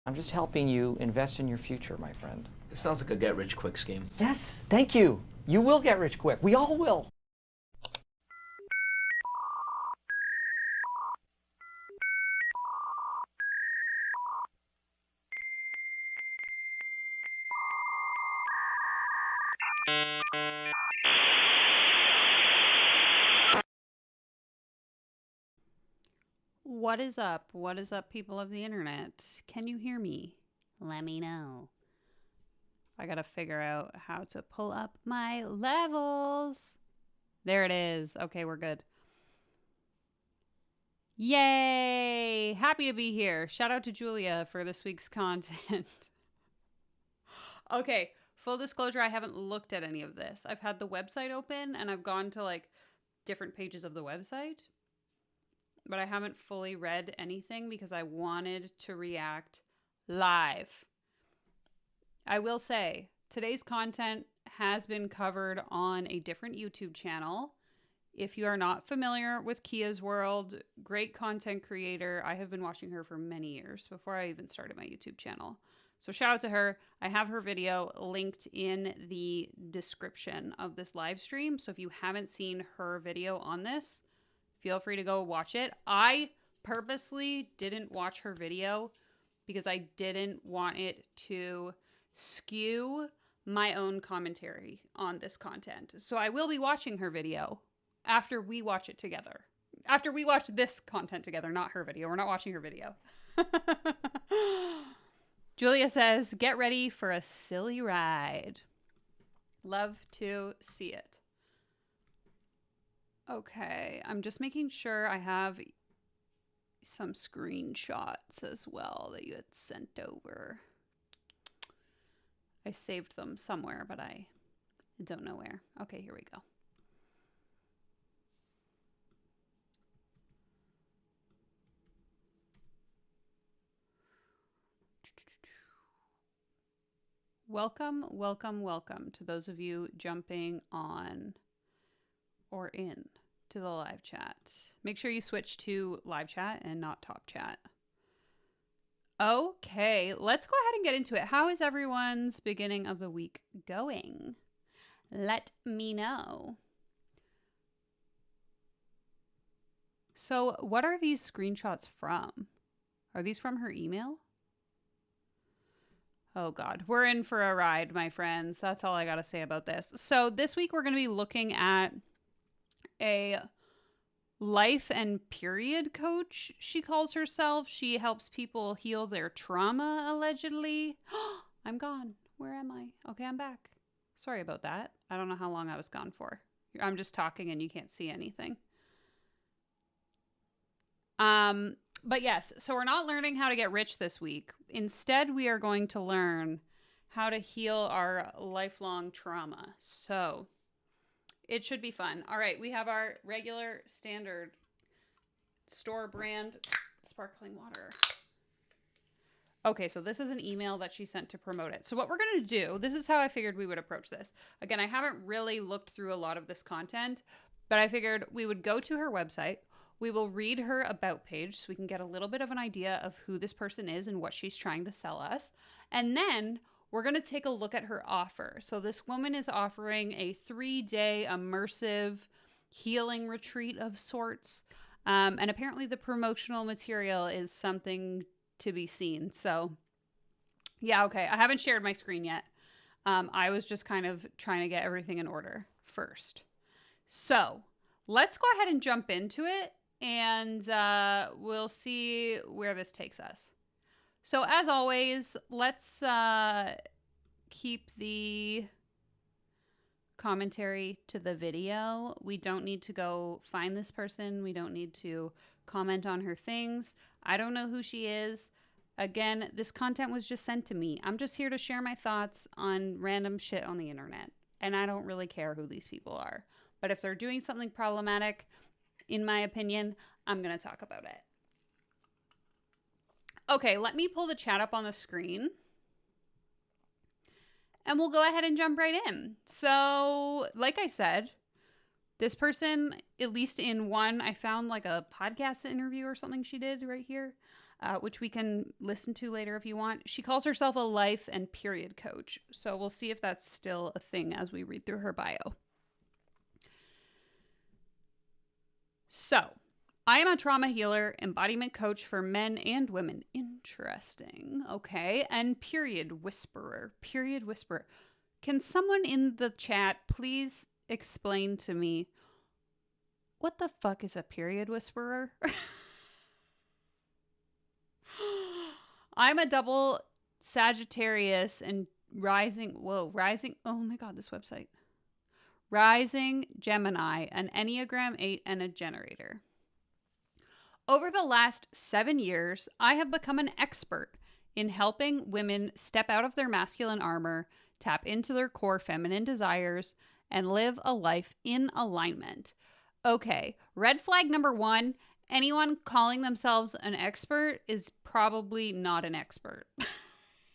I'm just helping you invest in your future, my friend. It sounds like a get-rich-quick scheme. Yes, thank you. You will get rich quick. We all will. What is up? What is up, people of the internet? Can you hear me? Let me know. I gotta figure out how to pull up my levels. There it is. Okay, we're good. Yay! Happy to be here. Shout out to Julia for this week's content. Okay, full disclosure, I haven't looked at any of this. I've had the website open and I've gone to like different pages of the website, but I haven't fully read anything because I wanted to react live. I will say, today's content has been covered on a different YouTube channel. If you are not familiar with Kia's World, great content creator. I have been watching her for many years before I even started my YouTube channel. So shout out to her. I have her video linked in the description of this live stream. So if you haven't seen her video on this, feel free to go watch it. I purposely didn't watch her video because I didn't want it to skew my own commentary on this content. So I will be watching her video after we watch it together. After we watch this content together, not her video. We're not watching her video. Julia says, get ready for a silly ride. Love to see it. Okay, I'm just making sure I have some screenshots as well that you had sent over. I saved them somewhere, but I don't know where. Okay, here we go. Welcome, welcome, welcome to those of you jumping on or in to the live chat. Make sure you switch to live chat and not top chat. Okay, let's go ahead and get into it. How is everyone's beginning of the week going? Let me know. So, what are these screenshots from? Are these from her email? Oh God, we're in for a ride, my friends. That's all I gotta say about this. So this week we're gonna be looking at a life and period coach, she calls herself. She helps people heal their trauma, allegedly. I'm gone. Where am I? Okay, I'm back. Sorry about that. I don't know how long I was gone for. I'm just talking and you can't see anything. But yes, so we're not learning how to get rich this week. Instead, we are going to learn how to heal our lifelong trauma. So it should be fun. All right, we have our regular standard store brand sparkling water. Okay, so this is an email that she sent to promote it. So what we're going to do, this is how I figured we would approach this. Again, I haven't really looked through a lot of this content, but I figured we would go to her website. We will read her about page so we can get a little bit of an idea of who this person is and what she's trying to sell us. And then we're going to take a look at her offer. So this woman is offering a 3-day immersive healing retreat of sorts. And apparently the promotional material is something to be seen. So yeah, okay. I haven't shared my screen yet. I was just kind of trying to get everything in order first. So let's go ahead and jump into it. And we'll see where this takes us. So as always, let's keep the commentary to the video. We don't need to go find this person. We don't need to comment on her things. I don't know who she is. Again, this content was just sent to me. I'm just here to share my thoughts on random shit on the internet. And I don't really care who these people are. But if they're doing something problematic, in my opinion, I'm going to talk about it. Okay, let me pull the chat up on the screen. And we'll go ahead and jump right in. So, like I said, this person, at least in one, I found like a podcast interview or something she did right here. which we can listen to later if you want. She calls herself a life and period coach. So we'll see if that's still a thing as we read through her bio. So, I am a trauma healer, embodiment coach for men and women. Interesting. Okay. And period whisperer. Period whisperer. Can someone in the chat please explain to me what the fuck is a period whisperer? I'm a double Sagittarius and rising. Oh my God, this website. Rising Gemini, an Enneagram 8 and a generator. Over the last 7 years, I have become an expert in helping women step out of their masculine armor, tap into their core feminine desires, and live a life in alignment. Okay, red flag number 1, anyone calling themselves an expert is probably not an expert.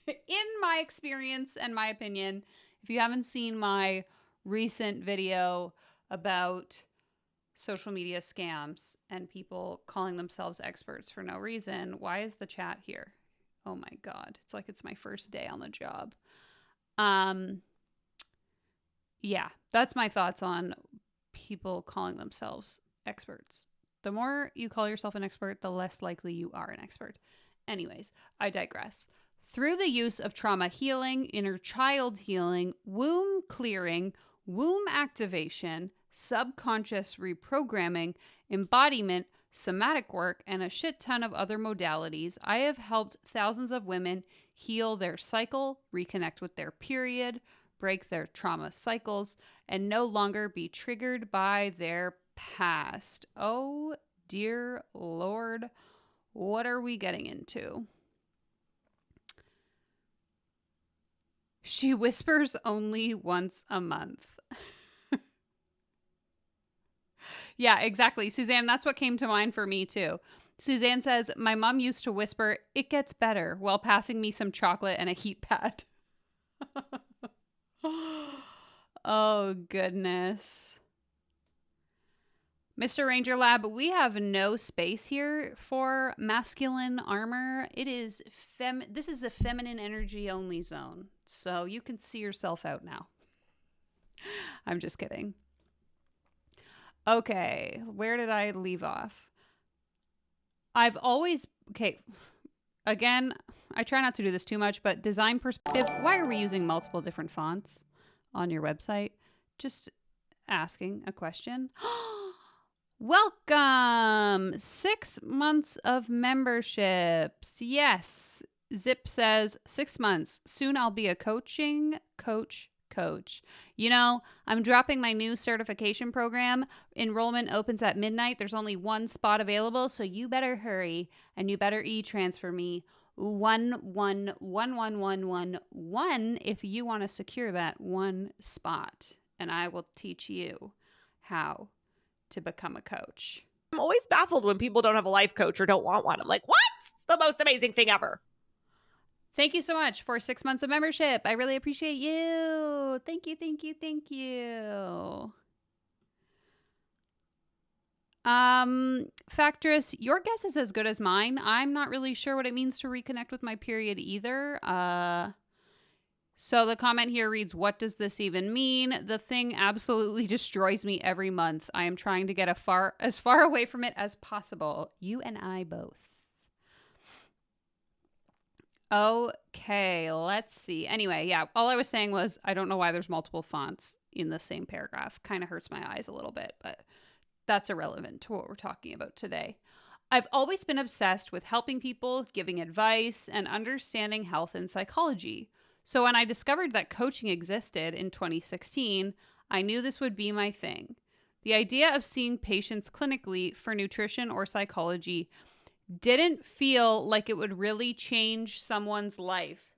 In my experience and my opinion, if you haven't seen my recent video about social media scams and people calling themselves experts for no reason, why is the chat here? Oh my God, it's like it's my first day on the job. Yeah, that's my thoughts on people calling themselves experts. The more you call yourself an expert, the less likely you are an expert. Anyways, I digress. Through the use of trauma healing, inner child healing, womb clearing, womb activation, subconscious reprogramming, embodiment, somatic work, and a shit ton of other modalities, I have helped thousands of women heal their cycle, reconnect with their period, break their trauma cycles, and no longer be triggered by their past. Oh, dear Lord, what are we getting into? She whispers only once a month. Yeah, exactly. Suzanne, that's what came to mind for me too. Suzanne says, my mom used to whisper, "It gets better," while passing me some chocolate and a heat pad. Oh, goodness. Mr. Ranger Lab, we have no space here for masculine armor. It is this is the feminine energy only zone. So you can see yourself out now. I'm just kidding. Okay, where did I leave off? Okay, again, I try not to do this too much, but design perspective, why are we using multiple different fonts on your website? Just asking a question. Welcome! 6 months of memberships. Yes. Zip says 6 months. Soon I'll be a coaching coach. You know, I'm dropping my new certification program. Enrollment opens at midnight. There's only one spot available, so you better hurry and you better e-transfer me 111111 if you want to secure that one spot, and I will teach you how to become a coach. I'm always baffled when people don't have a life coach or don't want one. I'm like, what? It's the most amazing thing ever. Thank you so much for 6 months of membership. I really appreciate you. Thank you, thank you, thank you. Factress, your guess is as good as mine. I'm not really sure what it means to reconnect with my period either. So the comment here reads, what does this even mean? The thing absolutely destroys me every month. I am trying to get as far away from it as possible. You and I both. Okay, let's see. Anyway, yeah, all I was saying was I don't know why there's multiple fonts in the same paragraph. Kind of hurts my eyes a little bit, but that's irrelevant to what we're talking about today. I've always been obsessed with helping people, giving advice, and understanding health and psychology. So when I discovered that coaching existed in 2016, I knew this would be my thing. The idea of seeing patients clinically for nutrition or psychology didn't feel like it would really change someone's life.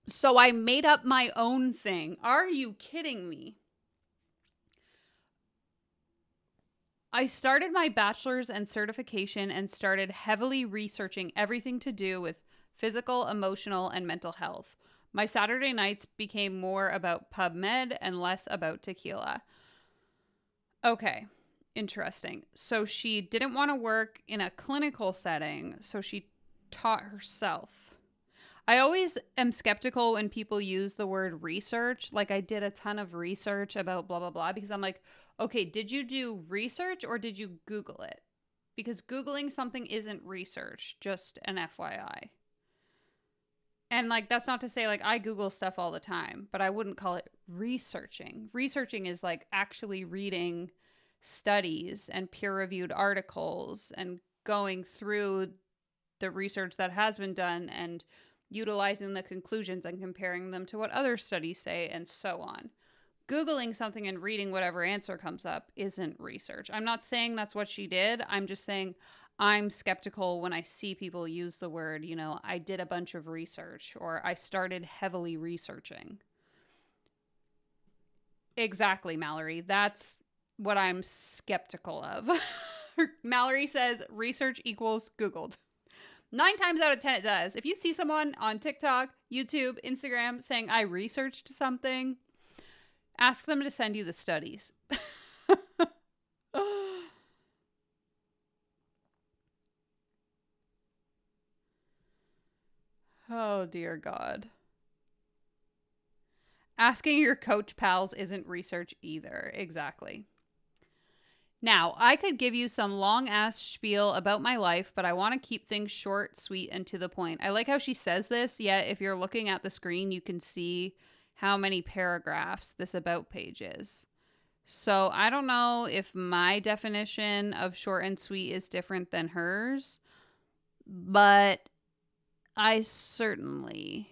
So I made up my own thing. Are you kidding me? I started my bachelor's and certification and started heavily researching everything to do with physical, emotional, and mental health. My Saturday nights became more about PubMed and less about tequila. Okay. Interesting. So she didn't want to work in a clinical setting, so she taught herself. I always am skeptical when people use the word research. Like, I did a ton of research about blah, blah, blah, because I'm like, okay, did you do research or did you Google it? Because Googling something isn't research, just an FYI. And like, that's not to say like I Google stuff all the time, but I wouldn't call it researching. Researching is like actually reading studies and peer-reviewed articles and going through the research that has been done and utilizing the conclusions and comparing them to what other studies say and so on. Googling something and reading whatever answer comes up isn't research. I'm not saying that's what she did. I'm just saying I'm skeptical when I see people use the word, you know, I did a bunch of research or I started heavily researching. Exactly, Mallory. That's what I'm skeptical of. Mallory says research equals Googled. 9 times out of 10 it does. If you see someone on TikTok, YouTube, Instagram saying I researched something, ask them to send you the studies. Oh, dear God. Asking your coach pals isn't research either. Exactly. Now, I could give you some long-ass spiel about my life, but I want to keep things short, sweet, and to the point. I like how she says this, yet if you're looking at the screen, you can see how many paragraphs this about page is. So I don't know if my definition of short and sweet is different than hers, but I certainly...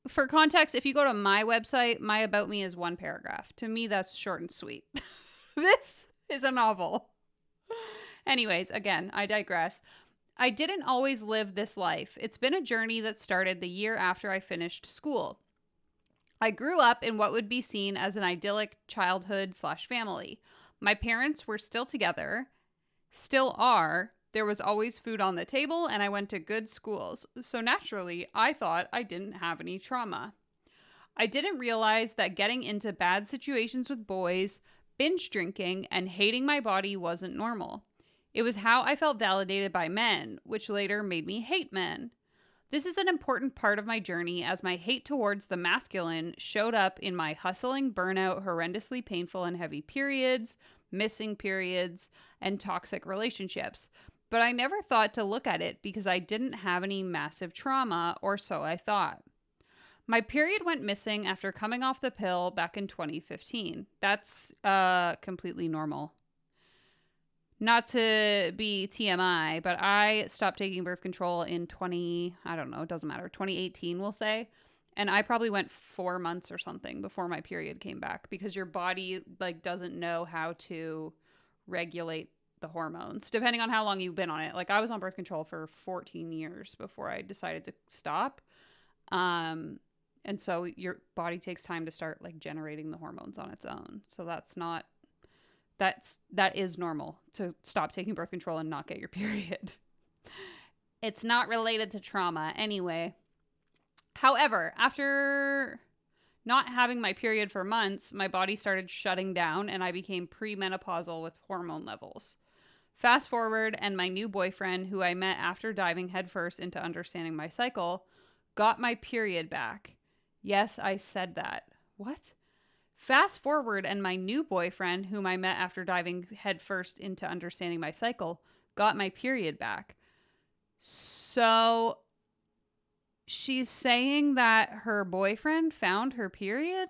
For context, if you go to my website, my About Me is 1 paragraph. To me, that's short and sweet. This is a novel. Anyways, again, I digress. I didn't always live this life. It's been a journey that started the year after I finished school. I grew up in what would be seen as an idyllic childhood/family. My parents were still together, still are. There was always food on the table, and I went to good schools. So naturally, I thought I didn't have any trauma. I didn't realize that getting into bad situations with boys, binge drinking, and hating my body wasn't normal. It was how I felt validated by men, which later made me hate men. This is an important part of my journey as my hate towards the masculine showed up in my hustling, burnout, horrendously painful and heavy periods, missing periods, and toxic relationships. But I never thought to look at it because I didn't have any massive trauma, or so I thought. My period went missing after coming off the pill back in 2015. That's completely normal. Not to be TMI, but I stopped taking birth control in it doesn't matter, 2018 we'll say. And I probably went 4 months or something before my period came back because your body like doesn't know how to regulate the hormones, depending on how long you've been on it. Like I was on birth control for 14 years before I decided to stop. And so your body takes time to start like generating the hormones on its own. So that is normal to stop taking birth control and not get your period. It's not related to trauma anyway. However, after not having my period for months, my body started shutting down and I became premenopausal with hormone levels. Fast forward, and my new boyfriend, who I met after diving headfirst into understanding my cycle, got my period back. Yes, I said that. What? Fast forward, and my new boyfriend, whom I met after diving headfirst into understanding my cycle, got my period back. So she's saying that her boyfriend found her period?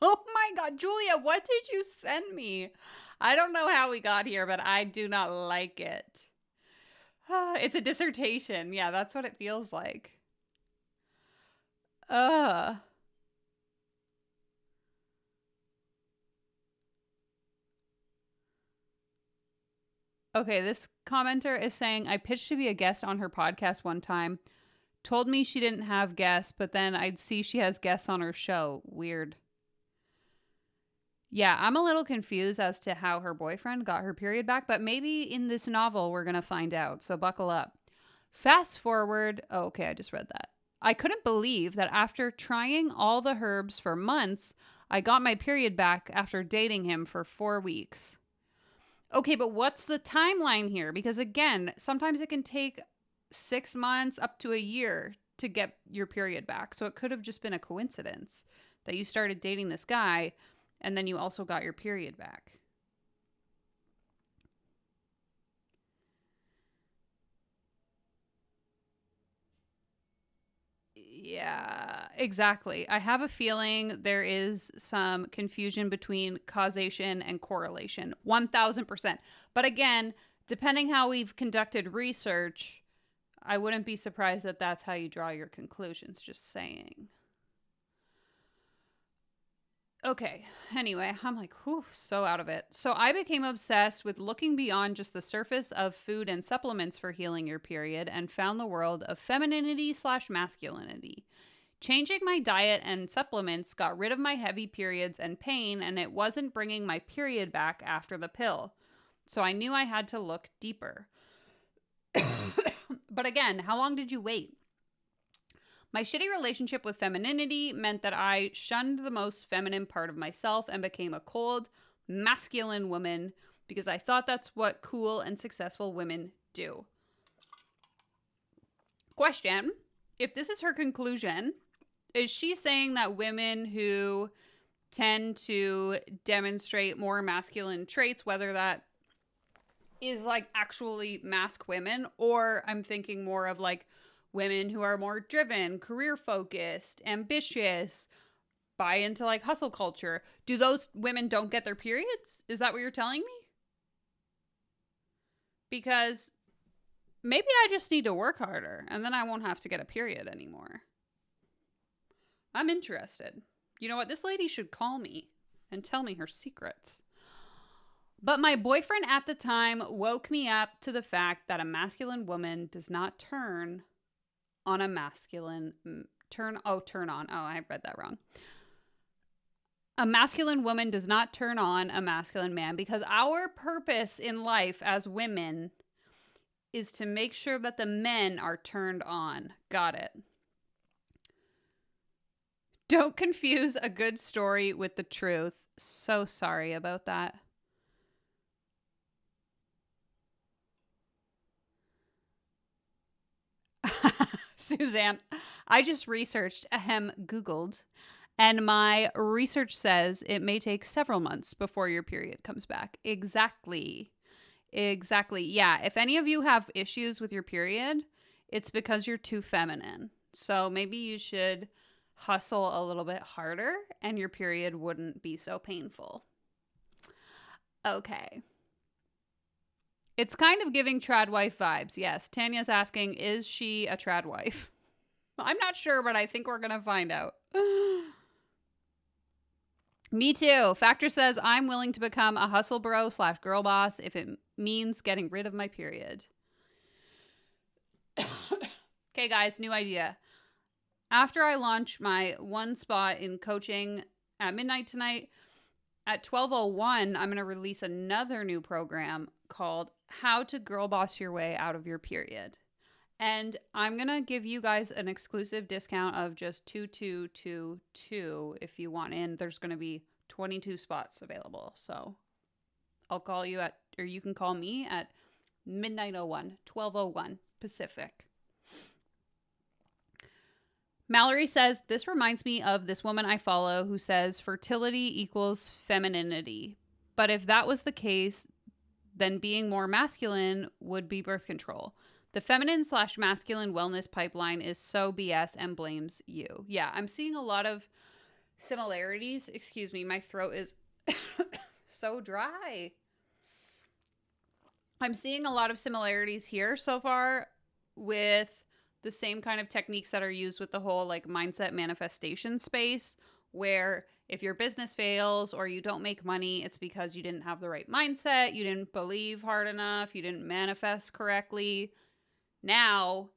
Oh my God, Julia, what did you send me? I don't know how we got here, but I do not like it. It's a dissertation. Yeah, that's what it feels like. Okay, this commenter is saying, I pitched to be a guest on her podcast one time. Told me she didn't have guests, but then I'd see she has guests on her show. Weird. Yeah, I'm a little confused as to how her boyfriend got her period back, but maybe in this novel we're going to find out, so buckle up. Fast forward. Oh, okay, I just read that. I couldn't believe that after trying all the herbs for months, I got my period back after dating him for 4 weeks. Okay, but what's the timeline here? Because again, sometimes it can take 6 months up to a year to get your period back. So it could have just been a coincidence that you started dating this guy and then you also got your period back. Yeah, exactly. I have a feeling there is some confusion between causation and correlation. 1000%. But again, depending how we've conducted research, I wouldn't be surprised that that's how you draw your conclusions, just saying. Okay, anyway, I'm like, whew, so out of it. So I became obsessed with looking beyond just the surface of food and supplements for healing your period and found the world of femininity/masculinity. Changing my diet and supplements got rid of my heavy periods and pain, and it wasn't bringing my period back after the pill. So I knew I had to look deeper. But again, how long did you wait? My shitty relationship with femininity meant that I shunned the most feminine part of myself and became a cold, masculine woman because I thought that's what cool and successful women do. Question: if this is her conclusion, is she saying that women who tend to demonstrate more masculine traits, whether that is like actually mask women, or I'm thinking more of like women who are more driven, career focused, ambitious, buy into like hustle culture, do those women don't get their periods? Is that what you're telling me? Because maybe I just need to work harder and then I won't have to get a period anymore. I'm interested. You know what? This lady should call me and tell me her secrets. But my boyfriend at the time woke me up to the fact that a masculine woman does not turn on a masculine turn on. Oh, I read that wrong. A masculine woman does not turn on a masculine man because our purpose in life as women is to make sure that the men are turned on. Got it. Don't confuse a good story with the truth. So sorry about that. Suzanne, I just researched, Googled, and my research says it may take several months before your period comes back. Exactly. Yeah. If any of you have issues with your period, it's because you're too feminine. So maybe you should hustle a little bit harder and your period wouldn't be so painful. Okay. It's kind of giving trad wife vibes. Yes. Tanya's asking, is she a trad wife? I'm not sure, but I think we're going to find out. Me too. Factor says, I'm willing to become a hustle bro / girl boss if it means getting rid of my period. Okay, guys, new idea. After I launch my one spot in coaching at midnight tonight, at 12:01, I'm going to release another new program called How to Girl Boss Your Way Out of Your Period. And I'm going to give you guys an exclusive discount of just 2222 if you want in. There's going to be 22 spots available. So I'll call you at, or you can call me at midnight 01, 12:01 Pacific. Mallory says, this reminds me of this woman I follow who says fertility equals femininity. But if that was the case, then being more masculine would be birth control. The feminine / masculine wellness pipeline is so BS and blames you. Yeah, I'm seeing a lot of similarities. Excuse me, my throat is so dry. I'm seeing a lot of similarities here so far with the same kind of techniques that are used with the whole like mindset manifestation space, where if your business fails or you don't make money, it's because you didn't have the right mindset, you didn't believe hard enough, you didn't manifest correctly. Now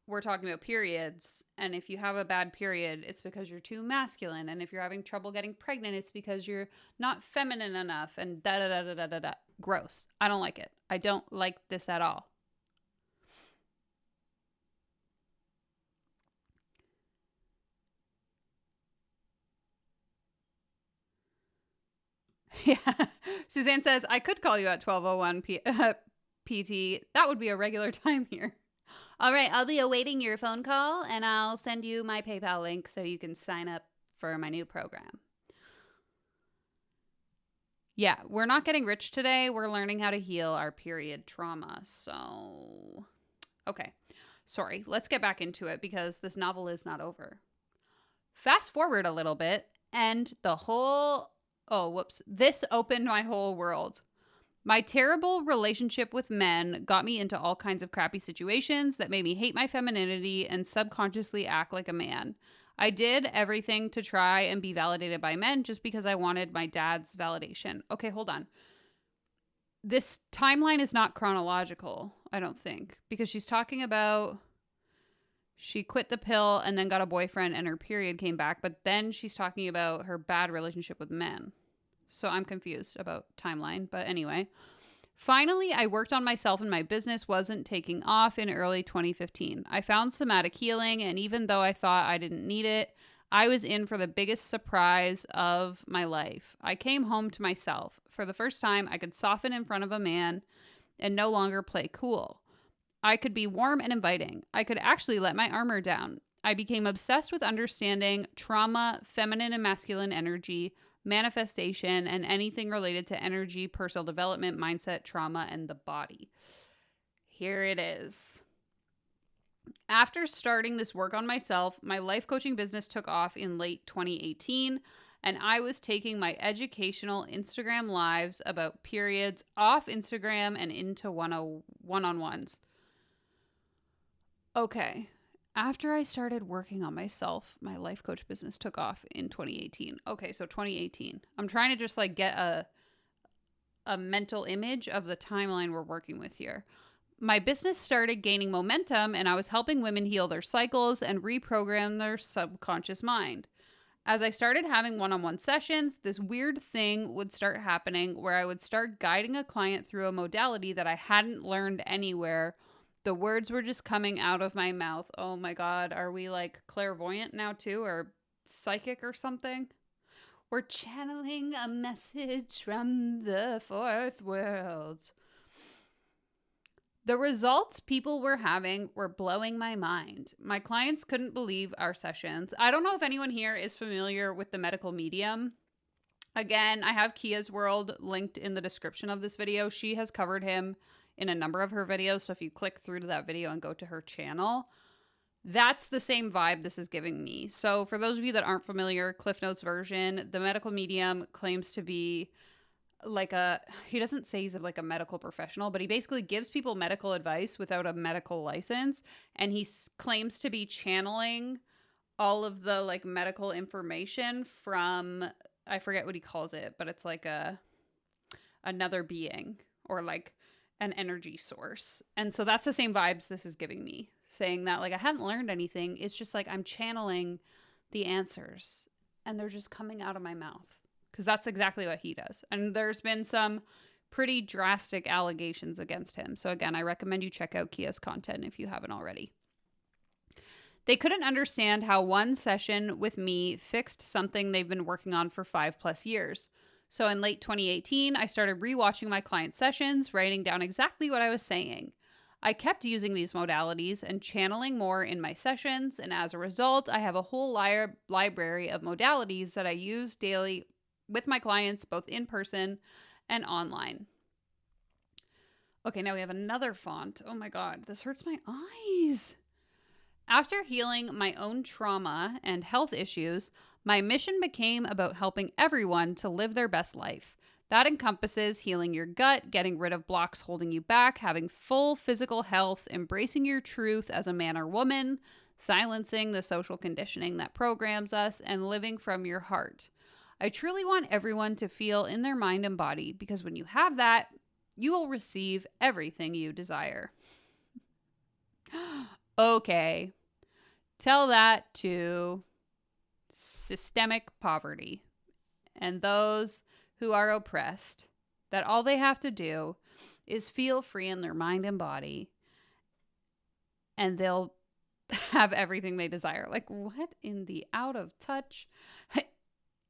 we're talking about periods, and if you have a bad period, it's because you're too masculine, and if you're having trouble getting pregnant, it's because you're not feminine enough, and da da da da da da da. Gross. I don't like it. I don't like this at all. Yeah. Suzanne says, I could call you at 12:01 PT. That would be a regular time here. All right, I'll be awaiting your phone call, and I'll send you my PayPal link so you can sign up for my new program. Yeah, we're not getting rich today. We're learning how to heal our period trauma. So, okay. Sorry, let's get back into it because this novel is not over. Fast forward a little bit, and this opened my whole world. My terrible relationship with men got me into all kinds of crappy situations that made me hate my femininity and subconsciously act like a man. I did everything to try and be validated by men just because I wanted my dad's validation. Okay, hold on. This timeline is not chronological, I don't think, because she's talking about she quit the pill and then got a boyfriend and her period came back, but then she's talking about her bad relationship with men. So I'm confused about timeline, but anyway. Finally, I worked on myself and my business wasn't taking off in early 2015. I found somatic healing, and even though I thought I didn't need it, I was in for the biggest surprise of my life. I came home to myself. For the first time, I could soften in front of a man and no longer play cool. I could be warm and inviting. I could actually let my armor down. I became obsessed with understanding trauma, feminine and masculine energy, manifestation, and anything related to energy, personal development, mindset, trauma, and the body. Here it is. After starting this work on myself, my life coaching business took off in late 2018, and I was taking my educational Instagram lives about periods off Instagram and into one-on-ones. Okay. After I started working on myself, my life coach business took off in 2018. Okay, so 2018. I'm trying to just like get a mental image of the timeline we're working with here. My business started gaining momentum and I was helping women heal their cycles and reprogram their subconscious mind. As I started having one-on-one sessions, this weird thing would start happening where I would start guiding a client through a modality that I hadn't learned anywhere. The words were just coming out of my mouth. Oh my God, are we like clairvoyant now too, or psychic or something? We're channeling a message from the fourth world. The results people were having were blowing my mind. My clients couldn't believe our sessions. I don't know if anyone here is familiar with the medical medium. Again, I have Kia's World linked in the description of this video. She has covered him in a number of her videos. So if you click through to that video and go to her channel, that's the same vibe this is giving me. So for those of you that aren't familiar, Cliff Notes version, the medical medium claims to be like he doesn't say he's like a medical professional, but he basically gives people medical advice without a medical license. And he claims to be channeling all of the like medical information from, I forget what he calls it, but it's like another being or like an energy source. And so that's the same vibes this is giving me, saying that like I hadn't learned anything. It's just like I'm channeling the answers and they're just coming out of my mouth, because that's exactly what he does. And there's been some pretty drastic allegations against him. So again, I recommend you check out Kia's content if you haven't already. They couldn't understand how one session with me fixed something they've been working on for 5+ years. So in late 2018, I started rewatching my client sessions, writing down exactly what I was saying. I kept using these modalities and channeling more in my sessions, and as a result, I have a whole library of modalities that I use daily with my clients, both in person and online. Okay, now we have another font. Oh my God, this hurts my eyes. After healing my own trauma and health issues, my mission became about helping everyone to live their best life. That encompasses healing your gut, getting rid of blocks holding you back, having full physical health, embracing your truth as a man or woman, silencing the social conditioning that programs us, and living from your heart. I truly want everyone to feel in their mind and body, because when you have that, you will receive everything you desire. Okay. Tell that to systemic poverty and those who are oppressed, that all they have to do is feel free in their mind and body and they'll have everything they desire. Like, what in the out of touch?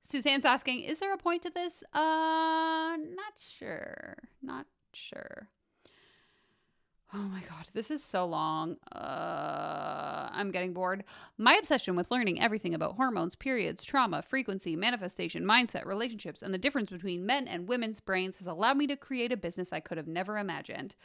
Suzanne's asking, is there a point to this? Not sure. Not sure. Oh my God, this is so long. I'm getting bored. My obsession with learning everything about hormones, periods, trauma, frequency, manifestation, mindset, relationships, and the difference between men and women's brains has allowed me to create a business I could have never imagined.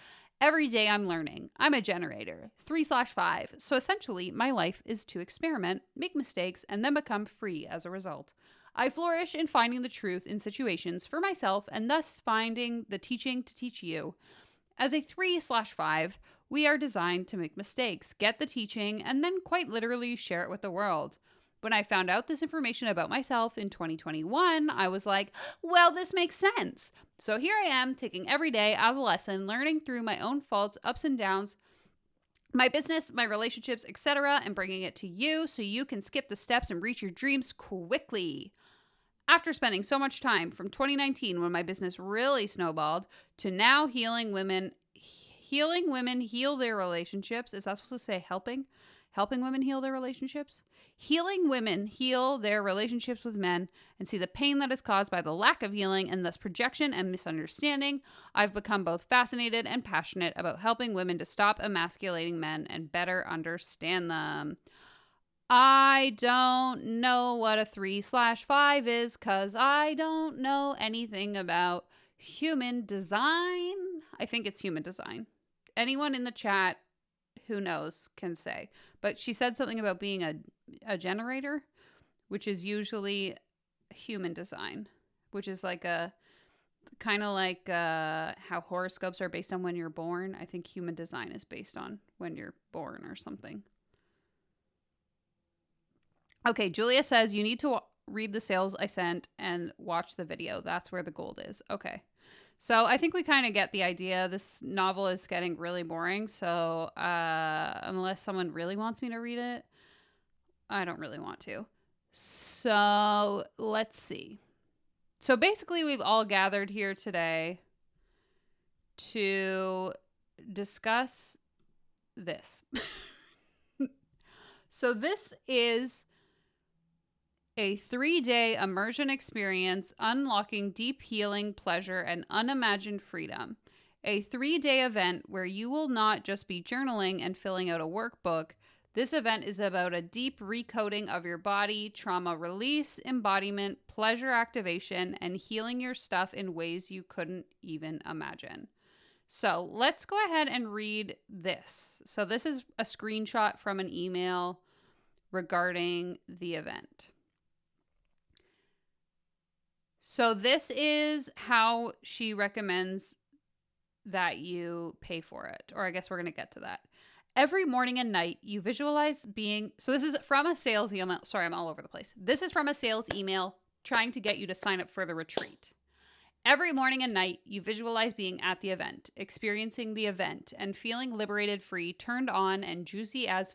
Every day I'm learning. I'm a generator, 3/5. So essentially, my life is to experiment, make mistakes, and then become free as a result. I flourish in finding the truth in situations for myself and thus finding the teaching to teach you. As a 3/5, we are designed to make mistakes, get the teaching, and then quite literally share it with the world. When I found out this information about myself in 2021, I was like, well, this makes sense. So here I am, taking every day as a lesson, learning through my own faults, ups and downs, my business, my relationships, etc., and bringing it to you so you can skip the steps and reach your dreams quickly. After spending so much time from 2019 when my business really snowballed to now helping women heal their relationships. Is that supposed to say helping women heal their relationships? Healing women heal their relationships with men and see the pain that is caused by the lack of healing and thus projection and misunderstanding. I've become both fascinated and passionate about helping women to stop emasculating men and better understand them. I don't know what a 3/5 is because I don't know anything about human design. I think it's human design. Anyone in the chat who knows can say. But she said something about being a generator, which is usually human design, which is like a kind of like how horoscopes are based on when you're born. I think human design is based on when you're born or something. Okay, Julia says you need to read the sales I sent and watch the video. That's where the gold is. Okay. So I think we kind of get the idea. This novel is getting really boring. So unless someone really wants me to read it, I don't really want to. So let's see. So basically we've all gathered here today to discuss this. So this is a 3-day immersion experience unlocking deep healing, pleasure, and unimagined freedom. A 3-day event where you will not just be journaling and filling out a workbook. This event is about a deep recoding of your body, trauma release, embodiment, pleasure activation, and healing your stuff in ways you couldn't even imagine. So let's go ahead and read this. So this is a screenshot from an email regarding the event. So this is how she recommends that you pay for it. Or I guess we're going to get to that. Every morning and night, you visualize being... So this is from a sales email. Sorry, I'm all over the place. This is from a sales email trying to get you to sign up for the retreat. Every morning and night, you visualize being at the event, experiencing the event, and feeling liberated, free, turned on, and juicy as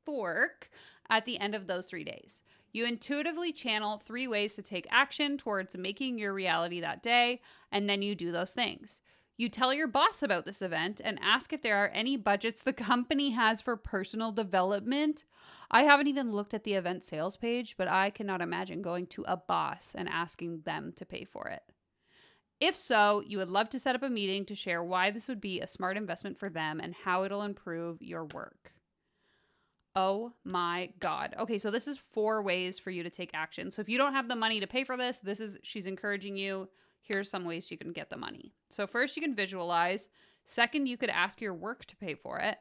fork at the end of those 3 days. You intuitively channel 3 ways to take action towards making your reality that day, and then you do those things. You tell your boss about this event and ask if there are any budgets the company has for personal development. I haven't even looked at the event sales page, but I cannot imagine going to a boss and asking them to pay for it. If so, you would love to set up a meeting to share why this would be a smart investment for them and how it'll improve your work. Oh my God. Okay, so this is 4 ways for you to take action. So if you don't have the money to pay for this, she's encouraging you. Here's some ways you can get the money. So first, you can visualize. Second, you could ask your work to pay for it.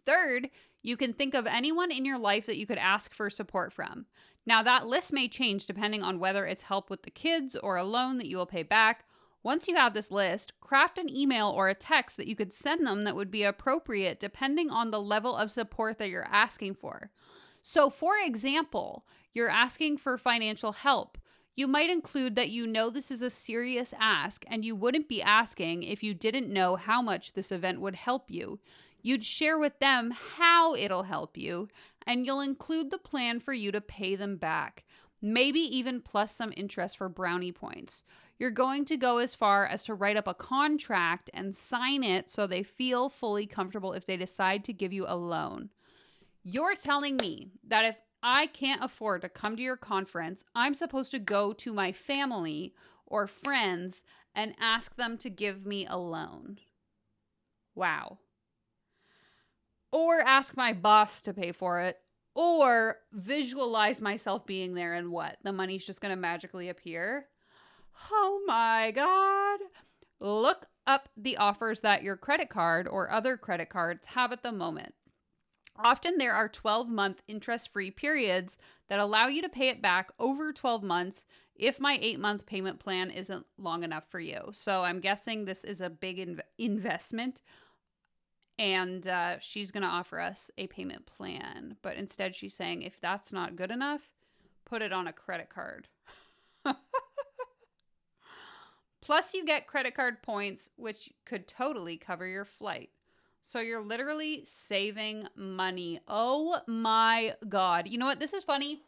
Third, you can think of anyone in your life that you could ask for support from. Now, that list may change depending on whether it's help with the kids or a loan that you will pay back. Once you have this list, craft an email or a text that you could send them that would be appropriate depending on the level of support that you're asking for. So, for example, you're asking for financial help. You might include that you know this is a serious ask and you wouldn't be asking if you didn't know how much this event would help you. You'd share with them how it'll help you, and you'll include the plan for you to pay them back, maybe even plus some interest for brownie points. You're going to go as far as to write up a contract and sign it so they feel fully comfortable if they decide to give you a loan. You're telling me that if I can't afford to come to your conference. I'm supposed to go to my family or friends and ask them to give me a loan. Wow. Or ask my boss to pay for it. Or visualize myself being there and what? The money's just going to magically appear? Oh my God. Look up the offers that your credit card or other credit cards have at the moment. Often there are 12-month interest-free periods that allow you to pay it back over 12 months if my 8-month payment plan isn't long enough for you. So I'm guessing this is a big investment, and she's going to offer us a payment plan. But instead she's saying if that's not good enough, put it on a credit card. Plus you get credit card points, which could totally cover your flight. So you're literally saving money. Oh my God. You know what? This is funny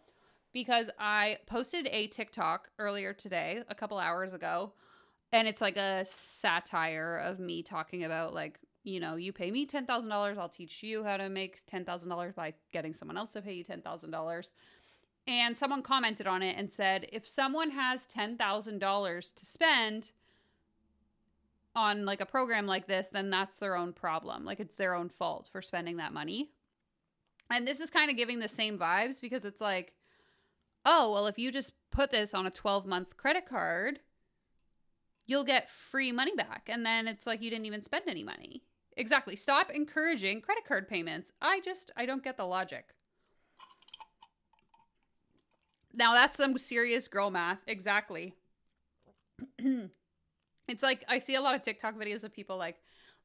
because I posted a TikTok earlier today, a couple hours ago, and it's like a satire of me talking about like, you know, you pay me $10,000, I'll teach you how to make $10,000 by getting someone else to pay you $10,000. And someone commented on it and said, if someone has $10,000 to spend on like a program like this, then that's their own problem. Like it's their own fault for spending that money. And this is kind of giving the same vibes because it's like, oh, well, if you just put this on a 12-month credit card, you'll get free money back. And then it's like you didn't even spend any money. Exactly. Stop encouraging credit card payments. I don't get the logic. Now that's some serious girl math. Exactly. It's like I see a lot of TikTok videos of people like,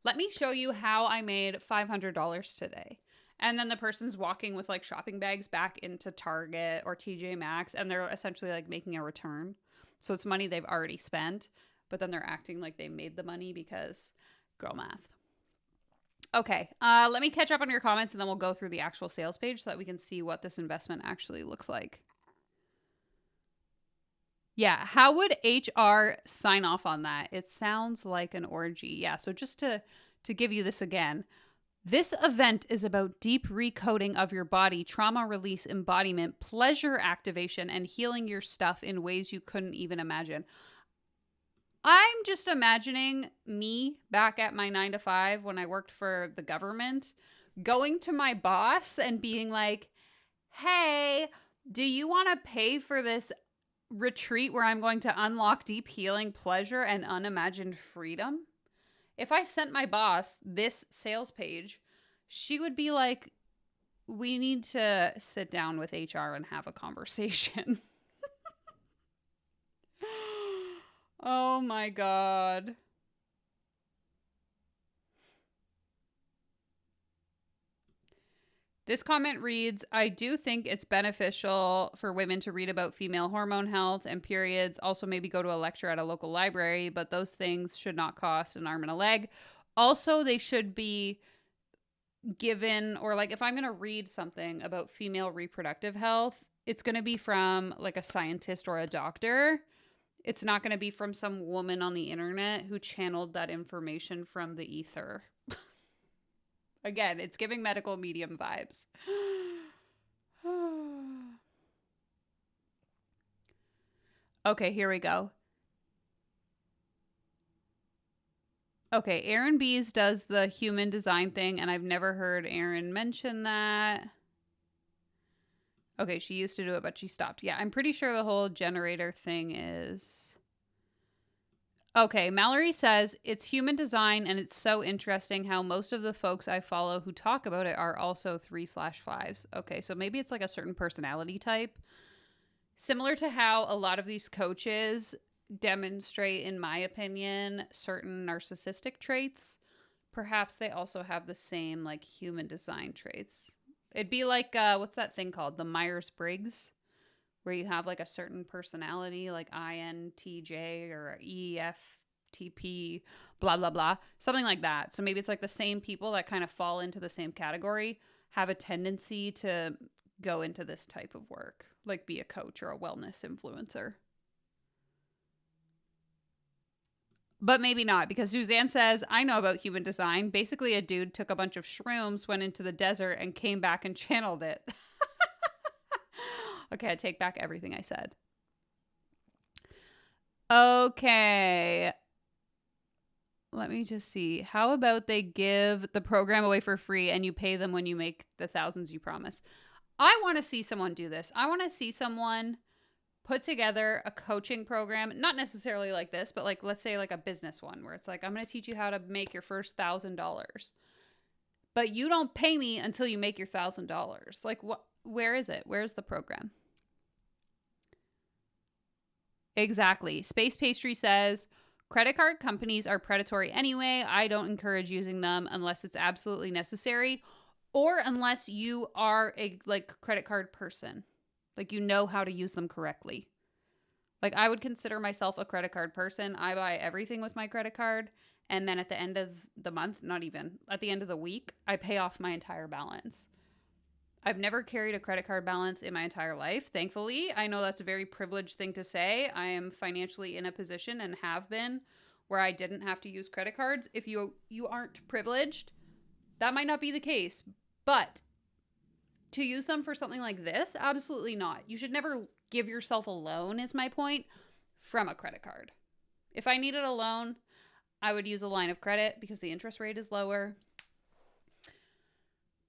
let me show you how I made $500 today. And then the person's walking with like shopping bags back into Target or TJ Maxx, and they're essentially like making a return. So it's money they've already spent, but then they're acting like they made the money because girl math. Okay, let me catch up on your comments and then we'll go through the actual sales page so that we can see what this investment actually looks like. Yeah, how would HR sign off on that? It sounds like an orgy. Yeah, so just to give you this again, this event is about deep recoding of your body, trauma release, embodiment, pleasure activation, and healing your stuff in ways you couldn't even imagine. I'm just imagining me back at my 9-to-5 when I worked for the government, going to my boss and being like, hey, do you want to pay for this retreat where I'm going to unlock deep healing, pleasure, and unimagined freedom? If I sent my boss this sales page, she would be like, we need to sit down with HR and have a conversation. Oh my God. This comment reads, I do think it's beneficial for women to read about female hormone health and periods. Also, maybe go to a lecture at a local library, but those things should not cost an arm and a leg. Also, they should be given, or like if I'm going to read something about female reproductive health, it's going to be from like a scientist or a doctor. It's not going to be from some woman on the internet who channeled that information from the ether. Again, it's giving medical medium vibes. Okay, here we go. Okay, Erin Bees does the human design thing, and I've never heard Erin mention that. Okay, she used to do it, but she stopped. Yeah, I'm pretty sure the whole generator thing is... Okay, Mallory says, it's human design, and it's so interesting how most of the folks I follow who talk about it are also 3/5s. Okay, so maybe it's like a certain personality type. Similar to how a lot of these coaches demonstrate, in my opinion, certain narcissistic traits. Perhaps they also have the same like human design traits. It'd be like, what's that thing called? The Myers-Briggs, where you have like a certain personality, like INTJ or EFTP, blah, blah, blah. Something like that. So maybe it's like the same people that kind of fall into the same category have a tendency to go into this type of work, like be a coach or a wellness influencer. But maybe not, because Suzanne says, I know about human design. Basically, a dude took a bunch of shrooms, went into the desert, and came back and channeled it. Okay, I take back everything I said. Okay. Let me just see. How about they give the program away for free and you pay them when you make the thousands you promise? I want to see someone do this. I want to see someone put together a coaching program, not necessarily like this, but like, let's say like a business one where it's like, I'm going to teach you how to make your first $1,000, but you don't pay me until you make your $1,000. Like, what? Where is it? Where's the program? Exactly. Space Pastry says, credit card companies are predatory anyway. I don't encourage using them unless it's absolutely necessary or unless you are a like credit card person. Like you know how to use them correctly. Like I would consider myself a credit card person. I buy everything with my credit card. And then at the end of the month, not even, at the end of the week, I pay off my entire balance. I've never carried a credit card balance in my entire life. Thankfully, I know that's a very privileged thing to say. I am financially in a position and have been where I didn't have to use credit cards. If you aren't privileged, that might not be the case. But to use them for something like this, absolutely not. You should never give yourself a loan, is my point, from a credit card. If I needed a loan, I would use a line of credit because the interest rate is lower.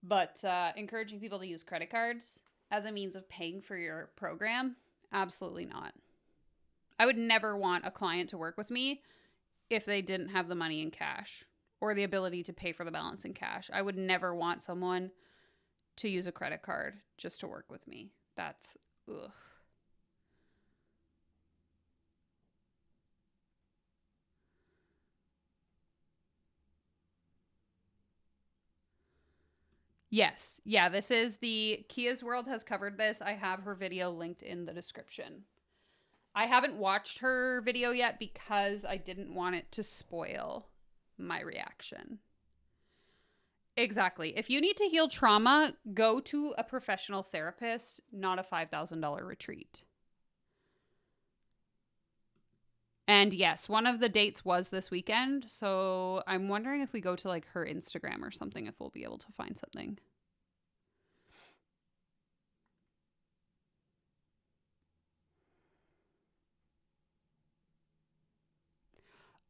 But encouraging people to use credit cards as a means of paying for your program, absolutely not. I would never want a client to work with me if they didn't have the money in cash or the ability to pay for the balance in cash. I would never want someone to use a credit card just to work with me. That's, ugh. Yes. Yeah, this is the Kia's World has covered this. I have her video linked in the description. I haven't watched her video yet because I didn't want it to spoil my reaction. Exactly. If you need to heal trauma, go to a professional therapist, not a $5,000 retreat. And yes, one of the dates was this weekend. So I'm wondering if we go to like her Instagram or something, if we'll be able to find something.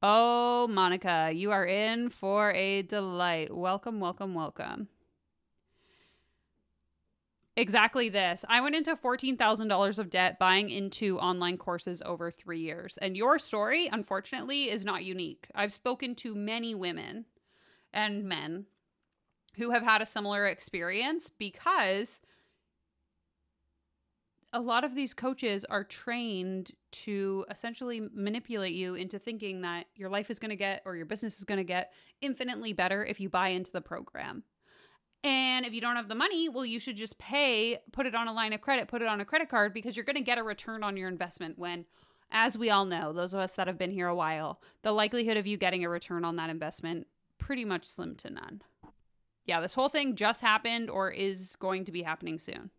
Oh, Monica, you are in for a delight. Welcome, welcome, welcome. Exactly this. I went into $14,000 of debt buying into online courses over 3 years. And your story, unfortunately, is not unique. I've spoken to many women and men who have had a similar experience because a lot of these coaches are trained to essentially manipulate you into thinking that your life is going to get or your business is going to get infinitely better if you buy into the program. And if you don't have the money, well, you should just pay, put it on a line of credit, put it on a credit card because you're going to get a return on your investment when, as we all know, those of us that have been here a while, the likelihood of you getting a return on that investment pretty much slim to none. Yeah, this whole thing just happened or is going to be happening soon.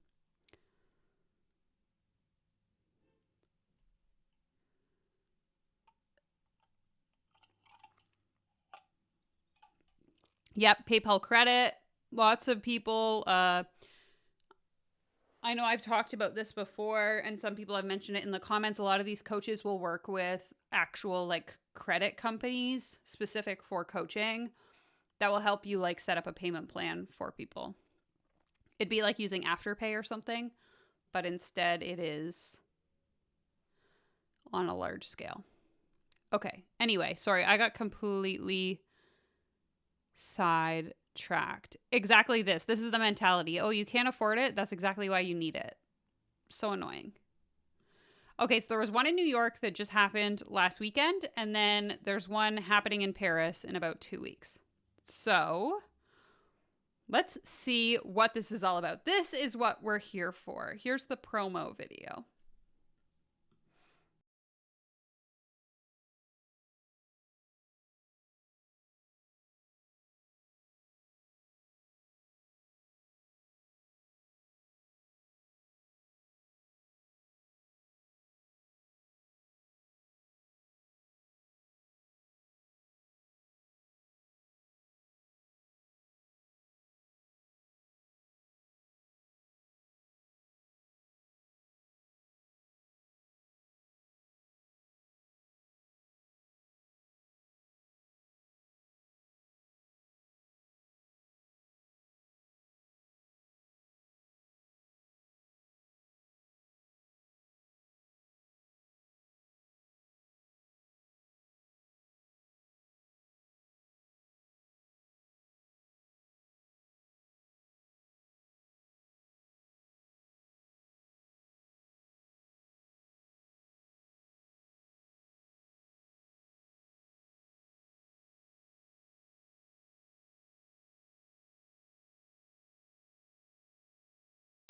Yep, PayPal credit. Lots of people. I know I've talked about this before, and some people have mentioned it in the comments. A lot of these coaches will work with actual like credit companies specific for coaching that will help you like set up a payment plan for people. It'd be like using Afterpay or something, but instead it is on a large scale. Okay. Anyway, sorry, I got completely sidetracked. Exactly this. This is the mentality. Oh, you can't afford it? That's exactly why you need it. So annoying. Okay, so there was one in New York that just happened last weekend, and then there's one happening in Paris in about 2 weeks. So let's see what this is all about. This is what we're here for. Here's the promo video.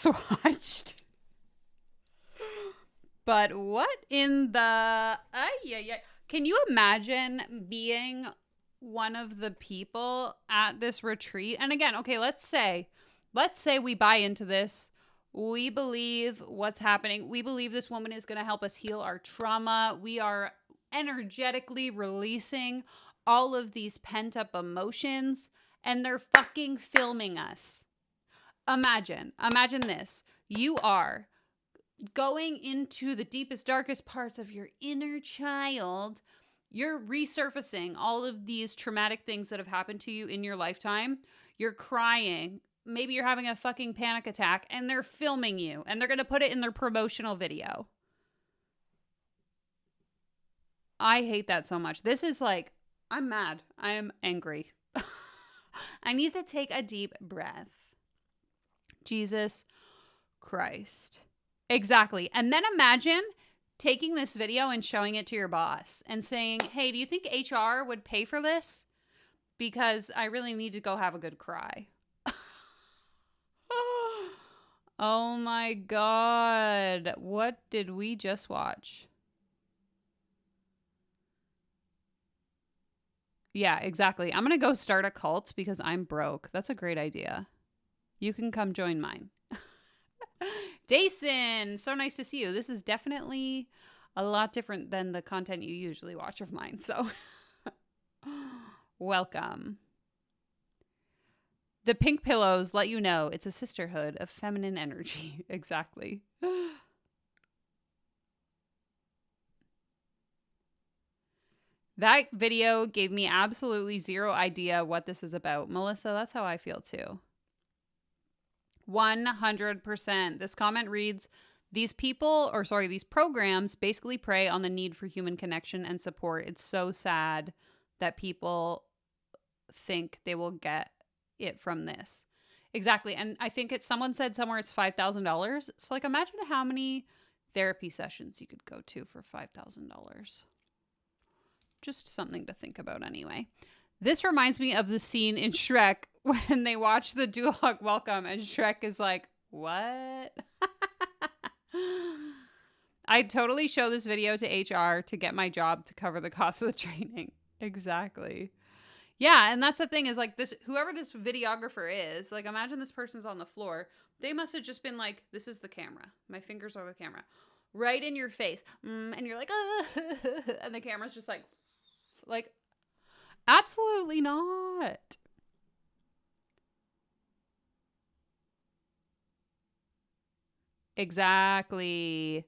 watched. But what in the... Can you imagine being one of the people at this retreat? And again, okay, let's say we buy into this. We believe what's happening. We believe this woman is going to help us heal our trauma. We are energetically releasing all of these pent-up emotions, and they're fucking filming us. Imagine this. You are going into the deepest, darkest parts of your inner child. You're resurfacing all of these traumatic things that have happened to you in your lifetime. You're crying. Maybe you're having a fucking panic attack, and they're filming you, and they're going to put it in their promotional video. I hate that so much. This is like, I'm mad. I am angry. I need to take a deep breath. Jesus Christ. Exactly. And then imagine taking this video and showing it to your boss and saying, hey, do you think HR would pay for this? Because I really need to go have a good cry. Oh my God. What did we just watch? Yeah, exactly. I'm going to go start a cult because I'm broke. That's a great idea. You can come join mine. Dason, so nice to see you. This is definitely a lot different than the content you usually watch of mine. So welcome. The pink pillows let you know it's a sisterhood of feminine energy. Exactly. That video gave me absolutely zero idea what this is about. Melissa, that's how I feel too. 100%. This comment reads, these programs basically prey on the need for human connection and support. It's so sad that people think they will get it from this. Exactly. And I think someone said somewhere it's $5,000. So like imagine how many therapy sessions you could go to for $5,000. Just something to think about anyway. This reminds me of the scene in Shrek when they watch the Duloc welcome and Shrek is like, what? I'd totally show this video to HR to get my job to cover the cost of the training. Exactly. Yeah, and that's the thing is like this, whoever this videographer is, like imagine this person's on the floor. They must have just been like, this is the camera. My fingers are the camera. Right in your face. And you're like, and the camera's just like, absolutely not. Exactly.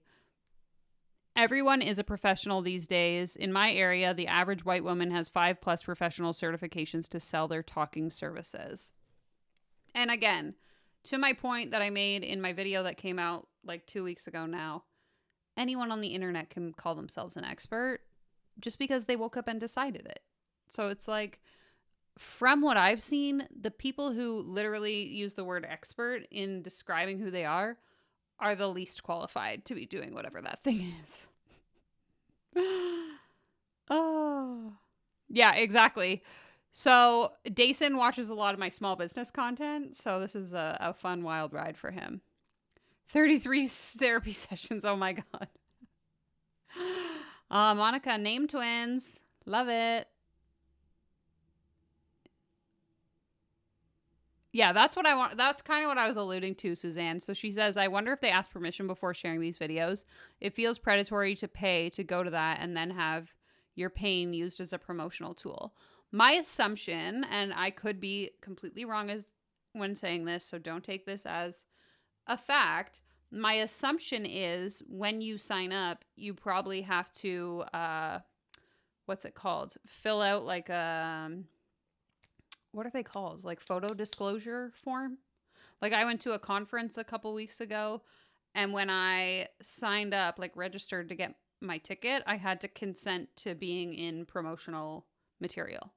Everyone is a professional these days. In my area, the average white woman has 5+ professional certifications to sell their talking services. And again, to my point that I made in my video that came out like 2 weeks ago now, anyone on the internet can call themselves an expert just because they woke up and decided it. So it's like, from what I've seen, the people who literally use the word expert in describing who they are the least qualified to be doing whatever that thing is. Oh, yeah, exactly. So Dason watches a lot of my small business content. So this is a fun, wild ride for him. 33 therapy sessions. Oh my God. Monica, name twins. Love it. Yeah, that's what I want. That's kind of what I was alluding to, Suzanne. So she says, I wonder if they ask permission before sharing these videos. It feels predatory to pay to go to that and then have your pain used as a promotional tool. My assumption, and I could be completely wrong when saying this, so don't take this as a fact. My assumption is when you sign up, you probably have to, what's it called? Fill out like what are they called? Like photo disclosure form? Like I went to a conference a couple weeks ago, and when I signed up, like registered to get my ticket, I had to consent to being in promotional material.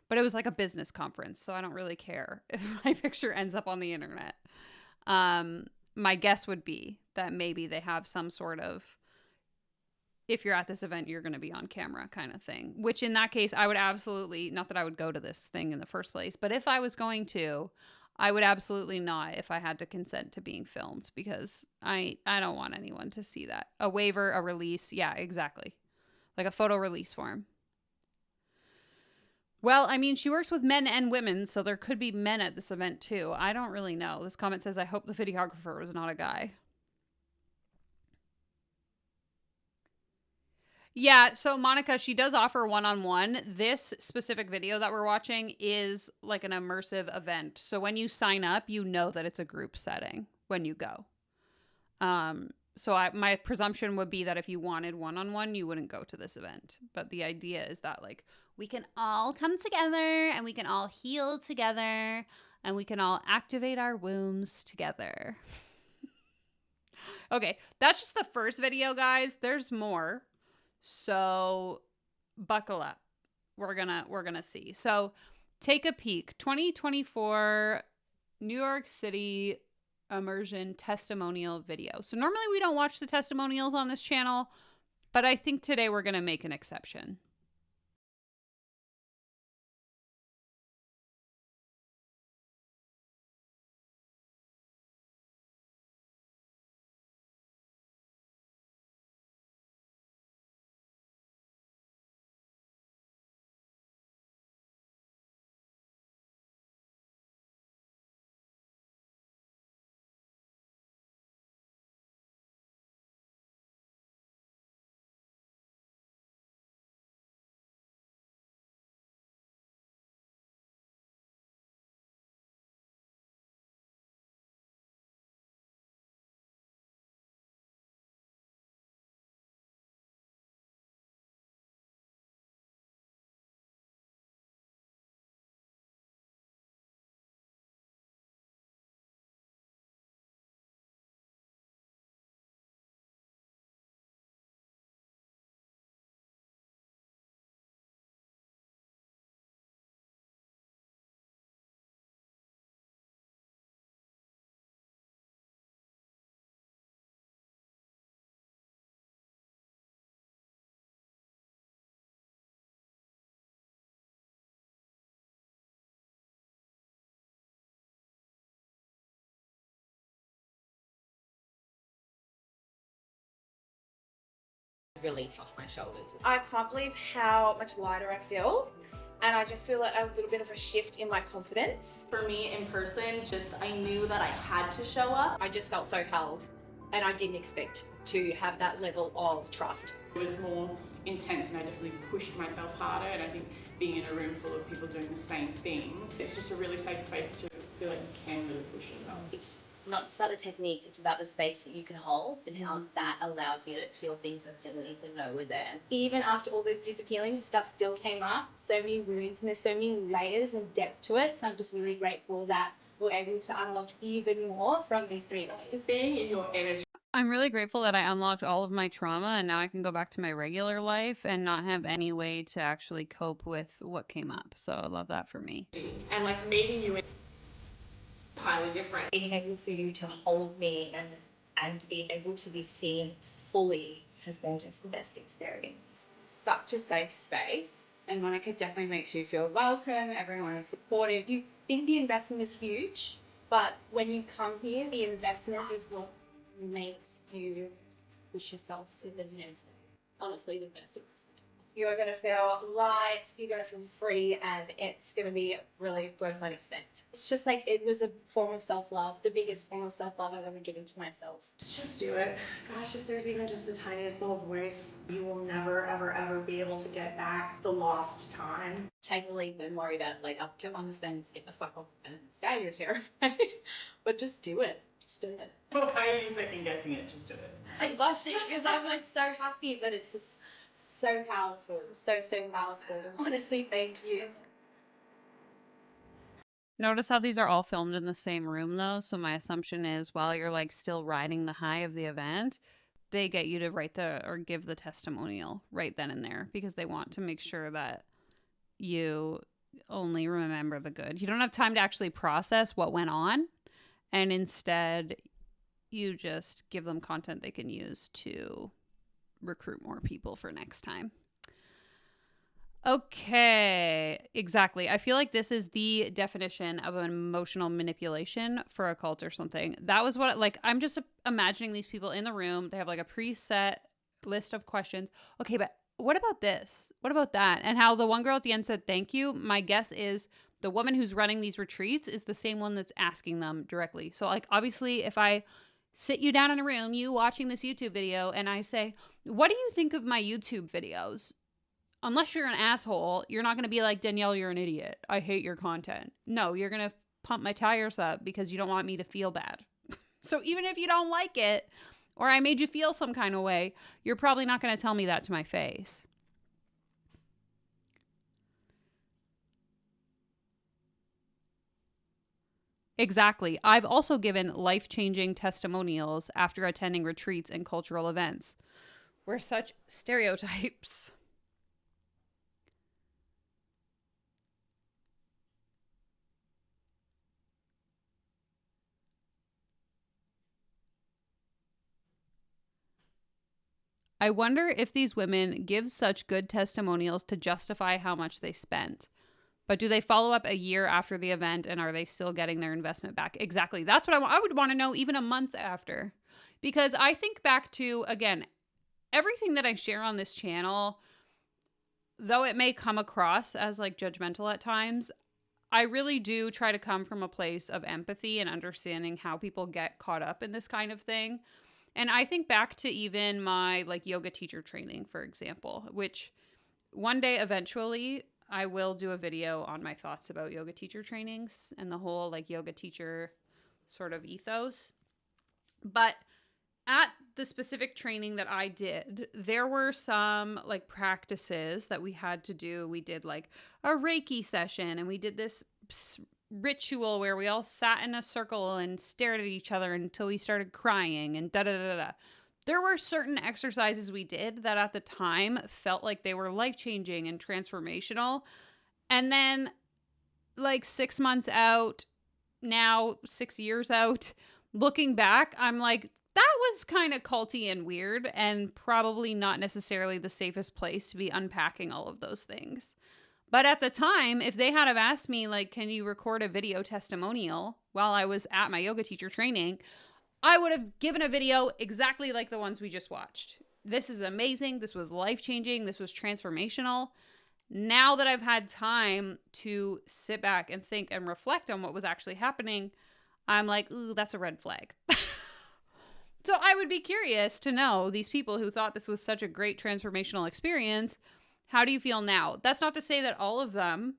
But it was like a business conference, so I don't really care if my picture ends up on the internet. My guess would be that maybe they have some sort of, if you're at this event, you're going to be on camera kind of thing, which in that case, I would absolutely, not that I would go to this thing in the first place, but if I was going to, I would absolutely not if I had to consent to being filmed, because I don't want anyone to see that. A waiver, a release. Yeah, exactly. Like a photo release form. Well, I mean, she works with men and women, so there could be men at this event too. I don't really know. This comment says, I hope the videographer was not a guy. Yeah, so Monica, she does offer one-on-one. This specific video that we're watching is like an immersive event. So when you sign up, you know that it's a group setting when you go. So my presumption would be that if you wanted one-on-one, you wouldn't go to this event. But the idea is that like we can all come together and we can all heal together and we can all activate our wombs together. Okay, that's just the first video, guys. There's more. So buckle up. We're gonna see. So take a peek. 2024 New York City immersion testimonial video. So normally we don't watch the testimonials on this channel, but I think today we're gonna make an exception. Relief off my shoulders. I can't believe how much lighter I feel, and I just feel like a little bit of a shift in my confidence. For me in person, I knew that I had to show up. I just felt so held, and I didn't expect to have that level of trust. It was more intense, and I definitely pushed myself harder, and I think being in a room full of people doing the same thing, it's just a really safe space to feel like you can really push yourself. It's not just about the technique, it's about the space that you can hold and how that allows you to feel things that you didn't even know were there. Even after all the years of healing, stuff still came up. So many wounds, and there's so many layers and depth to it. So I'm just really grateful that we're able to unlock even more from these 3 days. Being in your energy. I'm really grateful that I unlocked all of my trauma and now I can go back to my regular life and not have any way to actually cope with what came up. So I love that for me. And like meeting you entirely different. Being able for you to hold me and being able to be seen fully has been just the best experience. Such a safe space, and Monica definitely makes you feel welcome. Everyone is supportive. You think the investment is huge, but when you come here, the investment is what makes you push yourself to the next. Honestly, the best investment. You're going to feel light, you're going to feel free, and it's going to be really good when it's spent. It's just like it was a form of self-love, the biggest form of self-love I've ever given to myself. Just do it. Gosh, if there's even just the tiniest little voice, you will never, ever, ever be able to get back the lost time. Take a leap and worry about it later. Jump on the fence, get the fuck off the fence. Yeah, you're terrified, but just do it. Just do it. Why are you second guessing it? Just do it. I'm blushing because I'm like so happy, but it's just so powerful, so powerful. Honestly, thank you. Notice how these are all filmed in the same room though. So my assumption is while you're like still riding the high of the event, they get you to write or give the testimonial right then and there because they want to make sure that you only remember the good. You don't have time to actually process what went on, and instead you just give them content they can use to recruit more people for next time. Okay, exactly. I feel like this is the definition of an emotional manipulation for a cult or something. That was what, like, I'm just imagining these people in the room. They have like a preset list of questions. Okay, but what about this? What about that? And how the one girl at the end said, thank you. My guess is the woman who's running these retreats is the same one that's asking them directly. So, like, obviously, if I sit you down in a room, you watching this YouTube video, and I say, what do you think of my YouTube videos? Unless you're an asshole, you're not going to be like, Danielle, you're an idiot. I hate your content. No, you're going to pump my tires up because you don't want me to feel bad. So even if you don't like it, or I made you feel some kind of way, you're probably not going to tell me that to my face. Exactly. I've also given life-changing testimonials after attending retreats and cultural events. We're such stereotypes. I wonder if these women give such good testimonials to justify how much they spent. But do they follow up a year after the event, and are they still getting their investment back? Exactly. That's what I would want to know even a month after. Because I think back to, again, everything that I share on this channel, though it may come across as like judgmental at times, I really do try to come from a place of empathy and understanding how people get caught up in this kind of thing. And I think back to even my like yoga teacher training, for example, which one day eventually I will do a video on my thoughts about yoga teacher trainings and the whole like yoga teacher sort of ethos. But at the specific training that I did, there were some like practices that we had to do. We did like a Reiki session, and we did this ritual where we all sat in a circle and stared at each other until we started crying and da-da-da-da. There were certain exercises we did that at the time felt like they were life-changing and transformational. And then like 6 months out, now 6 years out, looking back, I'm like, that was kind of culty and weird and probably not necessarily the safest place to be unpacking all of those things. But at the time, if they had have asked me, like, can you record a video testimonial while I was at my yoga teacher training, I would have given a video exactly like the ones we just watched. This is amazing. This was life-changing. This was transformational. Now that I've had time to sit back and think and reflect on what was actually happening, I'm like, ooh, that's a red flag. So I would be curious to know, these people who thought this was such a great transformational experience, how do you feel now? That's not to say that all of them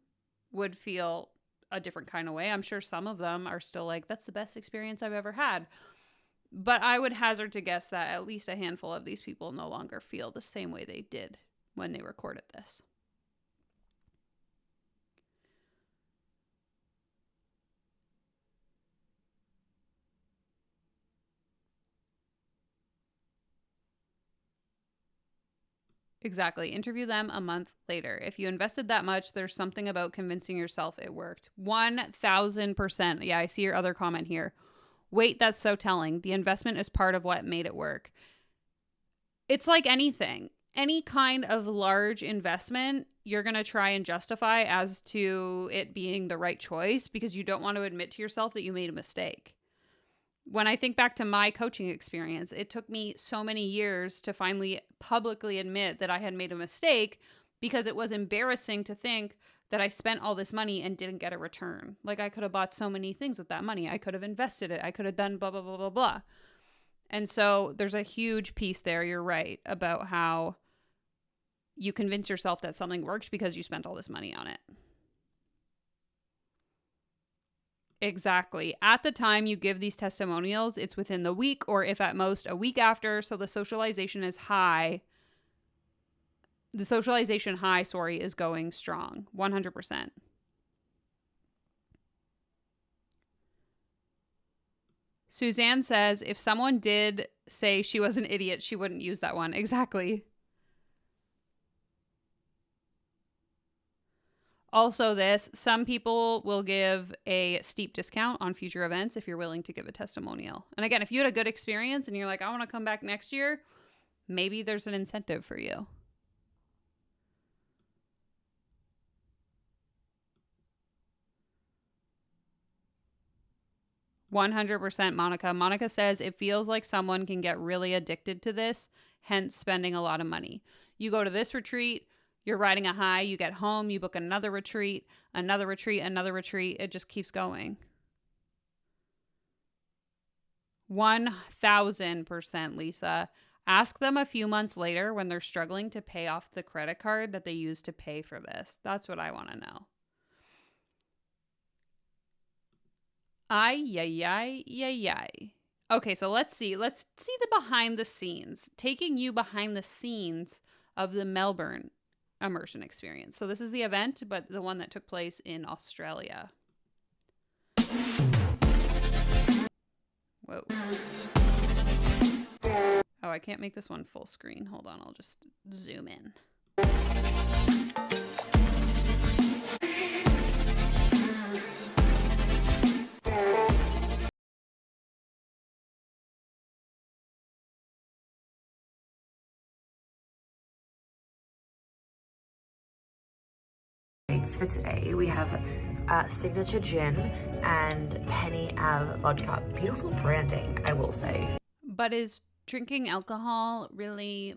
would feel a different kind of way. I'm sure some of them are still like, that's the best experience I've ever had. But I would hazard to guess that at least a handful of these people no longer feel the same way they did when they recorded this. Exactly. Interview them a month later. If you invested that much, there's something about convincing yourself it worked. 1000%. Yeah, I see your other comment here. Wait, that's so telling. The investment is part of what made it work. It's like anything. Any kind of large investment, you're going to try and justify as to it being the right choice because you don't want to admit to yourself that you made a mistake. When I think back to my coaching experience, it took me so many years to finally publicly admit that I had made a mistake because it was embarrassing to think that I spent all this money and didn't get a return. Like, I could have bought so many things with that money. I could have invested it. I could have done blah, blah, blah, blah, blah. And so there's a huge piece there. You're right about how you convince yourself that something worked because you spent all this money on it. Exactly. At the time you give these testimonials, it's within the week or if at most a week after. So the socialization is high. The socialization high, is going strong. 100%. Suzanne says, if someone did say she was an idiot, she wouldn't use that one. Exactly. Also some people will give a steep discount on future events if you're willing to give a testimonial. And again, if you had a good experience and you're like, I want to come back next year, maybe there's an incentive for you. 100% Monica. Monica says it feels like someone can get really addicted to this, hence spending a lot of money. You go to this retreat, you're riding a high, you get home, you book another retreat, another retreat, another retreat. It just keeps going. 1000%, Lisa. Ask them a few months later when they're struggling to pay off the credit card that they used to pay for this. That's what I want to know. Ay. Okay, so let's see. Let's see the behind the scenes. Taking you behind the scenes of the Melbourne immersion experience. So this is the event, but the one that took place in Australia. Whoa. Oh, I can't make this one full screen. Hold on, I'll just zoom in. For today, we have signature gin and Penny Ave vodka. Beautiful branding, I will say. But is drinking alcohol really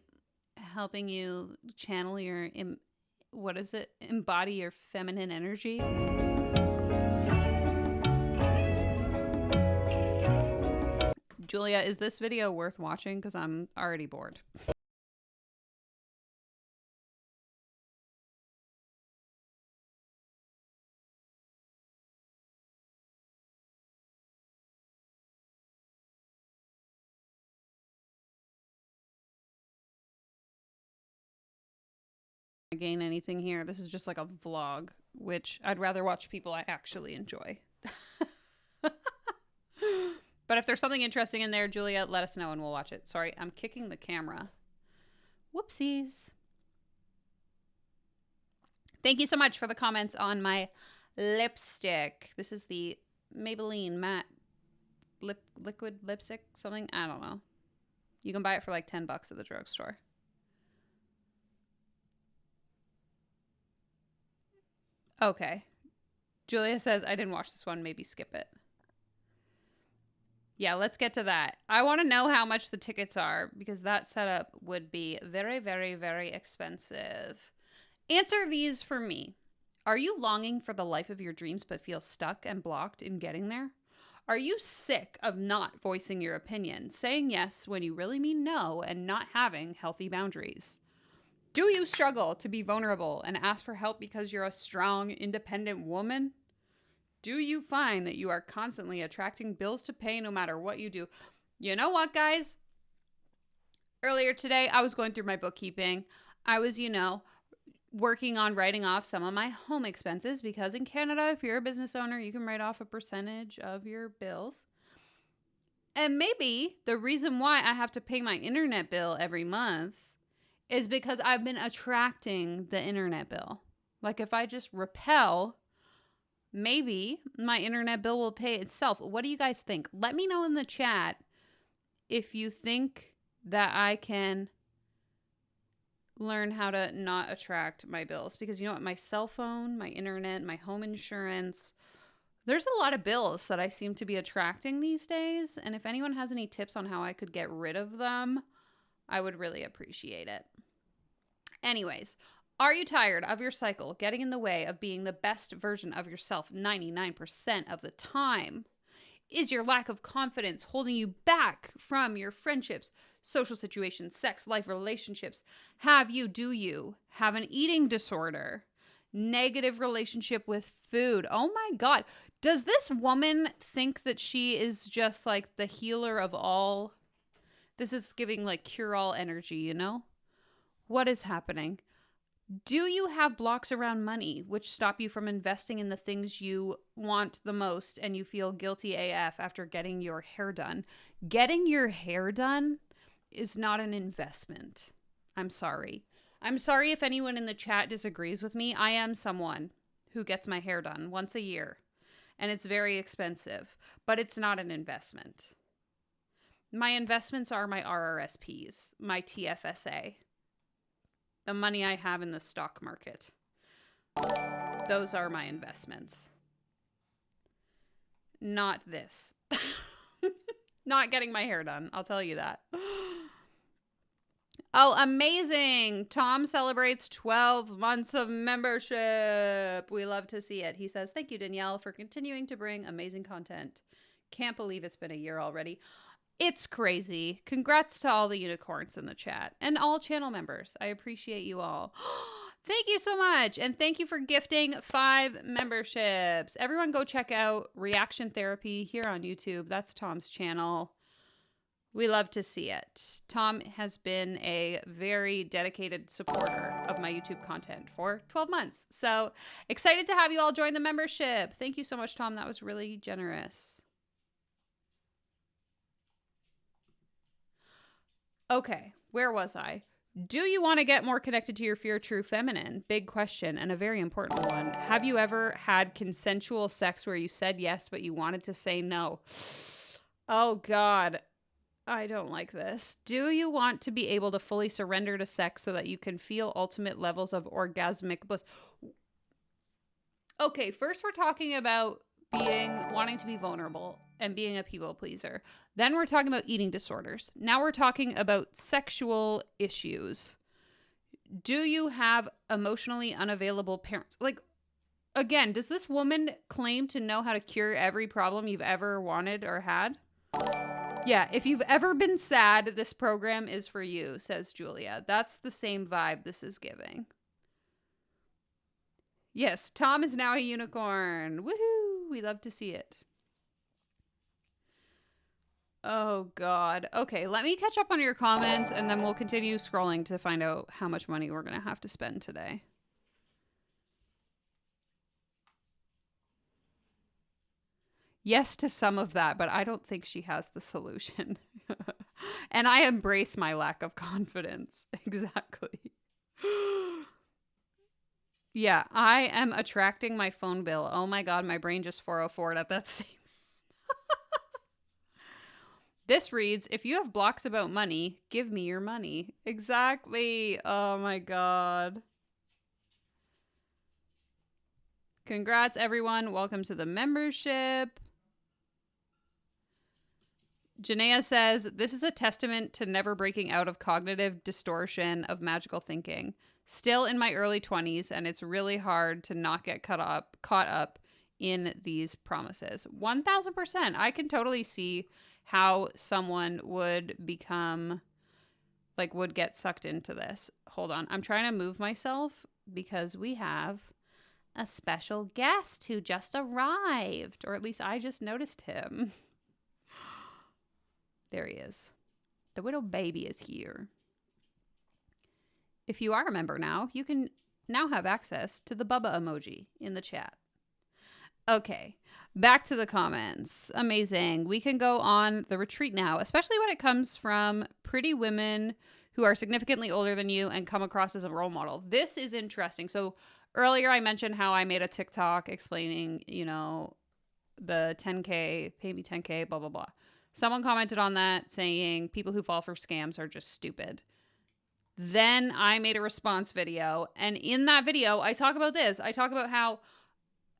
helping you channel your, embody your feminine energy? Julia, is this video worth watching? Because I'm already bored. Gain anything here. This is just like a vlog, which I'd rather watch people I actually enjoy. But if there's something interesting in there, Julia, let us know and we'll watch it. Sorry, I'm kicking the camera. Whoopsies. Thank you so much for the comments on my lipstick. This is the Maybelline matte liquid lipstick, something. I don't know. You can buy it for like $10 at the drugstore. Okay. Julia says, I didn't watch this one. Maybe skip it. Yeah, let's get to that. I want to know how much the tickets are because that setup would be very, very, very expensive. Answer these for me. Are you longing for the life of your dreams but feel stuck and blocked in getting there? Are you sick of not voicing your opinion, saying yes when you really mean no, and not having healthy boundaries? Do you struggle to be vulnerable and ask for help because you're a strong, independent woman? Do you find that you are constantly attracting bills to pay no matter what you do? You know what, guys? Earlier today, I was going through my bookkeeping. I was, working on writing off some of my home expenses because in Canada, if you're a business owner, you can write off a percentage of your bills. And maybe the reason why I have to pay my internet bill every month is because I've been attracting the internet bill. Like if I just repel, maybe my internet bill will pay itself. What do you guys think? Let me know in the chat if you think that I can learn how to not attract my bills. Because you know what? My cell phone, my internet, my home insurance, there's a lot of bills that I seem to be attracting these days. And if anyone has any tips on how I could get rid of them, I would really appreciate it. Anyways, are you tired of your cycle getting in the way of being the best version of yourself 99% of the time? Is your lack of confidence holding you back from your friendships, social situations, sex, life, relationships? Do you have an eating disorder? Negative relationship with food? Oh my God. Does this woman think that she is just like the healer of all? This is giving like cure-all energy, you know? What is happening? Do you have blocks around money which stop you from investing in the things you want the most and you feel guilty AF after getting your hair done? Getting your hair done is not an investment. I'm sorry. I'm sorry if anyone in the chat disagrees with me. I am someone who gets my hair done once a year and it's very expensive, but it's not an investment. My investments are my RRSPs, my TFSA. The money I have in the stock market. Those are my investments. not this. Not getting my hair done. I'll tell you that. Oh, amazing. Tom celebrates 12 months of membership. We love to see it. He says, thank you, Danielle, for continuing to bring amazing content. Can't believe it's been a year already. It's crazy. Congrats to all the unicorns in the chat and all channel members. I appreciate you all. Thank you so much. And thank you for gifting 5 memberships. Everyone go check out Reaction Therapy here on YouTube. That's Tom's channel. We love to see it. Tom has been a very dedicated supporter of my YouTube content for 12 months. So excited to have you all join the membership. Thank you so much, Tom. That was really generous. Okay, where was I? Do you want to get more connected to your true feminine? Big question and a very important one. Have you ever had consensual sex where you said yes, but you wanted to say no? Oh, God. I don't like this. Do you want to be able to fully surrender to sex so that you can feel ultimate levels of orgasmic bliss? Okay, first we're talking about wanting to be vulnerable and being a people pleaser. Then we're talking about eating disorders. Now we're talking about sexual issues. Do you have emotionally unavailable parents? Like, again, does this woman claim to know how to cure every problem you've ever wanted or had? Yeah, if you've ever been sad, this program is for you, says Julia. That's the same vibe this is giving. Yes, Tom is now a unicorn. Woohoo! We love to see it. Oh, God. Okay, let me catch up on your comments, and then we'll continue scrolling to find out how much money we're going to have to spend today. Yes to some of that, but I don't think she has the solution. And I embrace my lack of confidence. Exactly. Yeah, I am attracting my phone bill. Oh my God, my brain just 404'd at that statement. This reads, if you have blocks about money, give me your money. Exactly. Oh my God. Congrats, everyone. Welcome to the membership. Janaea says, this is a testament to never breaking out of cognitive distortion of magical thinking. Still in my early 20s, and it's really hard to not get caught up in these promises. 1000%. I can totally see how someone would would get sucked into this. Hold on. I'm trying to move myself because we have a special guest who just arrived, or at least I just noticed him. There he is. The widow baby is here. If you are a member now, you can now have access to the Bubba emoji in the chat. Okay, back to the comments. Amazing. We can go on the retreat now, especially when it comes from pretty women who are significantly older than you and come across as a role model. This is interesting. So earlier I mentioned how I made a TikTok explaining, the 10K, pay me 10K, blah, blah, blah. Someone commented on that saying people who fall for scams are just stupid. Then I made a response video. And in that video, I talk about this. I talk about how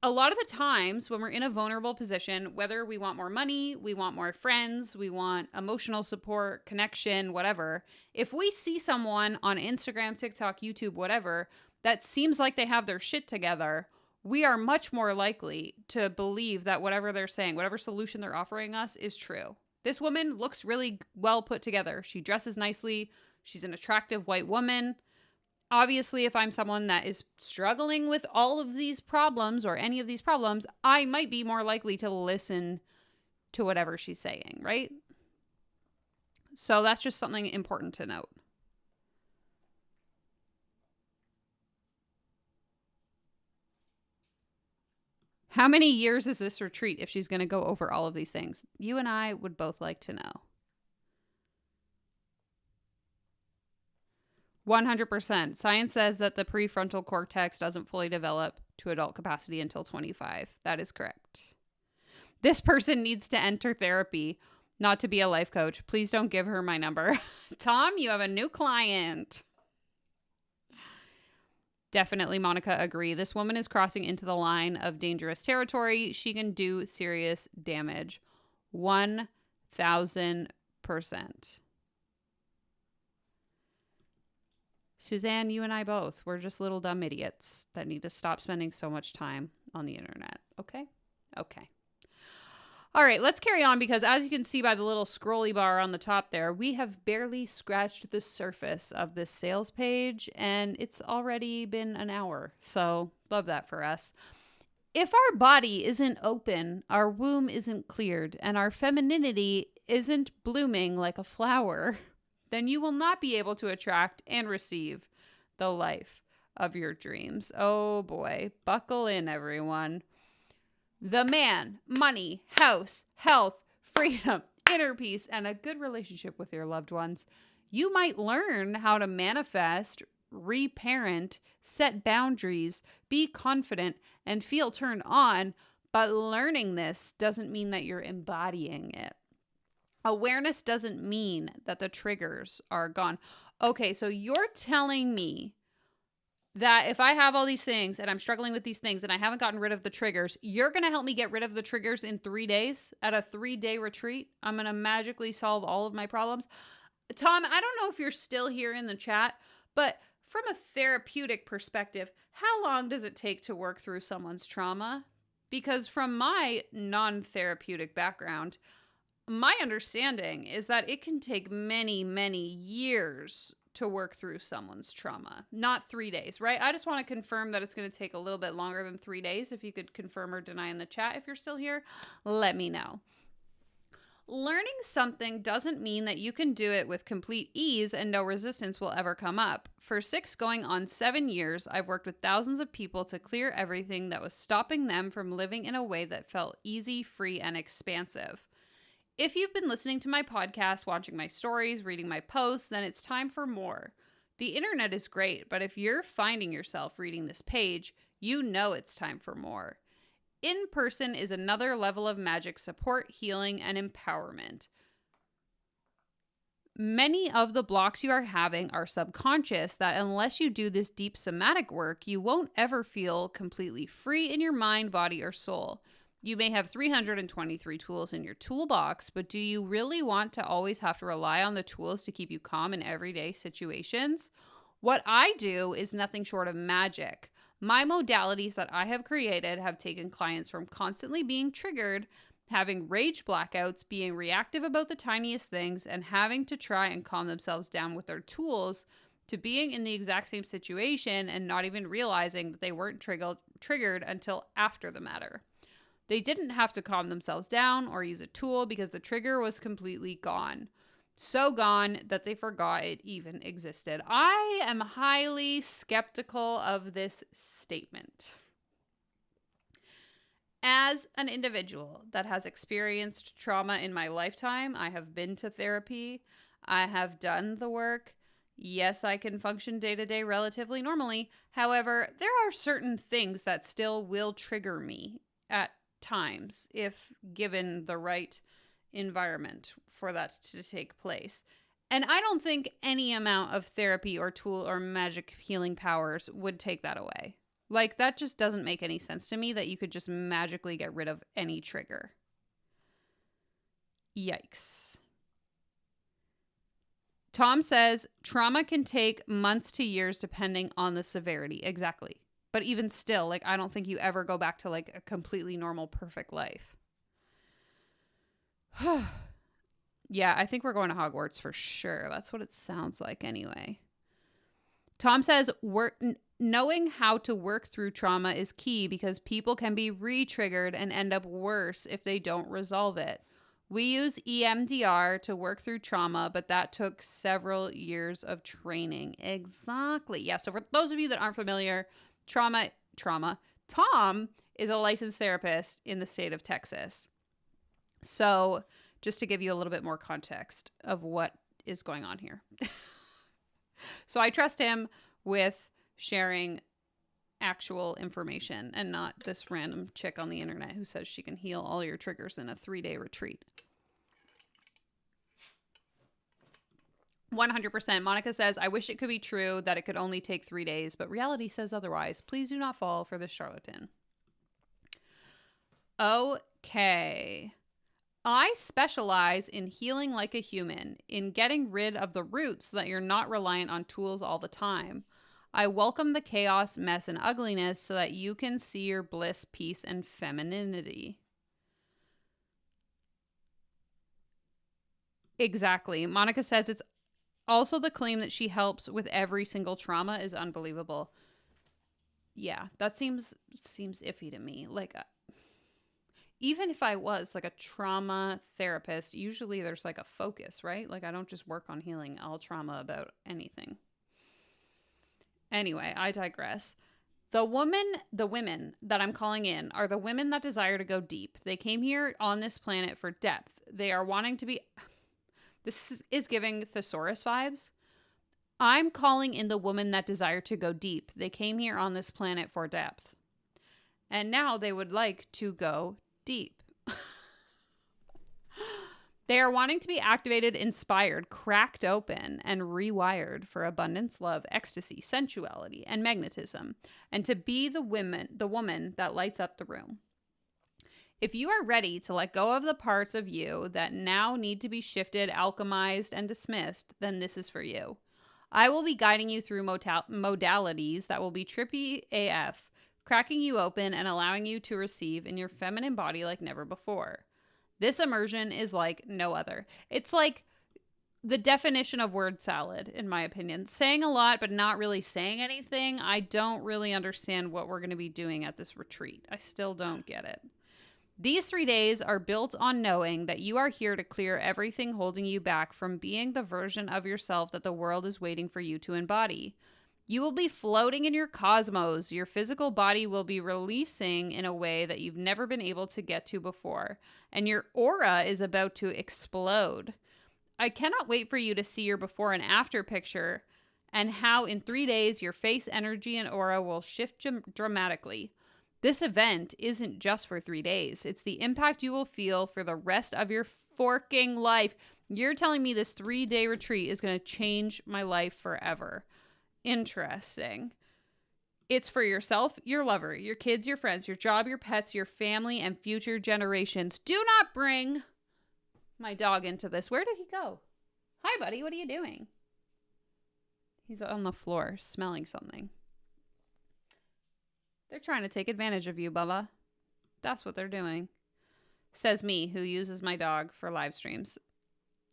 a lot of the times when we're in a vulnerable position, whether we want more money, we want more friends, we want emotional support, connection, whatever, if we see someone on Instagram, TikTok, YouTube, whatever, that seems like they have their shit together, we are much more likely to believe that whatever they're saying, whatever solution they're offering us is true. This woman looks really well put together. She dresses nicely. She's an attractive white woman. Obviously, if I'm someone that is struggling with all of these problems or any of these problems, I might be more likely to listen to whatever she's saying, right? So that's just something important to note. How many years is this retreat if she's going to go over all of these things? You and I would both like to know. 100%. Science says that the prefrontal cortex doesn't fully develop to adult capacity until 25. That is correct. This person needs to enter therapy, not to be a life coach. Please don't give her my number. Tom, you have a new client. Definitely, Monica, agree. This woman is crossing into the line of dangerous territory. She can do serious damage. 1,000%. Suzanne, you and I both. We're just little dumb idiots that need to stop spending so much time on the internet. Okay? Okay. All right, let's carry on because as you can see by the little scrolly bar on the top there, we have barely scratched the surface of this sales page and it's already been an hour. So love that for us. If our body isn't open, our womb isn't cleared, and our femininity isn't blooming like a flower, then you will not be able to attract and receive the life of your dreams. Oh boy, buckle in, everyone. The man, money, house, health, freedom, inner peace, and a good relationship with your loved ones. You might learn how to manifest, reparent, set boundaries, be confident, and feel turned on, but learning this doesn't mean that you're embodying it. Awareness doesn't mean that the triggers are gone. Okay, so you're telling me that if I have all these things and I'm struggling with these things and I haven't gotten rid of the triggers, you're going to help me get rid of the triggers in 3 days at a 3-day retreat. I'm going to magically solve all of my problems. Tom, I don't know if you're still here in the chat, but from a therapeutic perspective, how long does it take to work through someone's trauma? Because from my non-therapeutic background, my understanding is that it can take many, many years to work through someone's trauma, not 3 days, right? I just want to confirm that it's going to take a little bit longer than 3 days. If you could confirm or deny in the chat, if you're still here, let me know. Learning something doesn't mean that you can do it with complete ease and no resistance will ever come up. For 6 going on 7 years, I've worked with thousands of people to clear everything that was stopping them from living in a way that felt easy, free, and expansive. If you've been listening to my podcast, watching my stories, reading my posts, then it's time for more. The internet is great, but if you're finding yourself reading this page, you know it's time for more. In person is another level of magic support, healing, and empowerment. Many of the blocks you are having are subconscious that unless you do this deep somatic work, you won't ever feel completely free in your mind, body, or soul. You may have 323 tools in your toolbox, but do you really want to always have to rely on the tools to keep you calm in everyday situations? What I do is nothing short of magic. My modalities that I have created have taken clients from constantly being triggered, having rage blackouts, being reactive about the tiniest things, and having to try and calm themselves down with their tools, to being in the exact same situation and not even realizing that they weren't triggered until after the matter. They didn't have to calm themselves down or use a tool because the trigger was completely gone. So gone that they forgot it even existed. I am highly skeptical of this statement. As an individual that has experienced trauma in my lifetime, I have been to therapy. I have done the work. Yes, I can function day to day relatively normally. However, there are certain things that still will trigger me at times if given the right environment for that to take place. And I don't think any amount of therapy or tool or magic healing powers would take that away. Like, that just doesn't make any sense to me that you could just magically get rid of any trigger. Yikes. Tom says trauma can take months to years depending on the severity. Exactly. But even still, like, I don't think you ever go back to like a completely normal, perfect life. Yeah, I think we're going to Hogwarts for sure. That's what it sounds like anyway. Tom says knowing how to work through trauma is key because people can be re-triggered and end up worse if they don't resolve it. We use EMDR to work through trauma, but that took several years of training. Exactly. Yeah, so for those of you that aren't familiar, Tom is a licensed therapist in the state of Texas. So just to give you a little bit more context of what is going on here. So I trust him with sharing actual information and not this random chick on the internet who says she can heal all your triggers in a 3-day retreat. 100%. Monica says, I wish it could be true that it could only take 3 days, but reality says otherwise. Please do not fall for this charlatan. Okay. I specialize in healing like a human, in getting rid of the roots so that you're not reliant on tools all the time. I welcome the chaos, mess, and ugliness so that you can see your bliss, peace, and femininity. Exactly. Monica says it's also the claim that she helps with every single trauma is unbelievable. Yeah, that seems iffy to me. Like, even if I was like a trauma therapist, usually there's like a focus, right? Like, I don't just work on healing all trauma about anything. Anyway, I digress. The women that I'm calling in are the women that desire to go deep. They came here on this planet for depth. They are wanting to be... This is giving thesaurus vibes. I'm calling in the women that desire to go deep. They came here on this planet for depth. And now they would like to go deep. They are wanting to be activated, inspired, cracked open, and rewired for abundance, love, ecstasy, sensuality, and magnetism, and to be the woman that lights up the room. If you are ready to let go of the parts of you that now need to be shifted, alchemized, and dismissed, then this is for you. I will be guiding you through modalities that will be trippy AF, cracking you open and allowing you to receive in your feminine body like never before. This immersion is like no other. It's like the definition of word salad, in my opinion. Saying a lot, but not really saying anything. I don't really understand what we're going to be doing at this retreat. I still don't get it. These 3 days are built on knowing that you are here to clear everything holding you back from being the version of yourself that the world is waiting for you to embody. You will be floating in your cosmos. Your physical body will be releasing in a way that you've never been able to get to before. And your aura is about to explode. I cannot wait for you to see your before and after picture and how in 3 days your face, energy, and aura will shift dramatically. This event isn't just for 3 days. It's the impact you will feel for the rest of your forking life. You're telling me this 3-day retreat is going to change my life forever. Interesting. It's for yourself, your lover, your kids, your friends, your job, your pets, your family, and future generations. Do not bring my dog into this. Where did he go? Hi, buddy. What are you doing? He's on the floor smelling something. They're trying to take advantage of you, Bubba. That's what they're doing. Says me, who uses my dog for live streams.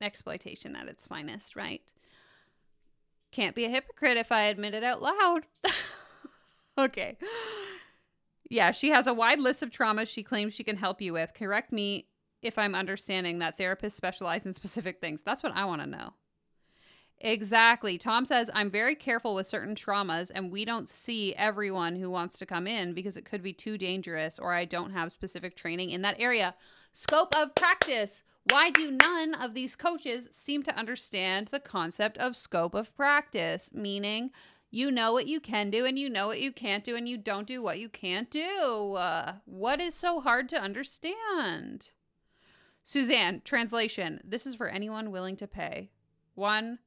Exploitation at its finest, right? Can't be a hypocrite if I admit it out loud. Okay. Yeah, she has a wide list of traumas she claims she can help you with. Correct me if I'm understanding that therapists specialize in specific things. That's what I want to know. Exactly. Tom says, I'm very careful with certain traumas, and we don't see everyone who wants to come in because it could be too dangerous or I don't have specific training in that area. Scope of practice. Why do none of these coaches seem to understand the concept of scope of practice? Meaning, you know what you can do and you know what you can't do and you don't do what you can't do. What is so hard to understand? Suzanne, translation. This is for anyone willing to pay. 100%.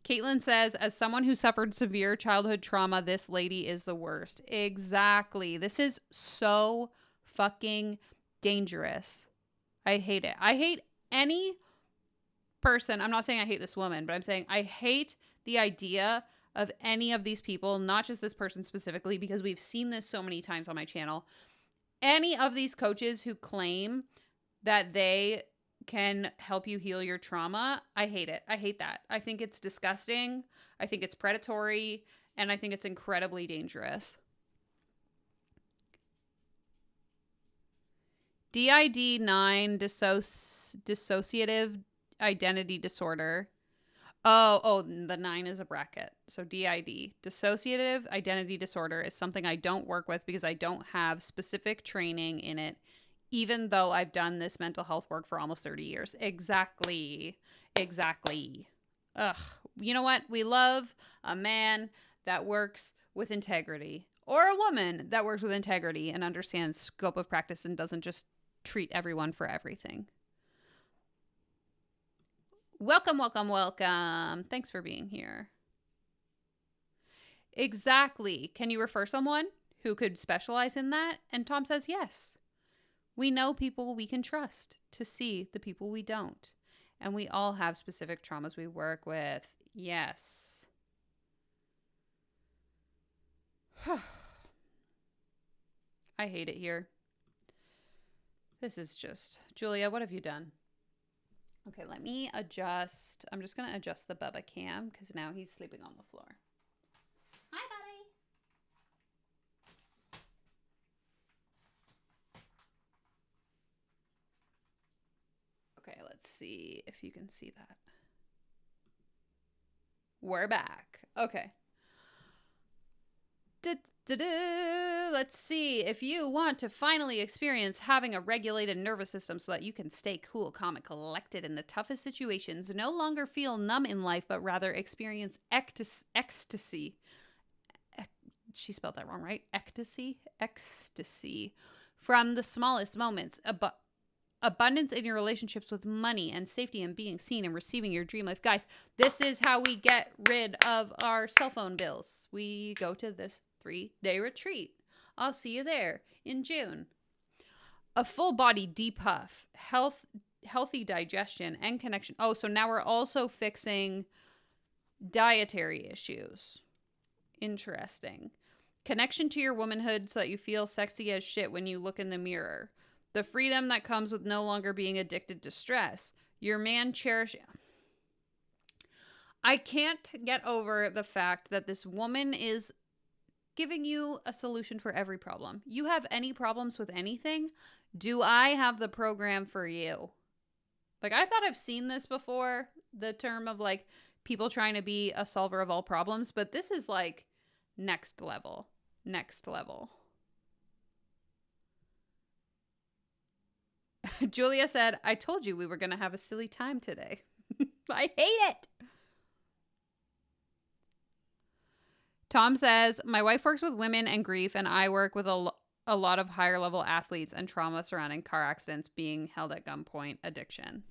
Caitlin says, as someone who suffered severe childhood trauma, this lady is the worst. Exactly. This is so fucking dangerous. I hate it. I hate any person. I'm not saying I hate this woman, but I'm saying I hate the idea of any of these people, not just this person specifically, because we've seen this so many times on my channel. Any of these coaches who claim that they can help you heal your trauma, I hate it. I hate that. I think it's disgusting. I think it's predatory, and I think it's incredibly dangerous. DID-9, dissociative identity disorder. Oh, the 9 is a bracket. So DID, dissociative identity disorder, is something I don't work with because I don't have specific training in it, even though I've done this mental health work for almost 30 years. Exactly. Ugh. You know what? We love a man that works with integrity, or a woman that works with integrity and understands scope of practice and doesn't just treat everyone for everything. Welcome, welcome, welcome. Thanks for being here. Exactly. Can you refer someone who could specialize in that? And Tom says yes. We know people we can trust to see the people we don't. And we all have specific traumas we work with. Yes. I hate it here. This is just... Julia, what have you done? Okay, let me adjust. I'm just going to adjust the Bubba cam because now he's sleeping on the floor. Hi, buddy. Okay, let's see if you can see that. We're back. Okay. Let's see. If you want to finally experience having a regulated nervous system so that you can stay cool, calm, and collected in the toughest situations, no longer feel numb in life, but rather experience ecstasy. She spelled that wrong, right? Ecstasy? Ecstasy. From the smallest moments. Abundance in your relationships with money and safety and being seen and receiving your dream life. Guys, this is how we get rid of our cell phone bills. We go to this 3-day retreat. I'll see you there in June. A full body depuff, healthy digestion and connection. Oh, so now we're also fixing dietary issues. Interesting. Connection to your womanhood so that you feel sexy as shit when you look in the mirror. The freedom that comes with no longer being addicted to stress. Your man cherish... I can't get over the fact that this woman is giving you a solution for every problem. You have any problems with anything? Do I have the program for you? Like, I thought I've seen this before, the term of, like, people trying to be a solver of all problems, but this is, like, next level. Next level. Julia said, I told you we were going to have a silly time today. I hate it. Tom says, my wife works with women and grief, and I work with a lot of higher level athletes and trauma surrounding car accidents, being held at gunpoint, addiction.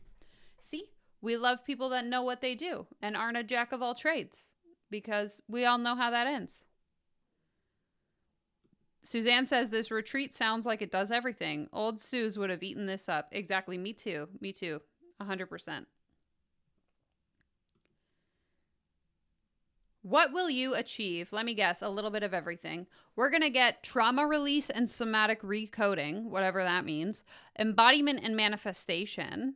See, we love people that know what they do and aren't a jack of all trades, because we all know how that ends. Suzanne says, this retreat sounds like it does everything. Old Suze would have eaten this up. Exactly. Me too. Me too. 100%. What will you achieve? Let me guess. A little bit of everything. We're going to get trauma release and somatic recoding, whatever that means. Embodiment and manifestation.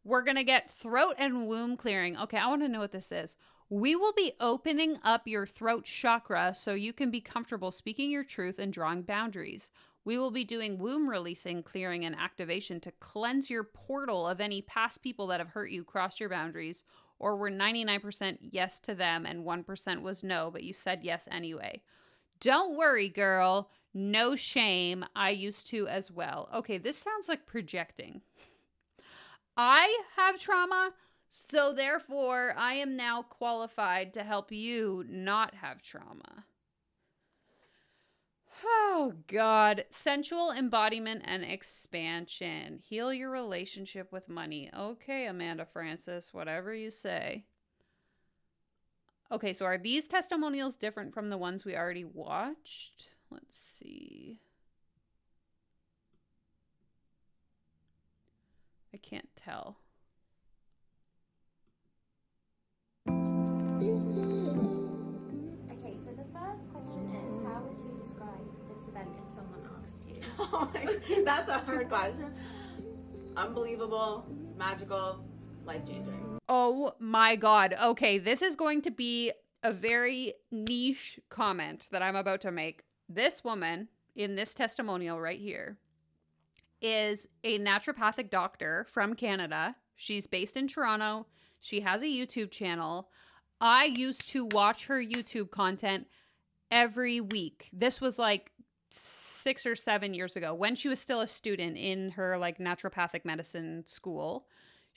We're going to get throat and womb clearing. Okay, I want to know what this is. We will be opening up your throat chakra so you can be comfortable speaking your truth and drawing boundaries. We will be doing womb releasing, clearing, and activation to cleanse your portal of any past people that have hurt you, crossed your boundaries, or were 99% yes to them and 1% was no, but you said yes anyway. Don't worry, girl. No shame. I used to as well. Okay, this sounds like projecting. I have trauma. So therefore, I am now qualified to help you not have trauma. Oh, God. Sensual embodiment and expansion. Heal your relationship with money. Okay, Amanda Francis, whatever you say. Okay, so are these testimonials different from the ones we already watched? Let's see. I can't tell. Okay, so the first question is, how would you describe this event if someone asked you? Oh my, that's a hard question. Unbelievable, magical, life-changing. Oh my God. Okay, this is going to be a very niche comment that I'm about to make. This woman in this testimonial right here is a naturopathic doctor from Canada. She's based in Toronto. She has a YouTube channel. I used to watch her YouTube content every week. This was like 6 or 7 years ago when she was still a student in her like naturopathic medicine school.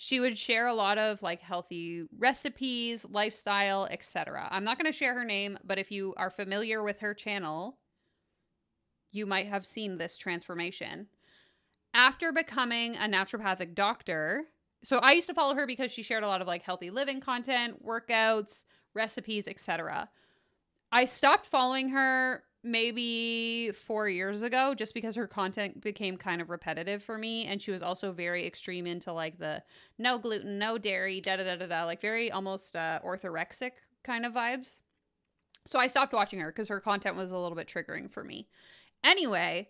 She would share a lot of like healthy recipes, lifestyle, etc. I'm not going to share her name, but if you are familiar with her channel, you might have seen this transformation. After becoming a naturopathic doctor, so I used to follow her because she shared a lot of like healthy living content, workouts, recipes, etc. I stopped following her maybe 4 years ago just because her content became kind of repetitive for me, and she was also very extreme into like the no gluten, no dairy, da da da da da, like very almost orthorexic kind of vibes. So I stopped watching her because her content was a little bit triggering for me. Anyway,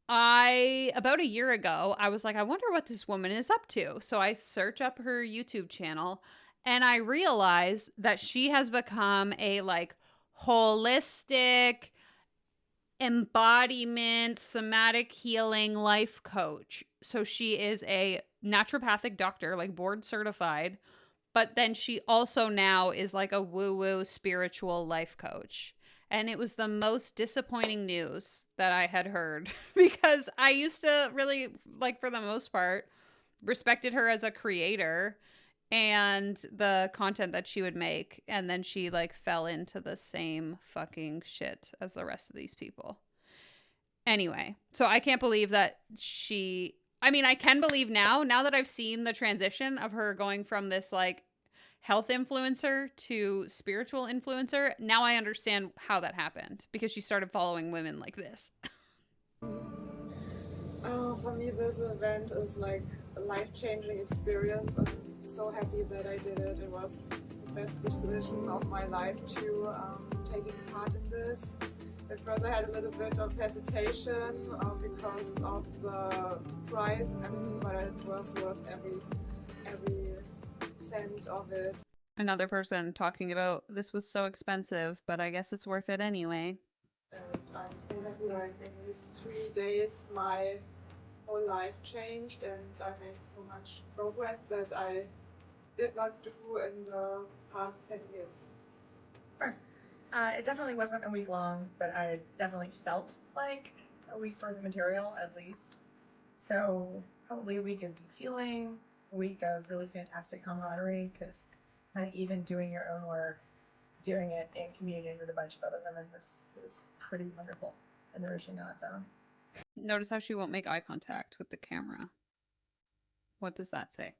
about a year ago, I was like, I wonder what this woman is up to. So I search up her YouTube channel and I realize that she has become a like holistic embodiment, somatic healing life coach. So she is a naturopathic doctor, like board certified, but then she also now is like a woo-woo spiritual life coach. And it was the most disappointing news that I had heard because I used to really, like, for the most part, respected her as a creator and the content that she would make. And then she, like, fell into the same fucking shit as the rest of these people. Anyway, so I can't believe that I can believe now that I've seen the transition of her going from this, like, health influencer to spiritual influencer. Now I understand how that happened because she started following women like this. For me, this event is like a life-changing experience. I'm so happy that I did it. It was the best decision of my life to taking part in this. At first I had a little bit of hesitation because of the price and everything, but it was worth every cent of it. Another person talking about this was so expensive, but I guess it's worth it anyway. And I'm so happy, like in these 3 days my whole life changed and I made so much progress that I did not do in the past 10 years. It definitely wasn't a week long, but I definitely felt like a week's worth of material at least. So probably a week of deep healing, a week of really fantastic camaraderie, because kind of even doing your own work, doing it in community with a bunch of other women was pretty wonderful and nourishing on its own. Notice how she won't make eye contact with the camera. What does that say?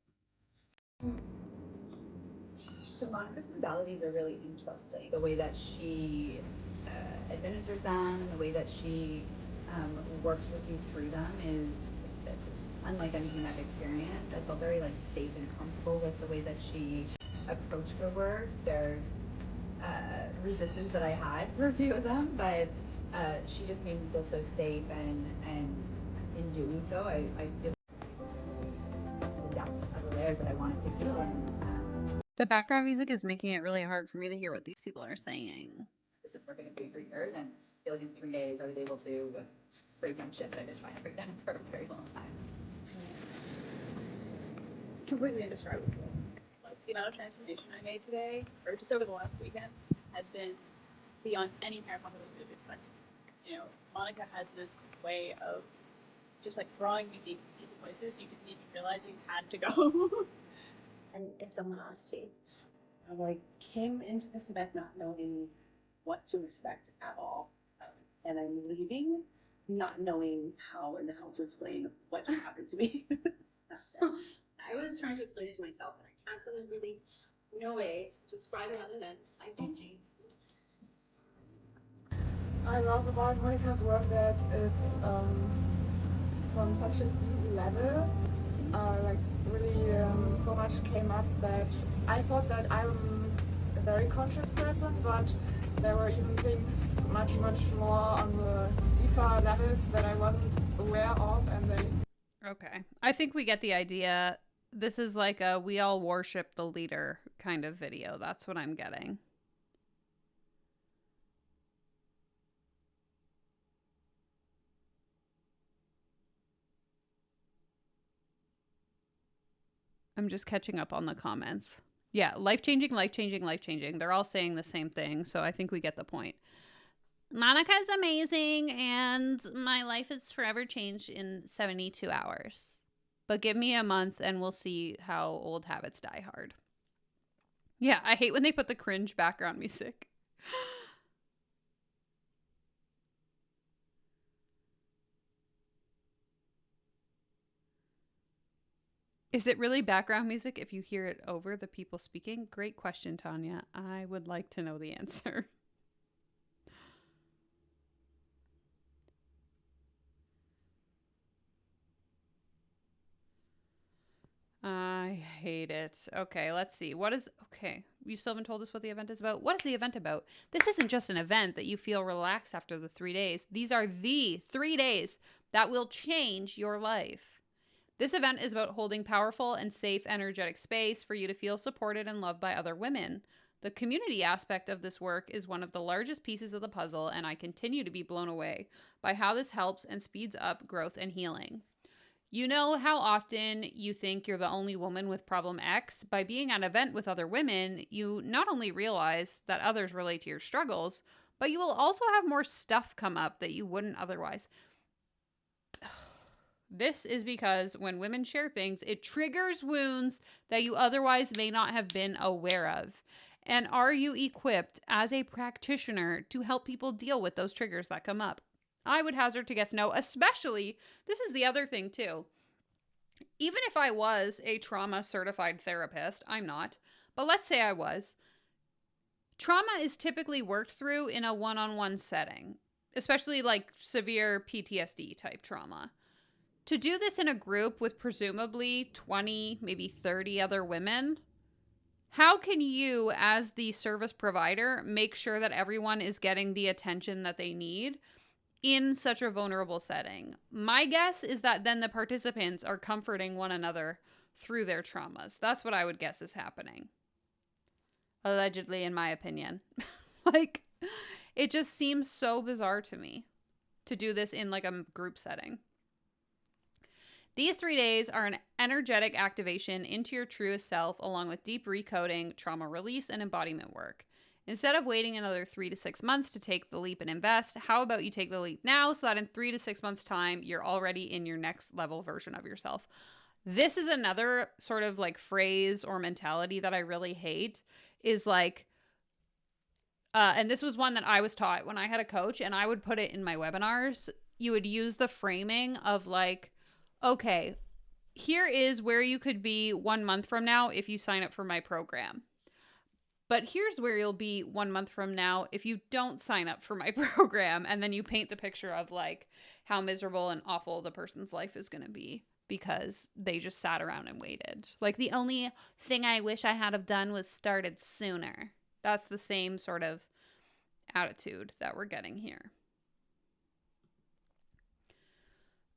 So Monica's modalities are really interesting. The way that she administers them, the way that she works with you through them is unlike anything I've experienced. I felt very like safe and comfortable with the way that she approached her work. There's resistance that I had for a few of them, but she just made me feel so safe, and in doing so, I feel the depths of the layers that I wanted to feel. The background music is making it really hard for me to hear what these people are saying. This is working in 3 years, and I feel like in 3 days I was able to break down shit that I didn't try to break down for a very long time. Completely indescribable. Like the amount of transformation I made today, or just over the last weekend, has been beyond any kind of possibility of expecting. You know, Monica has this way of just like drawing you deep into places you didn't even realize you had to go. And if someone asked you, I like came into this event not knowing what to expect at all, and I'm leaving not knowing how in the hell to explain what just happened to me. I was trying to explain it to myself, and I absolutely really no way to describe it other than life-changing. I love about Monica's work that it's from such a deep level. Like really so much came up that I thought that I'm a very conscious person, but there were even things much more on the deeper levels that I wasn't aware of, and they... Okay. I think we get the idea. This is like a we all worship the leader kind of video. That's what I'm getting. I'm just catching up on the comments. Yeah, life-changing, life-changing, life-changing. They're all saying the same thing, so I think we get the point. Monica's amazing, and my life is forever changed in 72 hours. But give me a month and we'll see how old habits die hard. Yeah, I hate when they put the cringe background music. Is it really background music if you hear it over the people speaking? Great question, Tanya. I would like to know the answer. I hate it. Okay, let's see. Okay, you still haven't told us what the event is about. What is the event about? This isn't just an event that you feel relaxed after the 3 days. These are the 3 days that will change your life. This event is about holding powerful and safe energetic space for you to feel supported and loved by other women. The community aspect of this work is one of the largest pieces of the puzzle, and I continue to be blown away by how this helps and speeds up growth and healing. You know how often you think you're the only woman with problem X? By being at an event with other women, you not only realize that others relate to your struggles, but you will also have more stuff come up that you wouldn't otherwise. This is because when women share things, it triggers wounds that you otherwise may not have been aware of. And are you equipped as a practitioner to help people deal with those triggers that come up? I would hazard to guess no, especially, this is the other thing too. Even if I was a trauma certified therapist, I'm not, but let's say I was, trauma is typically worked through in a one-on-one setting, especially like severe PTSD type trauma. To do this in a group with presumably 20, maybe 30 other women, how can you, as the service provider, make sure that everyone is getting the attention that they need in such a vulnerable setting? My guess is that then the participants are comforting one another through their traumas. That's what I would guess is happening. Allegedly, in my opinion. Like, it just seems so bizarre to me to do this in like a group setting. These 3 days are an energetic activation into your truest self, along with deep recoding, trauma release, and embodiment work. Instead of waiting another 3 to 6 months to take the leap and invest, how about you take the leap now so that in 3 to 6 months' time, you're already in your next level version of yourself. This is another sort of like phrase or mentality that I really hate, is like, and this was one that I was taught when I had a coach, and I would put it in my webinars. You would use the framing of like, okay, here is where you could be 1 month from now if you sign up for my program. But here's where you'll be 1 month from now if you don't sign up for my program. And then you paint the picture of like how miserable and awful the person's life is going to be because they just sat around and waited. Like, the only thing I wish I had have done was started sooner. That's the same sort of attitude that we're getting here.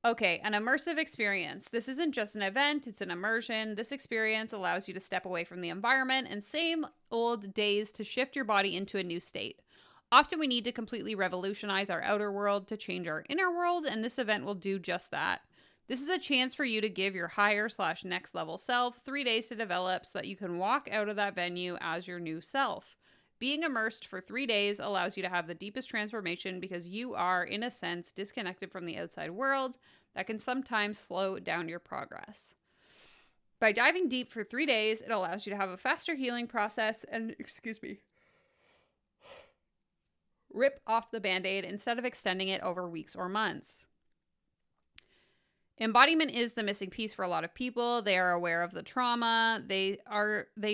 Okay, an immersive experience. This isn't just an event, it's an immersion. This experience allows you to step away from the environment and same old days to shift your body into a new state. Often we need to completely revolutionize our outer world to change our inner world, and this event will do just that. This is a chance for you to give your higher/next level self 3 days to develop so that you can walk out of that venue as your new self. Being immersed for 3 days allows you to have the deepest transformation because you are, in a sense, disconnected from the outside world that can sometimes slow down your progress. By diving deep for 3 days, it allows you to have a faster healing process and, rip off the band-aid instead of extending it over weeks or months. Embodiment is the missing piece for a lot of people. They are aware of the trauma. They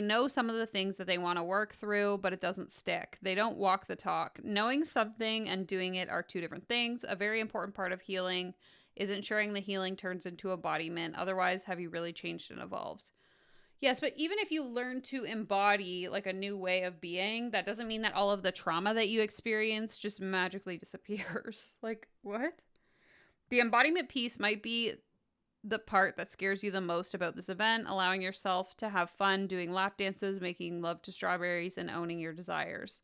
know some of the things that they want to work through, but it doesn't stick. They don't walk the talk. Knowing something and doing it are two different things. A very important part of healing is ensuring the healing turns into embodiment. Otherwise, have you really changed and evolved? Yes, but even if you learn to embody like a new way of being, that doesn't mean that all of the trauma that you experience just magically disappears. Like, what? The embodiment piece might be the part that scares you the most about this event, allowing yourself to have fun doing lap dances, making love to strawberries, and owning your desires.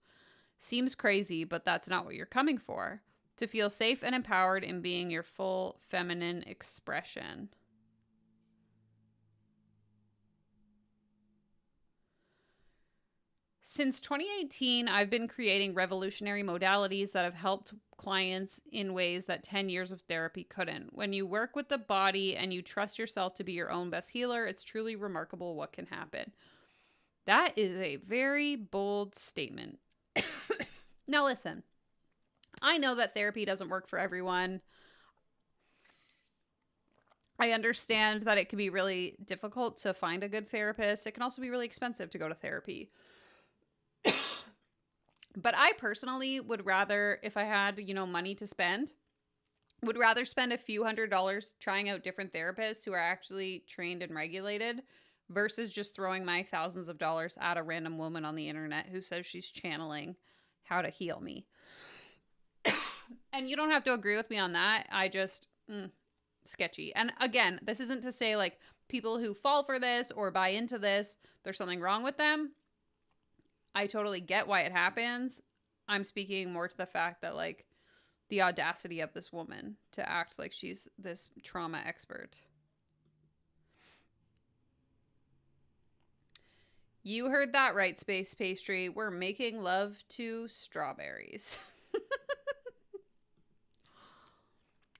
Seems crazy, but that's not what you're coming for. To feel safe and empowered in being your full feminine expression. Since 2018, I've been creating revolutionary modalities that have helped clients in ways that 10 years of therapy couldn't. When you work with the body and you trust yourself to be your own best healer, it's truly remarkable what can happen. That is a very bold statement. Now listen, I know that therapy doesn't work for everyone. I understand that it can be really difficult to find a good therapist. It can also be really expensive to go to therapy. But I personally would rather, if I had, money to spend, would rather spend a few $100s trying out different therapists who are actually trained and regulated versus just throwing my thousands of dollars at a random woman on the internet who says she's channeling how to heal me. And you don't have to agree with me on that. I just, sketchy. And again, this isn't to say like people who fall for this or buy into this, there's something wrong with them. I totally get why it happens. I'm speaking more to the fact that like the audacity of this woman to act like she's this trauma expert. You heard that right, Space Pastry. We're making love to strawberries.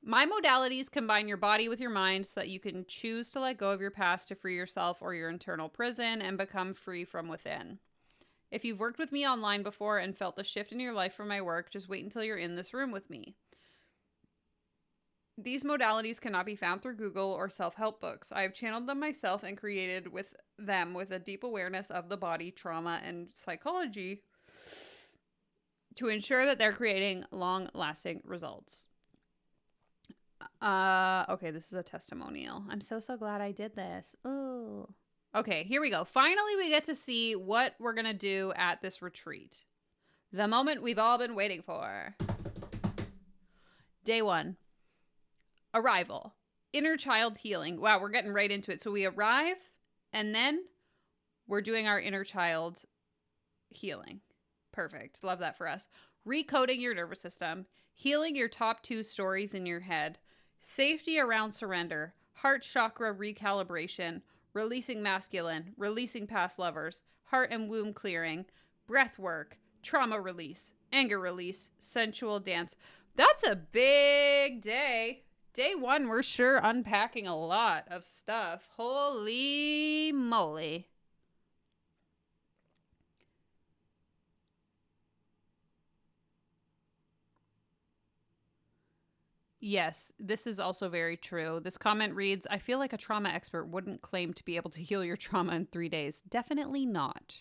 My modalities combine your body with your mind so that you can choose to let go of your past to free yourself or your internal prison and become free from within. If you've worked with me online before and felt the shift in your life from my work, just wait until you're in this room with me. These modalities cannot be found through Google or self-help books. I have channeled them myself and created with them with a deep awareness of the body, trauma, and psychology to ensure that they're creating long-lasting results. Okay, this is a testimonial. I'm so glad I did this. Oh. Okay, here we go. Finally, we get to see what we're going to do at this retreat. The moment we've all been waiting for. Day 1. Arrival. Inner child healing. Wow, we're getting right into it. So we arrive, and then we're doing our inner child healing. Perfect. Love that for us. Recoding your nervous system. Healing your top 2 stories in your head. Safety around surrender. Heart chakra recalibration. Releasing masculine, releasing past lovers, heart and womb clearing, breath work, trauma release, anger release, sensual dance. That's a big day. Day 1, we're sure unpacking a lot of stuff. Holy moly. Yes, this is also very true. This comment reads, I feel like a trauma expert wouldn't claim to be able to heal your trauma in 3 days. Definitely not.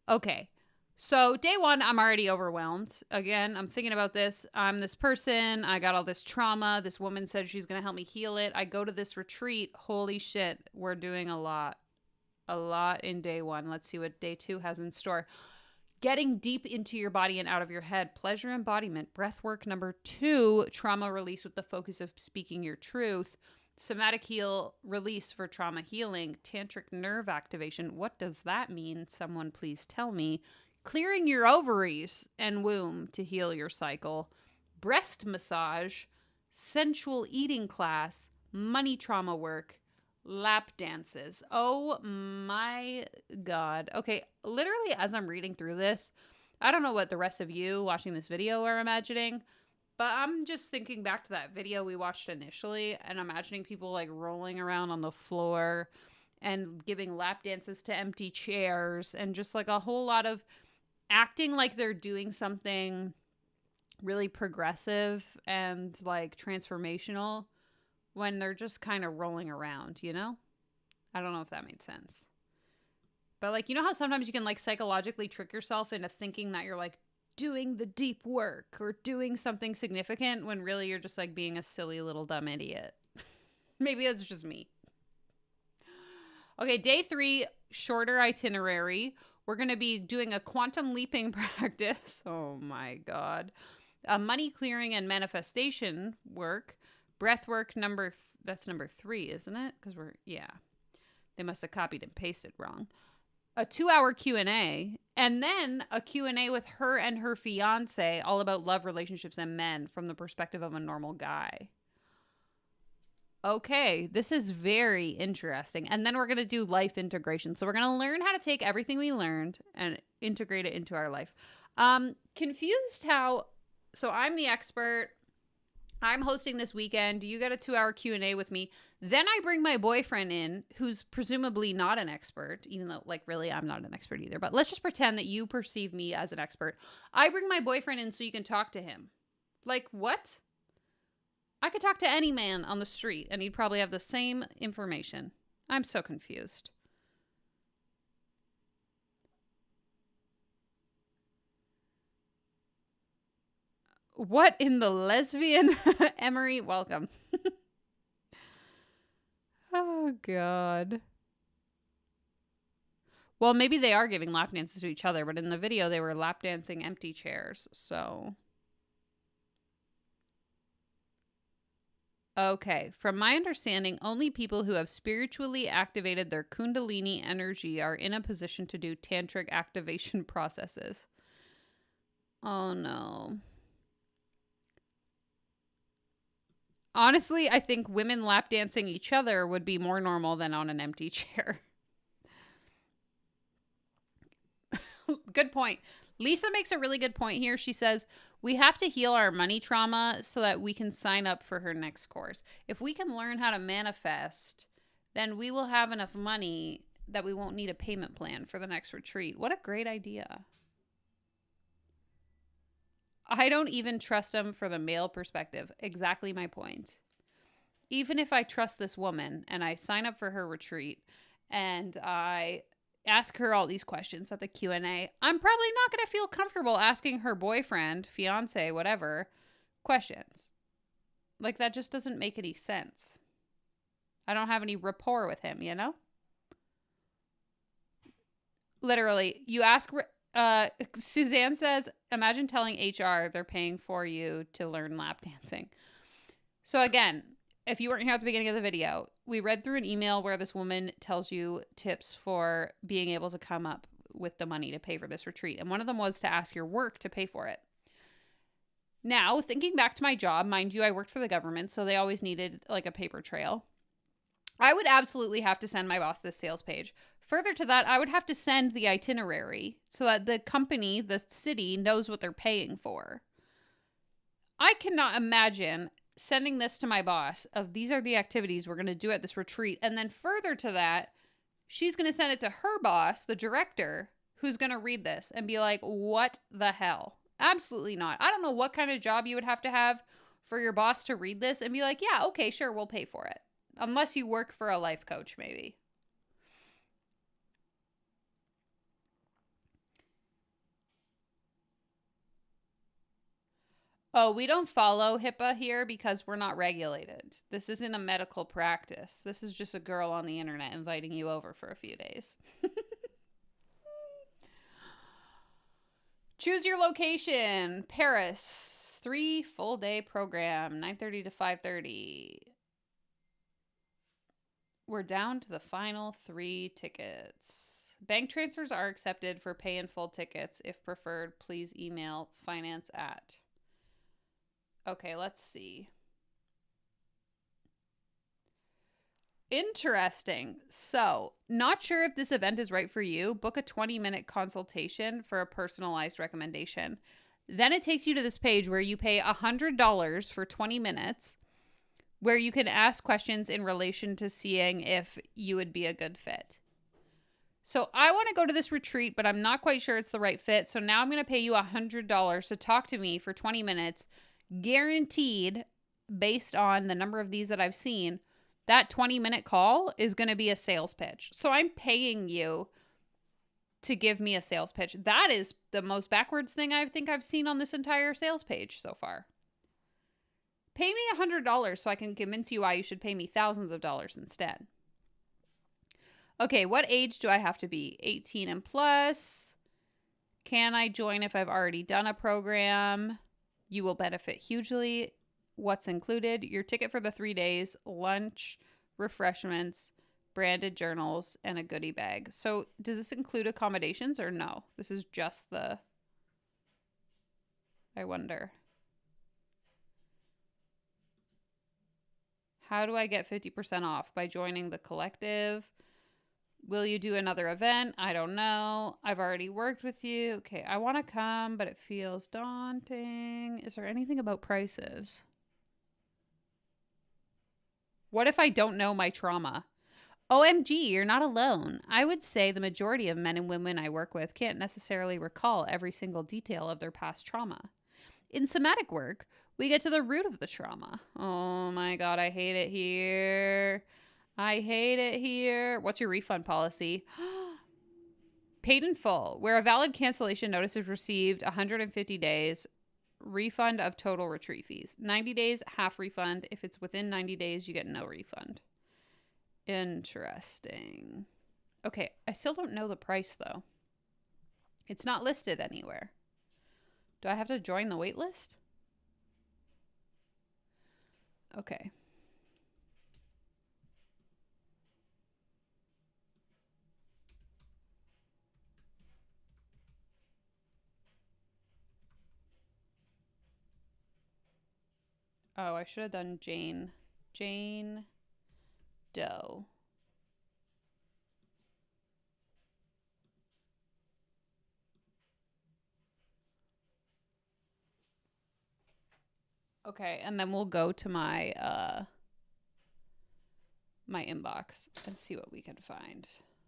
Okay, so day 1, I'm already overwhelmed. Again, I'm thinking about this. I'm this person. I got all this trauma. This woman said she's going to help me heal it. I go to this retreat. Holy shit, we're doing a lot. A lot in day 1. Let's see what day 2 has in store. Getting deep into your body and out of your head. Pleasure embodiment. Breath work number 2. Trauma release with the focus of speaking your truth. Somatic heal release for trauma healing. Tantric nerve activation. What does that mean? Someone please tell me. Clearing your ovaries and womb to heal your cycle. Breast massage. Sensual eating class. Money trauma work. Lap dances. Oh my God. Okay, literally as I'm reading through this, I don't know what the rest of you watching this video are imagining, but I'm just thinking back to that video we watched initially and imagining people like rolling around on the floor and giving lap dances to empty chairs and just like a whole lot of acting like they're doing something really progressive and like transformational when they're just kind of rolling around, you know? I don't know if that made sense. But like, you know how sometimes you can like psychologically trick yourself into thinking that you're like doing the deep work or doing something significant when really you're just like being a silly little dumb idiot. Maybe that's just me. Okay, day 3, shorter itinerary. We're going to be doing a quantum leaping practice. Oh my God. Money clearing and manifestation work. Breath work that's number 3, isn't it? Because they must have copied and pasted wrong. A 2-hour Q&A, and then a Q&A with her and her fiance, all about love, relationships, and men from the perspective of a normal guy. Okay, this is very interesting. And then we're going to do life integration. So we're going to learn how to take everything we learned and integrate it into our life. Confused how, so I'm the expert. I'm hosting this weekend. You get a 2-hour Q&A with me. Then I bring my boyfriend in, who's presumably not an expert, even though, like, really, I'm not an expert either. But let's just pretend that you perceive me as an expert. I bring my boyfriend in so you can talk to him. Like, what? I could talk to any man on the street, and he'd probably have the same information. I'm so confused. What in the lesbian? Emery, welcome. Oh, God. Well, maybe they are giving lap dances to each other, but in the video, they were lap dancing empty chairs, so... Okay, from my understanding, only people who have spiritually activated their Kundalini energy are in a position to do tantric activation processes. Oh, no. Honestly, I think women lap dancing each other would be more normal than on an empty chair. Good point. Lisa makes a really good point here. She says, we have to heal our money trauma so that we can sign up for her next course. If we can learn how to manifest, then we will have enough money that we won't need a payment plan for the next retreat. What a great idea. I don't even trust him for the male perspective. Exactly my point. Even if I trust this woman and I sign up for her retreat and I ask her all these questions at the Q&A, I'm probably not going to feel comfortable asking her boyfriend, fiance, whatever, questions. Like, that just doesn't make any sense. I don't have any rapport with him, you know? Literally, you ask... Suzanne says, imagine telling HR they're paying for you to learn lap dancing. So again, if you weren't here at the beginning of the video, we read through an email where this woman tells you tips for being able to come up with the money to pay for this retreat. And one of them was to ask your work to pay for it. Now, thinking back to my job, mind you, I worked for the government, so they always needed like a paper trail. I would absolutely have to send my boss this sales page. Further to that, I would have to send the itinerary so that the company, the city, knows what they're paying for. I cannot imagine sending this to my boss of these are the activities we're going to do at this retreat. And then further to that, she's going to send it to her boss, the director, who's going to read this and be like, what the hell? Absolutely not. I don't know what kind of job you would have to have for your boss to read this and be like, yeah, okay, sure, we'll pay for it. Unless you work for a life coach, maybe. Oh, we don't follow HIPAA here because we're not regulated. This isn't a medical practice. This is just a girl on the internet inviting you over for a few days. Choose your location. Paris. 3 full day program. 9:30 to 5:30. We're down to the final 3 tickets. Bank transfers are accepted for pay in full tickets. If preferred, please email finance@. Okay, let's see. Interesting. So, not sure if this event is right for you. Book a 20-minute consultation for a personalized recommendation. Then it takes you to this page where you pay $100 for 20 minutes, where you can ask questions in relation to seeing if you would be a good fit. So I want to go to this retreat, but I'm not quite sure it's the right fit. So now I'm going to pay you $100 to talk to me for 20 minutes. Guaranteed, based on the number of these that I've seen, that 20-minute call is going to be a sales pitch. So I'm paying you to give me a sales pitch. That is the most backwards thing I think I've seen on this entire sales page so far. Pay me $100 so I can convince you why you should pay me thousands of dollars instead. Okay, what age do I have to be? 18 and plus. Can I join if I've already done a program? You will benefit hugely. What's included? Your ticket for the 3 days, lunch, refreshments, branded journals, and a goodie bag. So does this include accommodations or no? This is just the... I wonder. How do I get 50% off? By joining the collective. Will you do another event? I don't know. I've already worked with you. Okay, I want to come, but it feels daunting. Is there anything about prices? What if I don't know my trauma? OMG, you're not alone. I would say the majority of men and women I work with can't necessarily recall every single detail of their past trauma. In somatic work, we get to the root of the trauma. Oh my God, I hate it here. I hate it here. What's your refund policy? Paid in full. Where a valid cancellation notice is received, 150 days. Refund of total retreat fees. 90 days, half refund. If it's within 90 days, you get no refund. Interesting. Okay, I still don't know the price, though. It's not listed anywhere. Do I have to join the wait list? Okay. Oh, I should have done Jane. Jane Doe. Okay, and then we'll go to my my inbox and see what we can find.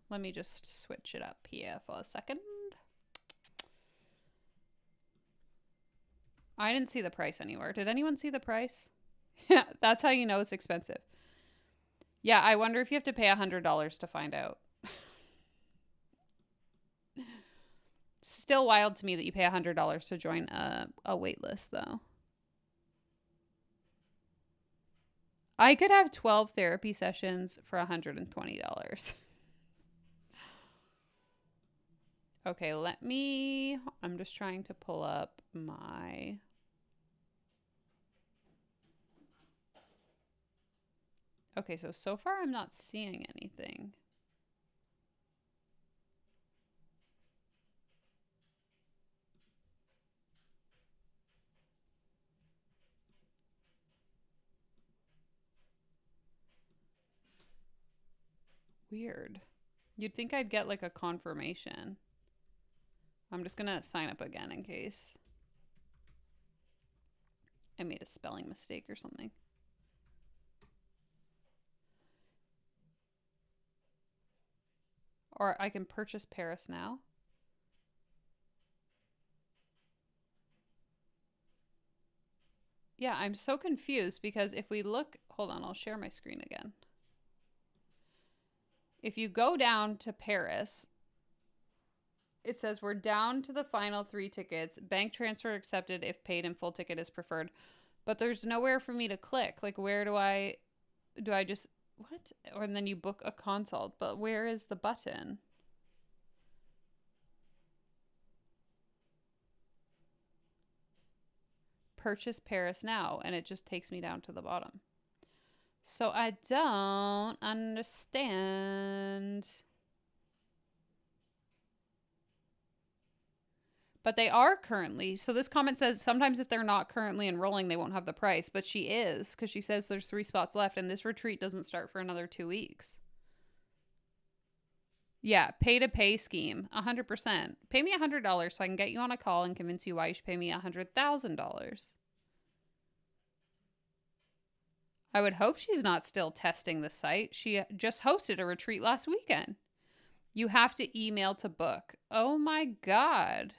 Let me just switch it up here for a second. I didn't see the price anywhere. Did anyone see the price? Yeah, that's how you know it's expensive. Yeah, I wonder if you have to pay $100 to find out. Still wild to me that you pay $100 to join a wait list, though. I could have 12 therapy sessions for $120. Okay, I'm just trying to pull up my... Okay, so far I'm not seeing anything. Weird. You'd think I'd get like a confirmation. I'm just gonna sign up again in case I made a spelling mistake or something. Or I can purchase Paris now. Yeah, I'm so confused because if we look, hold on, I'll share my screen again. If you go down to Paris, it says we're down to the final 3 tickets. Bank transfer accepted if paid in full ticket is preferred. But there's nowhere for me to click. Like, where do I just, what? And then you book a consult. But where is the button? Purchase Paris now. And it just takes me down to the bottom. So I don't understand. But they are currently. So this comment says sometimes if they're not currently enrolling, they won't have the price. But she is, because she says there's 3 spots left and this retreat doesn't start for another 2 weeks. Yeah, pay to pay scheme, 100%. Pay me $100 so I can get you on a call and convince you why you should pay me $100,000. I would hope she's not still testing the site. She just hosted a retreat last weekend. You have to email to book. Oh my God.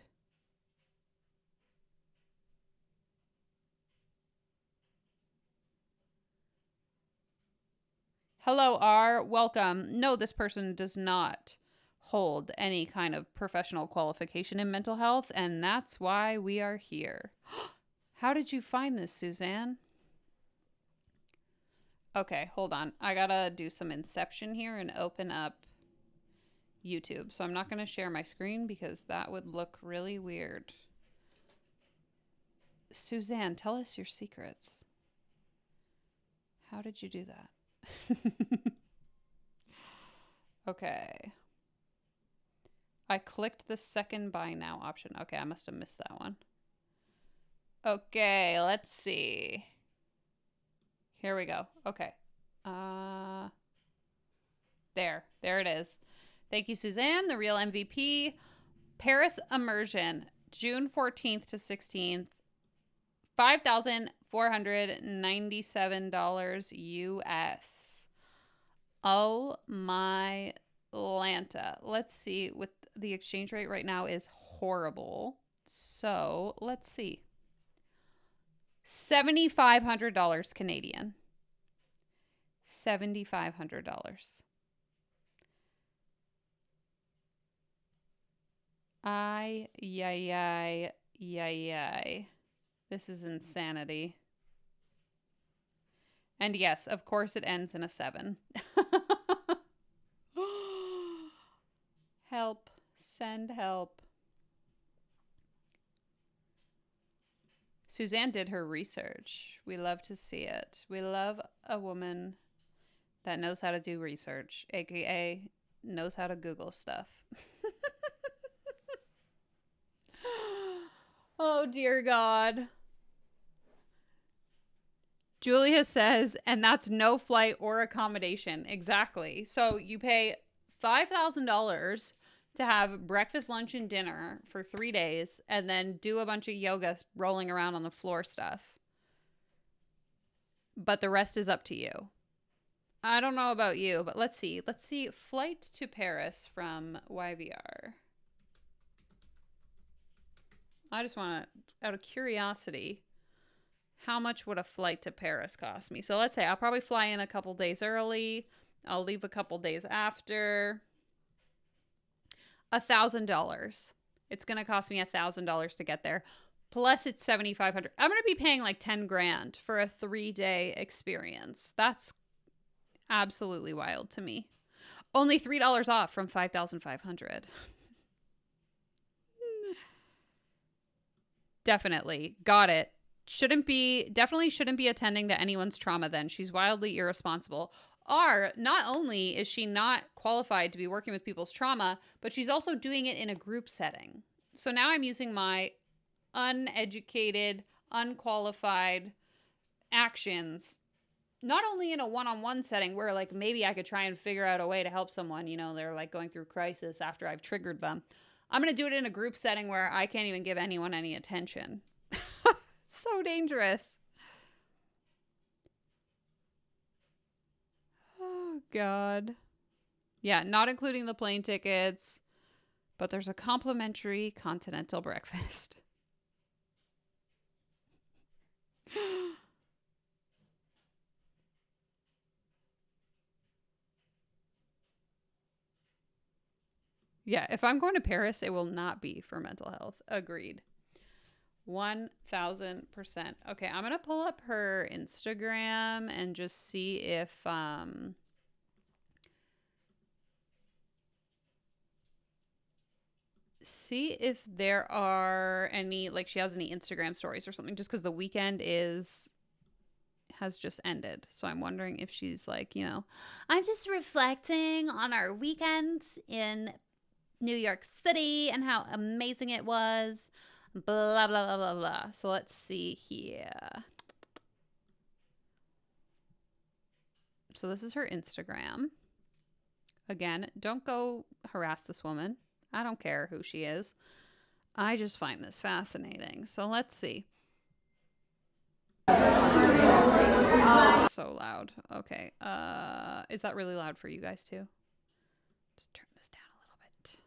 Hello, R. Welcome. No, this person does not hold any kind of professional qualification in mental health, and that's why we are here. How did you find this, Suzanne? Okay, hold on. I gotta do some inception here and open up YouTube. So I'm not gonna share my screen because that would look really weird. Suzanne, tell us your secrets. How did you do that? Okay. I clicked the second buy now option. Okay, I must have missed that one. Okay, let's see. Here we go. Okay. There it is. Thank you, Suzanne, the real MVP. Paris Immersion, June 14th to 16th, $5,497 US. Oh my Lanta. Let's see. With the exchange rate right now is horrible. So let's see. $7,500 Canadian. $7,500. Yay. This is insanity. And yes, of course it ends in a 7. Help. Send help. Suzanne did her research. We love to see it. We love a woman that knows how to do research, aka knows how to Google stuff. Oh, dear God. Julia says, and that's no flight or accommodation. Exactly. So you pay $5,000 to have breakfast, lunch, and dinner for 3 days, and then do a bunch of yoga rolling around on the floor stuff. But the rest is up to you. I don't know about you, but let's see. Let's see. Flight to Paris from YVR. I just want to, out of curiosity, how much would a flight to Paris cost me? So let's say I'll probably fly in a couple days early. I'll leave a couple days after. $1,000. It's going to cost me $1,000 to get there. Plus it's $7,500. I'm going to be paying like 10 grand for a 3-day experience. That's absolutely wild to me. Only $3 off from $5,500. Definitely. Got it. Definitely shouldn't be attending to anyone's trauma then. She's wildly irresponsible. Or, not only is she not qualified to be working with people's trauma, but she's also doing it in a group setting. So now I'm using my uneducated, unqualified actions, not only in a one-on-one setting where like maybe I could try and figure out a way to help someone, you know, they're like going through crisis after I've triggered them. I'm going to do it in a group setting where I can't even give anyone any attention. So dangerous. Oh, God. Yeah, not including the plane tickets, but there's a complimentary continental breakfast. Yeah, if I'm going to Paris, it will not be for mental health. Agreed. 1000%. Okay, I'm going to pull up her Instagram and just see if there are any, like she has any Instagram stories or something, just because the weekend has just ended. So I'm wondering if she's like, you know, I'm just reflecting on our weekend in New York City and how amazing it was. Blah, blah, blah, blah, blah. So let's see here. So this is her Instagram. Again, don't go harass this woman. I don't care who she is. I just find this fascinating. So let's see. So loud. Okay. Is that really loud for you guys too? Just turn this down a little bit.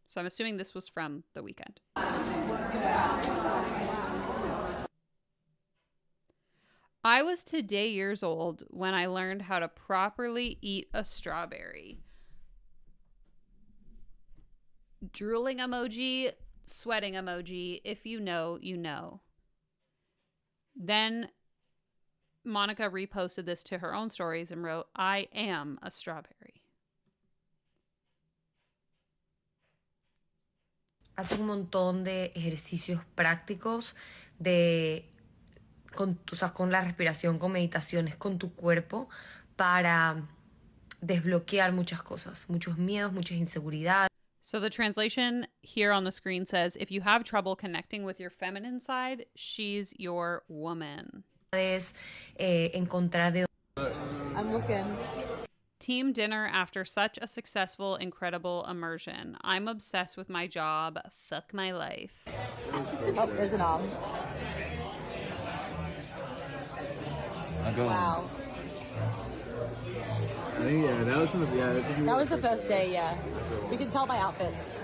So I'm assuming this was from the weekend. I was today years old when I learned how to properly eat a strawberry. Drooling emoji, sweating emoji. If you know, you know. Then Monica reposted this to her own stories and wrote, I am a strawberry. Hace un montón de ejercicios prácticos con la respiración, con meditaciones, con tu cuerpo para desbloquear muchas cosas, muchos miedos, muchas inseguridades. So the translation here on the screen says, if you have trouble connecting with your feminine side, she's your woman. Encontrar de I'm looking. Team dinner after such a successful, incredible immersion. I'm obsessed with my job. Fuck my life. Oh, there's a nom. Wow. I think, yeah, that was from the, That was the first day, yeah. You can tell by outfits.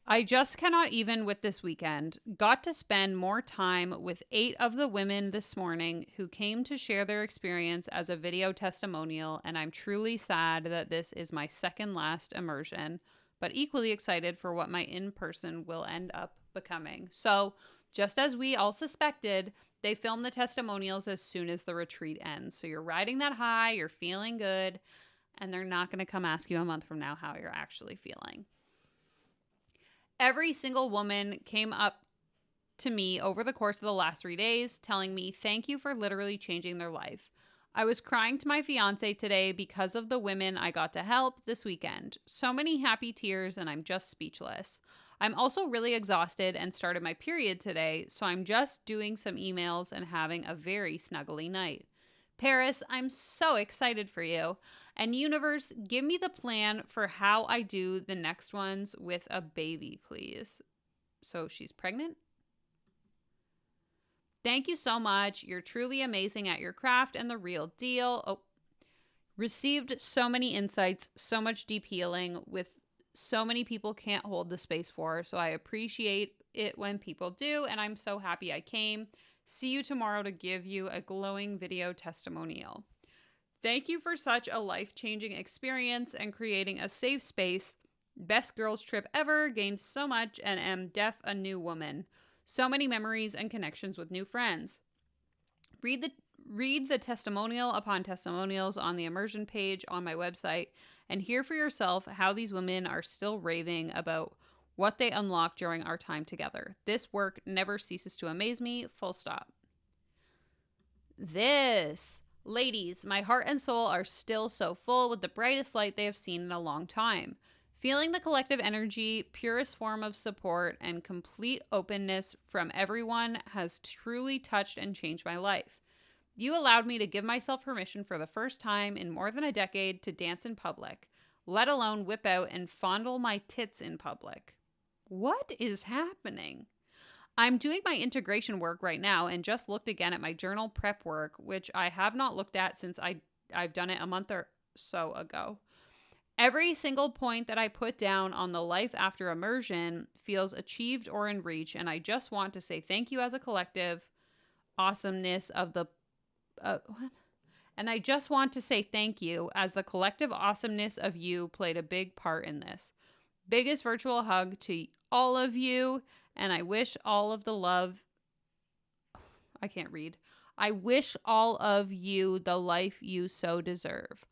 I just cannot even with this weekend. Got to spend more time with 8 of the women this morning who came to share their experience as a video testimonial, and I'm truly sad that this is my second last immersion, but equally excited for what my in-person will end up becoming. So, just as we all suspected, they film the testimonials as soon as the retreat ends. So you're riding that high, you're feeling good, and they're not going to come ask you a month from now how you're actually feeling. Every single woman came up to me over the course of the last 3 days telling me thank you for literally changing their life. I was crying to my fiance today because of the women I got to help this weekend. So many happy tears and I'm just speechless. I'm also really exhausted and started my period today, so I'm just doing some emails and having a very snuggly night. Paris, I'm so excited for you. And universe, give me the plan for how I do the next ones with a baby, please. So she's pregnant? Thank you so much. You're truly amazing at your craft and the real deal. Oh, received so many insights, so much deep healing with so many people can't hold the space for. So I appreciate it when people do. And I'm so happy I came. See you tomorrow to give you a glowing video testimonial. Thank you for such a life-changing experience and creating a safe space. Best girls trip ever. Gained so much and am deaf a new woman. So many memories and connections with new friends. Read the testimonial upon testimonials on the immersion page on my website and hear for yourself how these women are still raving about what they unlocked during our time together. This work never ceases to amaze me. Full stop. Ladies, my heart and soul are still so full with the brightest light they have seen in a long time. Feeling the collective energy, purest form of support, and complete openness from everyone has truly touched and changed my life. You allowed me to give myself permission for the first time in more than a decade to dance in public, let alone whip out and fondle my tits in public. What is happening? I'm doing my integration work right now and just looked again at my journal prep work, which I have not looked at since I've done it a month or so ago. Every single point that I put down on the life after immersion feels achieved or in reach, and I just want to say thank you as a collective awesomeness of the And I just want to say thank you as the collective awesomeness of you played a big part in this. Biggest virtual hug to all of you, and I wish all of the love. I can't read. I wish all of you the life you so deserve.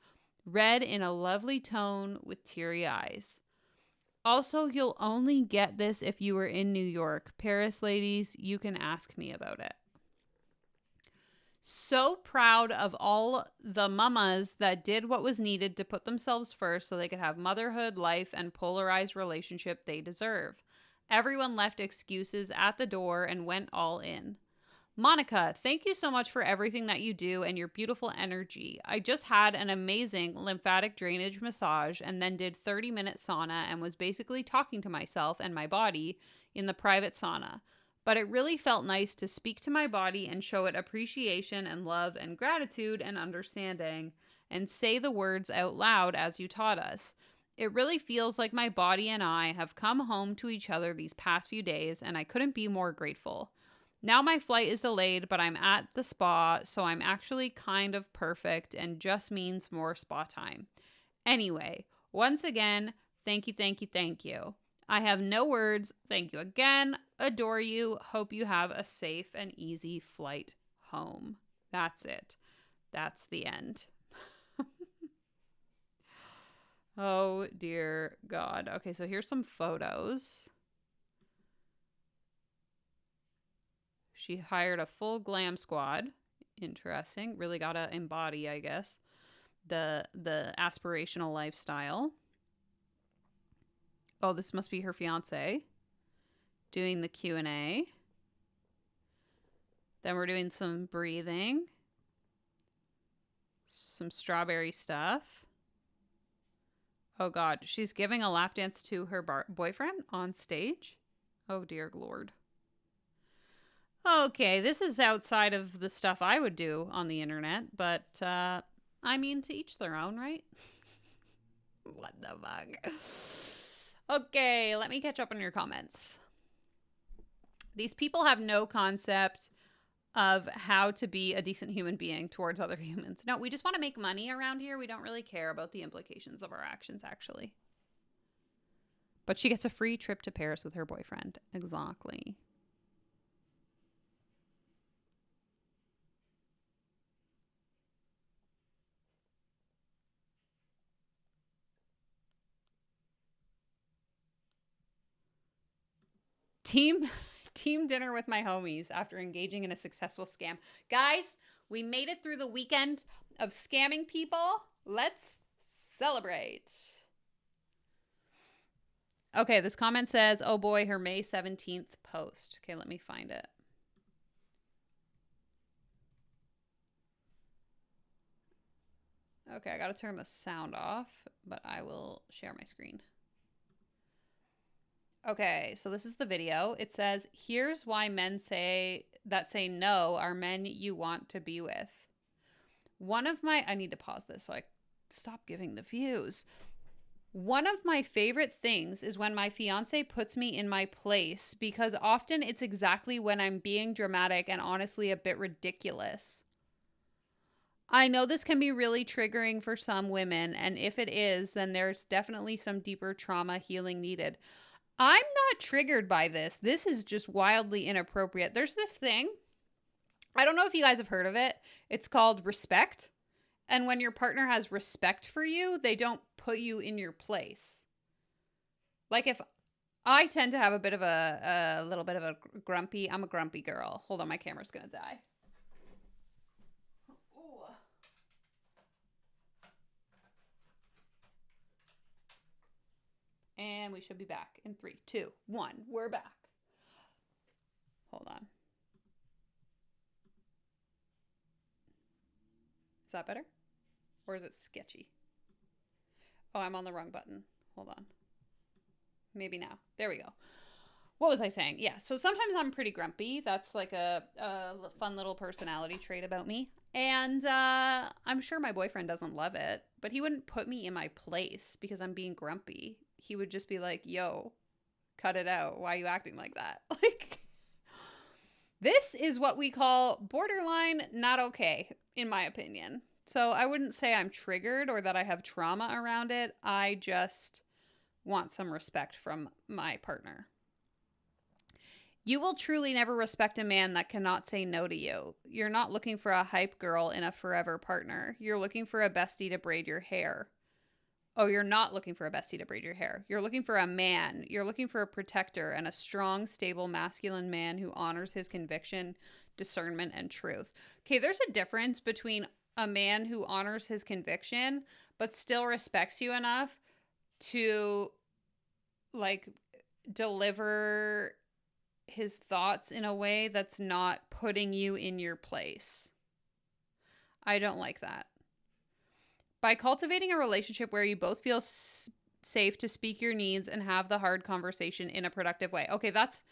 Read in a lovely tone with teary eyes. Also, you'll only get this if you were in New York. Paris ladies, you can ask me about it. So proud of all the mamas that did what was needed to put themselves first so they could have motherhood, life, and polarized relationship they deserve. Everyone left excuses at the door and went all in. Monica, thank you so much for everything that you do and your beautiful energy. I just had an amazing lymphatic drainage massage and then did 30-minute sauna and was basically talking to myself and my body in the private sauna. But it really felt nice to speak to my body and show it appreciation and love and gratitude and understanding and say the words out loud as you taught us. It really feels like my body and I have come home to each other these past few days, and I couldn't be more grateful. Now my flight is delayed, but I'm at the spa, so I'm actually kind of perfect and just means more spa time. Anyway, once again, thank you, thank you, thank you. I have no words. Thank you again. Adore you. Hope you have a safe and easy flight home. That's it. That's the end. Oh, dear God. Okay, so here's some photos. She hired a full glam squad. Interesting. Really got to embody, I guess, the aspirational lifestyle. Oh, this must be her fiance. doing the Q&A. Then we're doing some breathing. Some strawberry stuff. Oh God, she's giving a lap dance to her boyfriend on stage. Oh dear Lord. Okay, this is outside of the stuff I would do on the internet, but I mean, to each their own, right? What the fuck? Okay, let me catch up on your comments. These people have no concept of how to be a decent human being towards other humans. No, we just want to make money around here. We don't really care about the implications of our actions, actually. But she gets a free trip to Paris with her boyfriend. Exactly. Team dinner with my homies after engaging in a successful scam. Guys, we made it through the weekend of scamming people. Let's celebrate. Okay, this comment says, oh boy, her May 17th post. Okay, let me find it. Okay, I gotta turn the sound off, but I will share my screen. Okay, so this is the video. It says, here's why men say no are men you want to be with. I need to pause this so I stop giving the views. One of my favorite things is when my fiance puts me in my place, because often it's exactly when I'm being dramatic and honestly a bit ridiculous. I know this can be really triggering for some women, and if it is, then there's definitely some deeper trauma healing needed. I'm not triggered by this. This is just wildly inappropriate. There's this thing. I don't know if you guys have heard of it. It's called respect. And when your partner has respect for you, they don't put you in your place. Like if I tend to have a bit of a little bit of a grumpy, I'm a grumpy girl. Hold on, my camera's going to die. Ooh. And we should be back in 3, 2, 1. We're back. Hold on. Is that better? Or is it sketchy? Oh, I'm on the wrong button. Hold on. Maybe now. There we go. What was I saying? Yeah, so sometimes I'm pretty grumpy. That's like a fun little personality trait about me. And I'm sure my boyfriend doesn't love it, but he wouldn't put me in my place because I'm being grumpy. He would just be like, yo, cut it out. Why are you acting like that? Like, this is what we call borderline not okay, in my opinion. So I wouldn't say I'm triggered or that I have trauma around it. I just want some respect from my partner. You will truly never respect a man that cannot say no to you. You're not looking for a hype girl in a forever partner. You're looking for a bestie to braid your hair. Oh, you're not looking for a bestie to braid your hair. You're looking for a man. You're looking for a protector and a strong, stable, masculine man who honors his conviction, discernment, and truth. Okay, there's a difference between a man who honors his conviction but still respects you enough to, like, deliver his thoughts in a way that's not putting you in your place. I don't like that. By cultivating a relationship where you both feel safe to speak your needs and have the hard conversation in a productive way. Okay, that's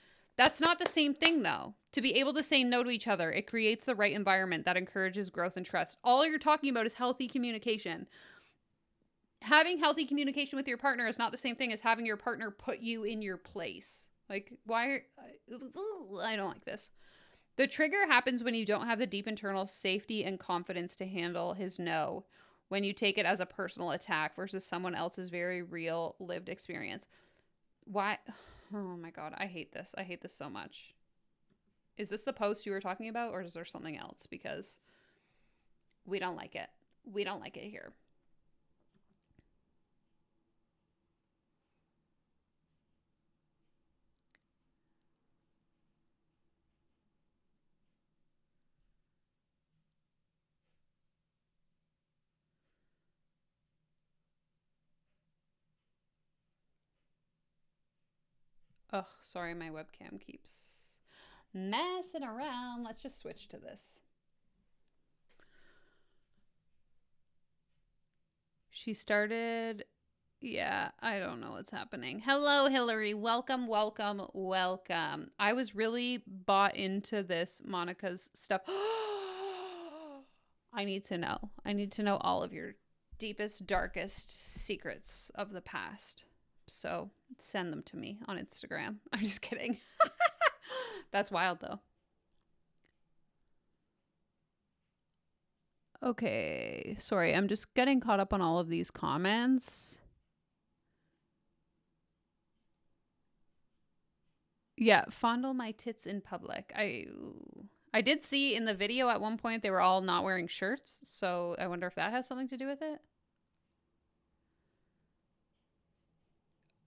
not the same thing, though. To be able to say no to each other, it creates the right environment that encourages growth and trust. All you're talking about is healthy communication. Having healthy communication with your partner is not the same thing as having your partner put you in your place. Like, why? I don't like this. The trigger happens when you don't have the deep internal safety and confidence to handle his no, when you take it as a personal attack versus someone else's very real lived experience. Why? Oh my God, I hate this. I hate this so much. Is this the post you were talking about, or is there something else? Because we don't like it. We don't like it here. Oh, sorry, my webcam keeps messing around. Let's just switch to this. She started... Yeah, I don't know what's happening. Hello, Hillary. Welcome, welcome, welcome. I was really bought into this Monica's stuff. I need to know. I need to know all of your deepest, darkest secrets of the past. So send them to me on Instagram. I'm just kidding. That's wild, though. Okay. Sorry, I'm just getting caught up on all of these comments. Yeah, fondle my tits in public. I did see in the video at one point they were all not wearing shirts, so I wonder if that has something to do with it.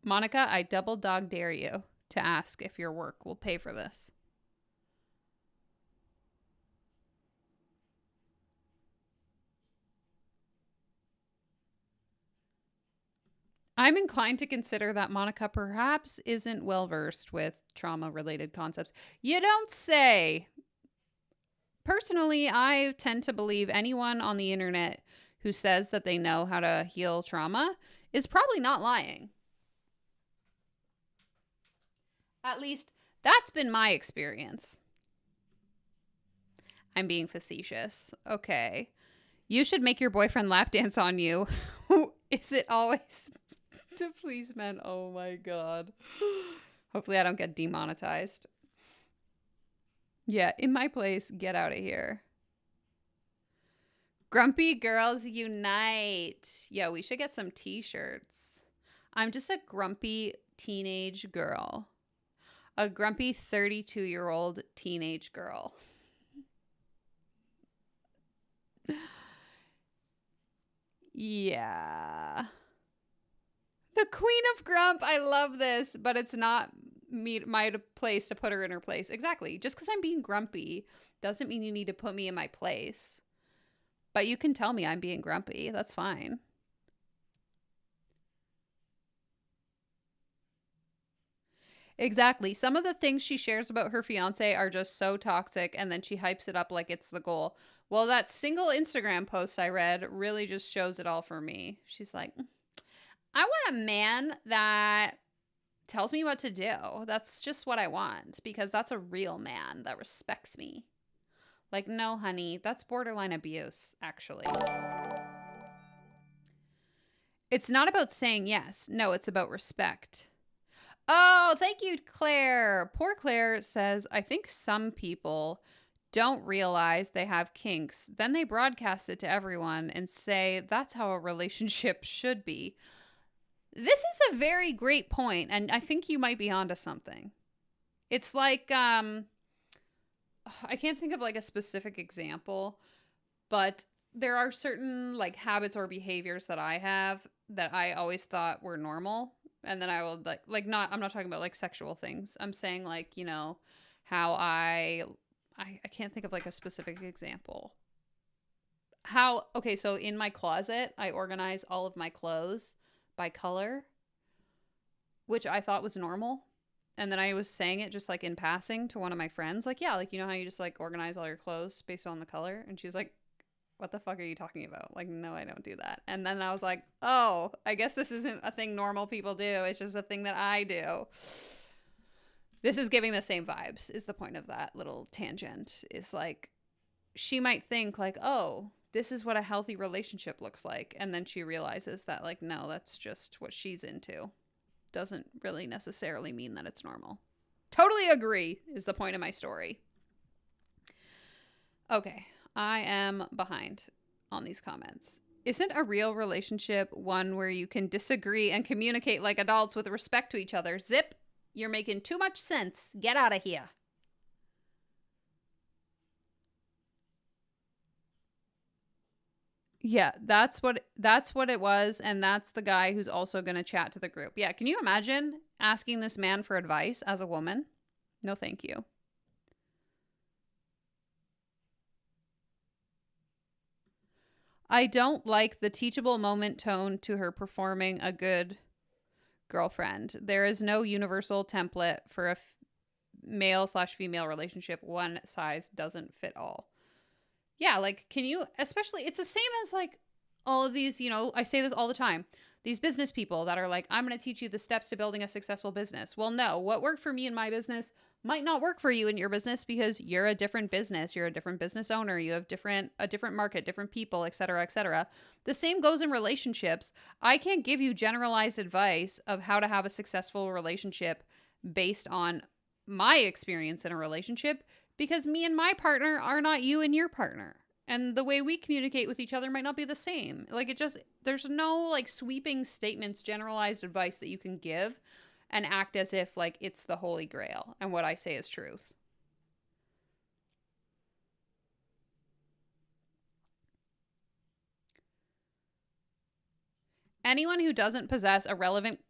Monica, I double dog dare you to ask if your work will pay for this. I'm inclined to consider that Monica perhaps isn't well versed with trauma-related concepts. You don't say. Personally, I tend to believe anyone on the internet who says that they know how to heal trauma is probably not lying. At least, that's been my experience. I'm being facetious. Okay. You should make your boyfriend lap dance on you. Is it always to please men? Oh my god. Hopefully I don't get demonetized. Yeah, in my place, get out of here. Grumpy girls unite. Yeah, we should get some t-shirts. I'm just a grumpy teenage girl. A grumpy 32-year-old teenage girl. Yeah. The Queen of Grump. I love this, but it's not my place to put her in her place. Exactly. Just because I'm being grumpy doesn't mean you need to put me in my place. But you can tell me I'm being grumpy. That's fine. Exactly. Some of the things she shares about her fiance are just so toxic, and then she hypes it up like it's the goal. Well, that single Instagram post I read really just shows it all for me. She's like, I want a man that tells me what to do. That's just what I want, because that's a real man that respects me. Like, no, honey, that's borderline abuse, actually. It's not about saying yes. No, it's about respect. Oh, thank you, Claire. Poor Claire says, I think some people don't realize they have kinks. Then they broadcast it to everyone and say that's how a relationship should be. This is a very great point, and I think you might be onto something. It's like, I can't think of like a specific example, but there are certain like habits or behaviors that I have that I always thought were normal. And then I will I'm not talking about like sexual things. I'm saying like, you know, how I can't think of like a specific example. Okay, so in my closet, I organize all of my clothes by color, which I thought was normal. And then I was saying it just like in passing to one of my friends, like, yeah, like, you know how you just like organize all your clothes based on the color? And she's like, what the fuck are you talking about? Like, no, I don't do that. And then I was like, oh, I guess this isn't a thing normal people do. It's just a thing that I do. This is giving the same vibes, is the point of that little tangent. Is like, she might think like, oh, this is what a healthy relationship looks like. And then she realizes that like, no, that's just what she's into. Doesn't really necessarily mean that it's normal. Totally agree is the point of my story. Okay. I am behind on these comments. Isn't a real relationship one where you can disagree and communicate like adults with respect to each other? Zip, you're making too much sense. Get out of here. Yeah, that's what it was, and that's the guy who's also going to chat to the group. Yeah, can you imagine asking this man for advice as a woman? No, thank you. I don't like the teachable moment tone to her performing a good girlfriend. There is no universal template for a male/female relationship. One size doesn't fit all. Yeah, like, can you, especially, it's the same as like all of these, you know, I say this all the time. These business people that are like, I'm going to teach you the steps to building a successful business. Well, no, what worked for me in my business might not work for you in your business because you're a different business. You're a different business owner. You have a different market, different people, et cetera, et cetera. The same goes in relationships. I can't give you generalized advice of how to have a successful relationship based on my experience in a relationship because me and my partner are not you and your partner. And the way we communicate with each other might not be the same. Like, there's no like sweeping statements, generalized advice that you can give and act as if like it's the holy grail and what I say is truth. Anyone who doesn't possess a relevant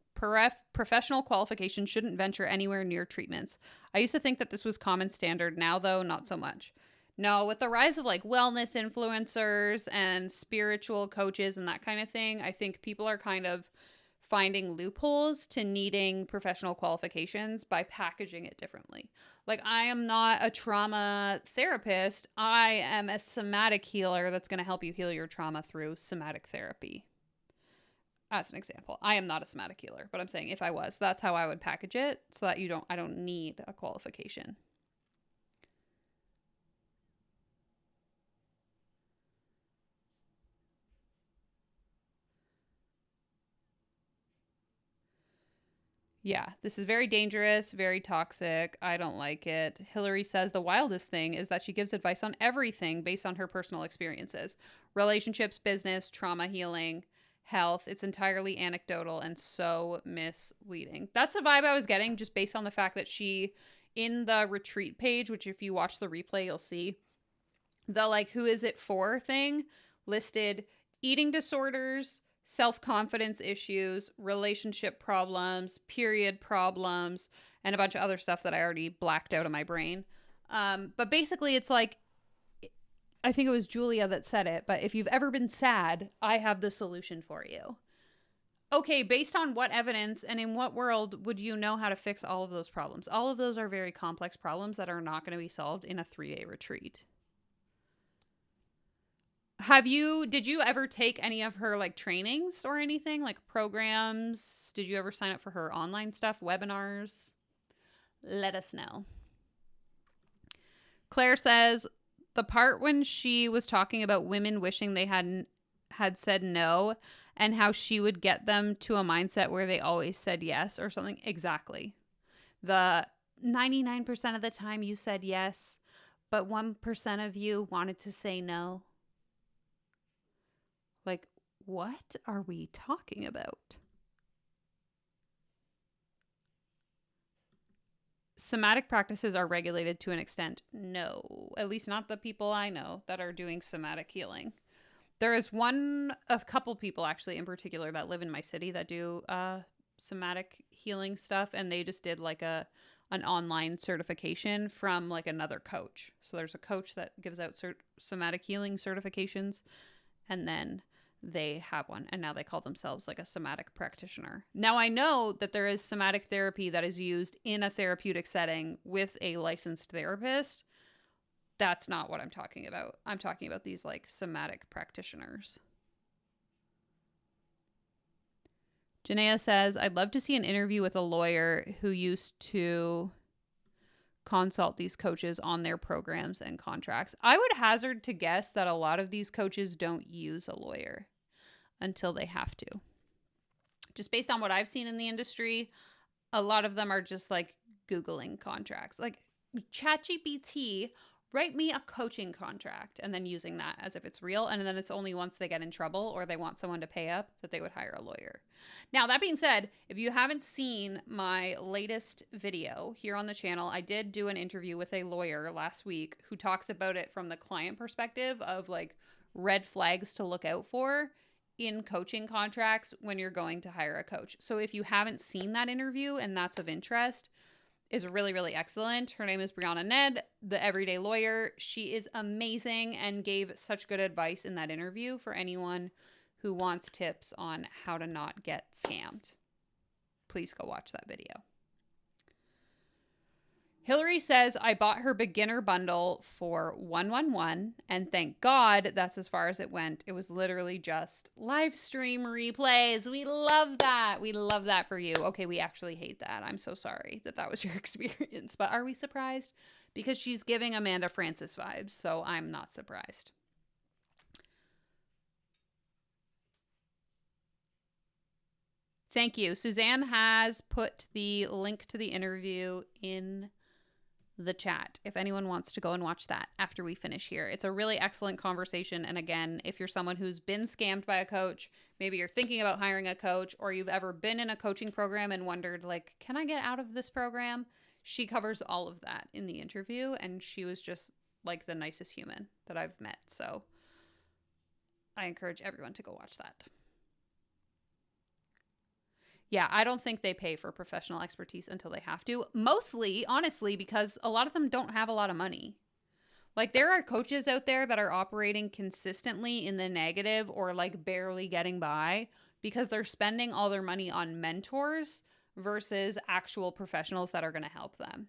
professional qualification shouldn't venture anywhere near treatments. I used to think that this was common standard. Now, though, not so much. No, with the rise of like wellness influencers and spiritual coaches and that kind of thing, I think people are kind of finding loopholes to needing professional qualifications by packaging it differently. Like, I am not a trauma therapist. I am a somatic healer that's going to help you heal your trauma through somatic therapy. As an example, I am not a somatic healer, but I'm saying if I was, that's how I would package it so that I don't need a qualification. Yeah, this is very dangerous, very toxic. I don't like it. Hillary says the wildest thing is that she gives advice on everything based on her personal experiences. Relationships, business, trauma healing, health. It's entirely anecdotal and so misleading. That's the vibe I was getting just based on the fact that she, in the retreat page, which if you watch the replay, you'll see, the like, who is it for thing listed eating disorders, self-confidence issues, relationship problems, period problems, and a bunch of other stuff that I already blacked out of my brain. But basically it's like, I think it was Julia that said it, but if you've ever been sad, I have the solution for you. Okay, based on what evidence and in what world would you know how to fix all of those problems? All of those are very complex problems that are not going to be solved in a 3-day retreat. Did you ever take any of her like trainings or anything, like programs? Did you ever sign up for her online stuff, webinars? Let us know. Claire says the part when she was talking about women wishing they had said no and how she would get them to a mindset where they always said yes or something. Exactly. The 99% of the time you said yes, but 1% of you wanted to say no. Like, what are we talking about? Somatic practices are regulated to an extent. No, at least not the people I know that are doing somatic healing. There is a couple people actually in particular that live in my city that do somatic healing stuff, and they just did like an online certification from like another coach. So there's a coach that gives out somatic healing certifications, and then they have one, and now they call themselves like a somatic practitioner. Now I know that there is somatic therapy that is used in a therapeutic setting with a licensed therapist. That's not what I'm talking about. I'm talking about these like somatic practitioners. Janaea says, I'd love to see an interview with a lawyer who used to consult these coaches on their programs and contracts. I would hazard to guess that a lot of these coaches don't use a lawyer until they have to. Just based on what I've seen in the industry, a lot of them are just like Googling contracts. Like ChatGPT, write me a coaching contract, and then using that as if it's real. And then it's only once they get in trouble or they want someone to pay up that they would hire a lawyer. Now, that being said, if you haven't seen my latest video here on the channel, I did do an interview with a lawyer last week who talks about it from the client perspective of like red flags to look out for in coaching contracts when you're going to hire a coach. So if you haven't seen that interview and that's of interest, is really, really excellent. Her name is Brianna Ned, the everyday lawyer. She is amazing and gave such good advice in that interview for anyone who wants tips on how to not get scammed. please go watch that video. Hillary says, I bought her beginner bundle for 111, and thank God that's as far as it went. It was literally just live stream replays. We love that. We love that for you. Okay, we actually hate that. I'm so sorry that that was your experience, but are we surprised? Because she's giving Amanda Francis vibes, so I'm not surprised. Thank you. Suzanne has put the link to the interview in the chat if anyone wants to go and watch that after we finish here. It's a really excellent conversation. And again, if you're someone who's been scammed by a coach, maybe you're thinking about hiring a coach, or you've ever been in a coaching program and wondered, like, can I get out of this program? She covers all of that in the interview, and she was just like the nicest human that I've met. So I encourage everyone to go watch that. Yeah, I don't think they pay for professional expertise until they have to. Mostly, honestly, because a lot of them don't have a lot of money. Like, there are coaches out there that are operating consistently in the negative or like barely getting by because they're spending all their money on mentors versus actual professionals that are going to help them.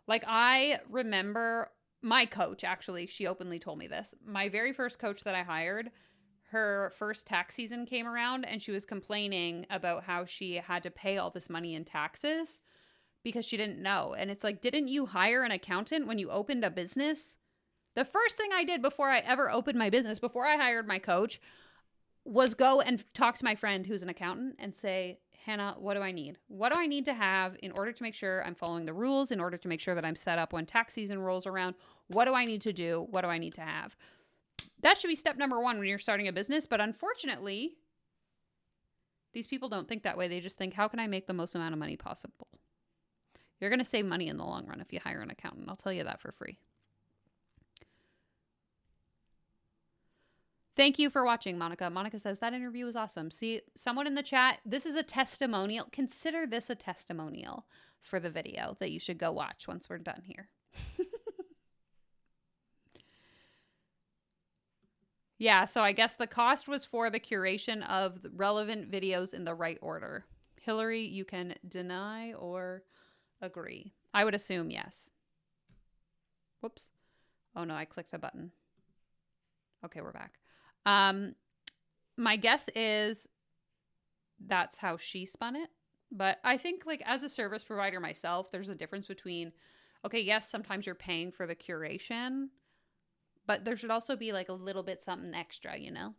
Like, I remember my coach, actually, she openly told me this. My very first coach that I hired, her first tax season came around and she was complaining about how she had to pay all this money in taxes because she didn't know. And it's like, didn't you hire an accountant when you opened a business? The first thing I did before I ever opened my business, before I hired my coach, was go and talk to my friend who's an accountant and say, Hannah, what do I need? What do I need to have in order to make sure I'm following the rules, in order to make sure that I'm set up when tax season rolls around? What do I need to do? What do I need to have? That should be step number one when you're starting a business. But unfortunately, these people don't think that way. They just think, how can I make the most amount of money possible? You're going to save money in the long run if you hire an accountant. I'll tell you that for free. Thank you for watching, Monica. Monica says, that interview was awesome. See, someone in the chat, this is a testimonial. Consider this a testimonial for the video that you should go watch once we're done here. Yeah, so I guess the cost was for the curation of the relevant videos in the right order. Hillary, you can deny or agree. I would assume yes. Whoops. Oh no, I clicked a button. Okay, we're back. My guess is that's how she spun it. But I think, like, as a service provider myself, there's a difference between, okay, yes, sometimes you're paying for the curation, but there should also be like a little bit something extra, you know,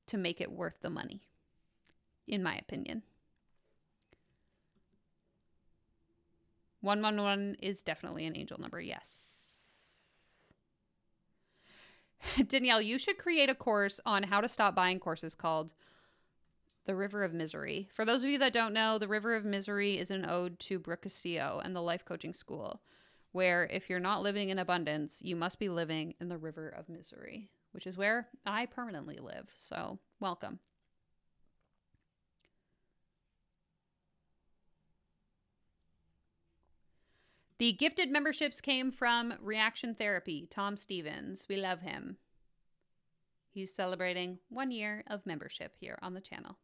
to make it worth the money, in my opinion. 111 is definitely an angel number, yes. Danielle, you should create a course on how to stop buying courses called The River of Misery. For those of you that don't know, The River of Misery is an ode to Brooke Castillo and the Life Coaching School, where if you're not living in abundance, you must be living in the river of misery, which is where I permanently live. So welcome. The gifted memberships came from Reaction Therapy, Tom Stevens. We love him. He's celebrating 1 year of membership here on the channel.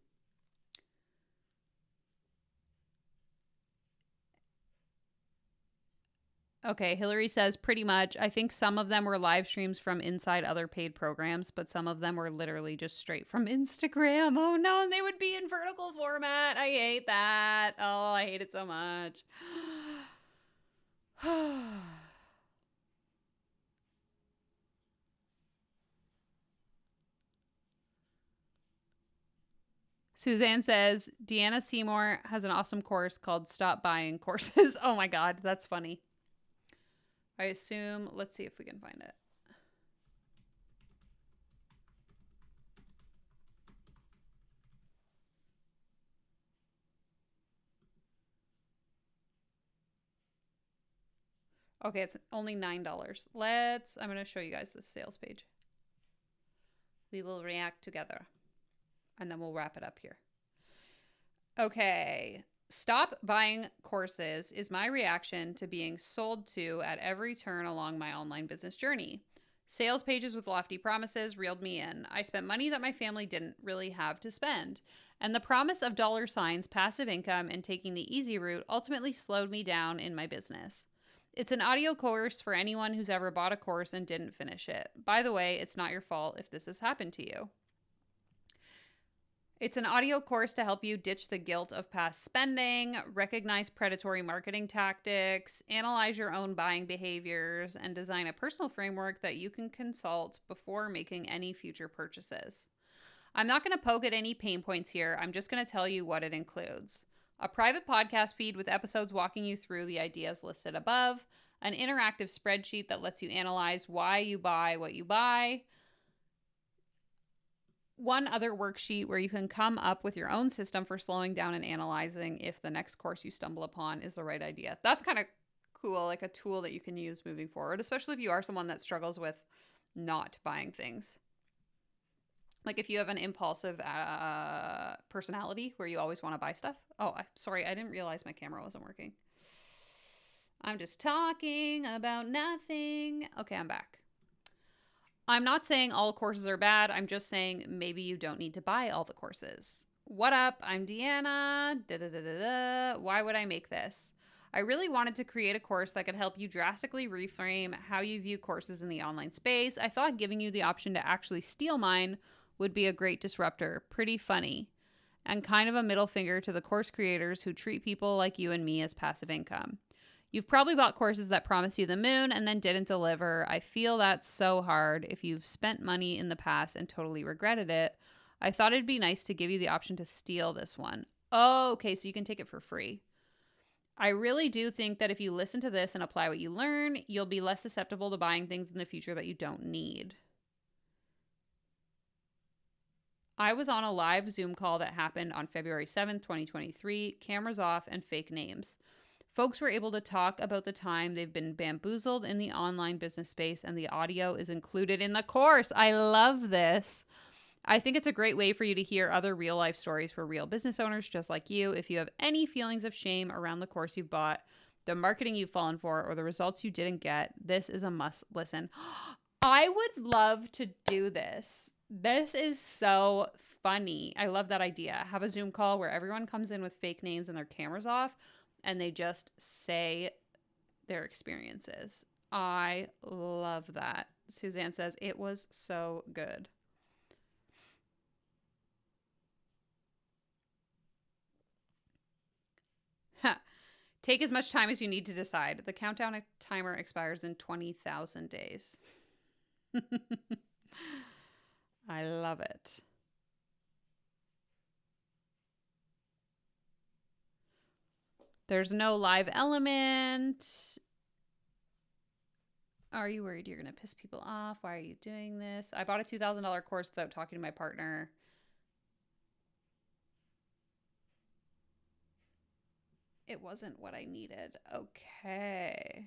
Okay, Hillary says pretty much. I think some of them were live streams from inside other paid programs, but some of them were literally just straight from Instagram. Oh no, and they would be in vertical format. I hate that. Oh, I hate it so much. Suzanne says, Deanna Seymour has an awesome course called Stop Buying Courses. Oh my God, that's funny. I assume, let's see if we can find it. Okay, it's only $9. I'm going to show you guys the sales page. We will react together and then we'll wrap it up here. Okay. Stop buying courses is my reaction to being sold to at every turn along my online business journey. Sales pages with lofty promises reeled me in. I spent money that my family didn't really have to spend. And the promise of dollar signs, passive income, and taking the easy route ultimately slowed me down in my business. It's an audio course for anyone who's ever bought a course and didn't finish it. By the way, it's not your fault if this has happened to you. It's an audio course to help you ditch the guilt of past spending, recognize predatory marketing tactics, analyze your own buying behaviors, and design a personal framework that you can consult before making any future purchases. I'm not going to poke at any pain points here. I'm just going to tell you what it includes. A private podcast feed with episodes walking you through the ideas listed above, an interactive spreadsheet that lets you analyze why you buy what you buy, one other worksheet where you can come up with your own system for slowing down and analyzing if the next course you stumble upon is the right idea. That's kind of cool, like a tool that you can use moving forward, especially if you are someone that struggles with not buying things. Like if you have an impulsive personality where you always want to buy stuff. Oh, sorry, I didn't realize my camera wasn't working. I'm just talking about nothing. Okay, I'm back. I'm not saying all courses are bad. I'm just saying maybe you don't need to buy all the courses. What up? I'm Deanna. Why would I make this? I really wanted to create a course that could help you drastically reframe how you view courses in the online space. I thought giving you the option to actually steal mine would be a great disruptor. Pretty funny. And kind of a middle finger to the course creators who treat people like you and me as passive income. You've probably bought courses that promise you the moon and then didn't deliver. I feel that's so hard if you've spent money in the past and totally regretted it. I thought it'd be nice to give you the option to steal this one. Oh, okay, so you can take it for free. I really do think that if you listen to this and apply what you learn, you'll be less susceptible to buying things in the future that you don't need. I was on a live Zoom call that happened on February 7th, 2023, cameras off and fake names. Folks were able to talk about the time they've been bamboozled in the online business space, and the audio is included in the course. I love this. I think it's a great way for you to hear other real life stories for real business owners just like you. If you have any feelings of shame around the course you've bought, the marketing you've fallen for, or the results you didn't get, this is a must listen. I would love to do this. This is so funny. I love that idea. Have a Zoom call where everyone comes in with fake names and their cameras off, and they just say their experiences. I love that. Suzanne says, it was so good. Take as much time as you need to decide. The countdown timer expires in 20,000 days. I love it. There's no live element. Are you worried you're going to piss people off? Why are you doing this? I bought a $2,000 course without talking to my partner. It wasn't what I needed. Okay.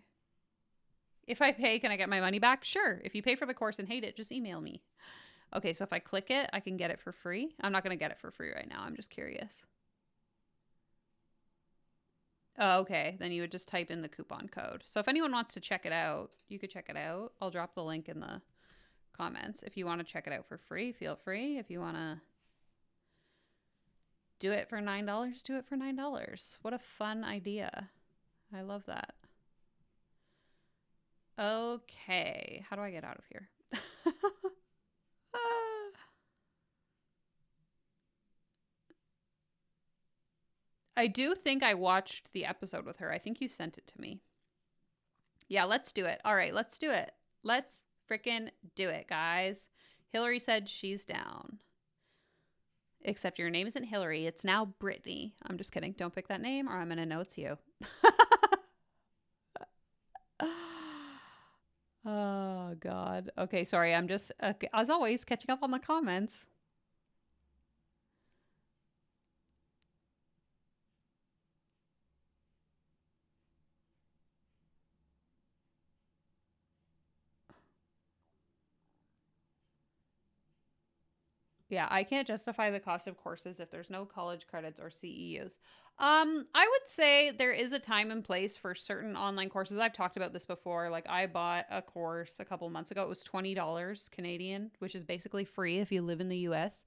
If I pay, can I get my money back? Sure. If you pay for the course and hate it, just email me. Okay, so if I click it, I can get it for free. I'm not going to get it for free right now. I'm just curious. Oh, okay, then you would just type in the coupon code. So if anyone wants to check it out, you could check it out. I'll drop the link in the comments. If you want to check it out for free, feel free. If you want to do it for $9, do it for $9. What a fun idea. I love that. Okay, how do I get out of here? I do think I watched the episode with her. I think you sent it to me. Yeah, let's do it. All right, let's do it. Let's freaking do it, guys. Hillary said she's down. Except your name isn't Hillary. It's now Brittany. I'm just kidding. Don't pick that name or I'm going to know it's you. Oh, God. Okay, sorry. I'm just, as always, catching up on the comments. Yeah, I can't justify the cost of courses if there's no college credits or CEUs. I would say there is a time and place for certain online courses. I've talked about this before. Like I bought a course a couple months ago. It was $20 Canadian, which is basically free if you live in the US.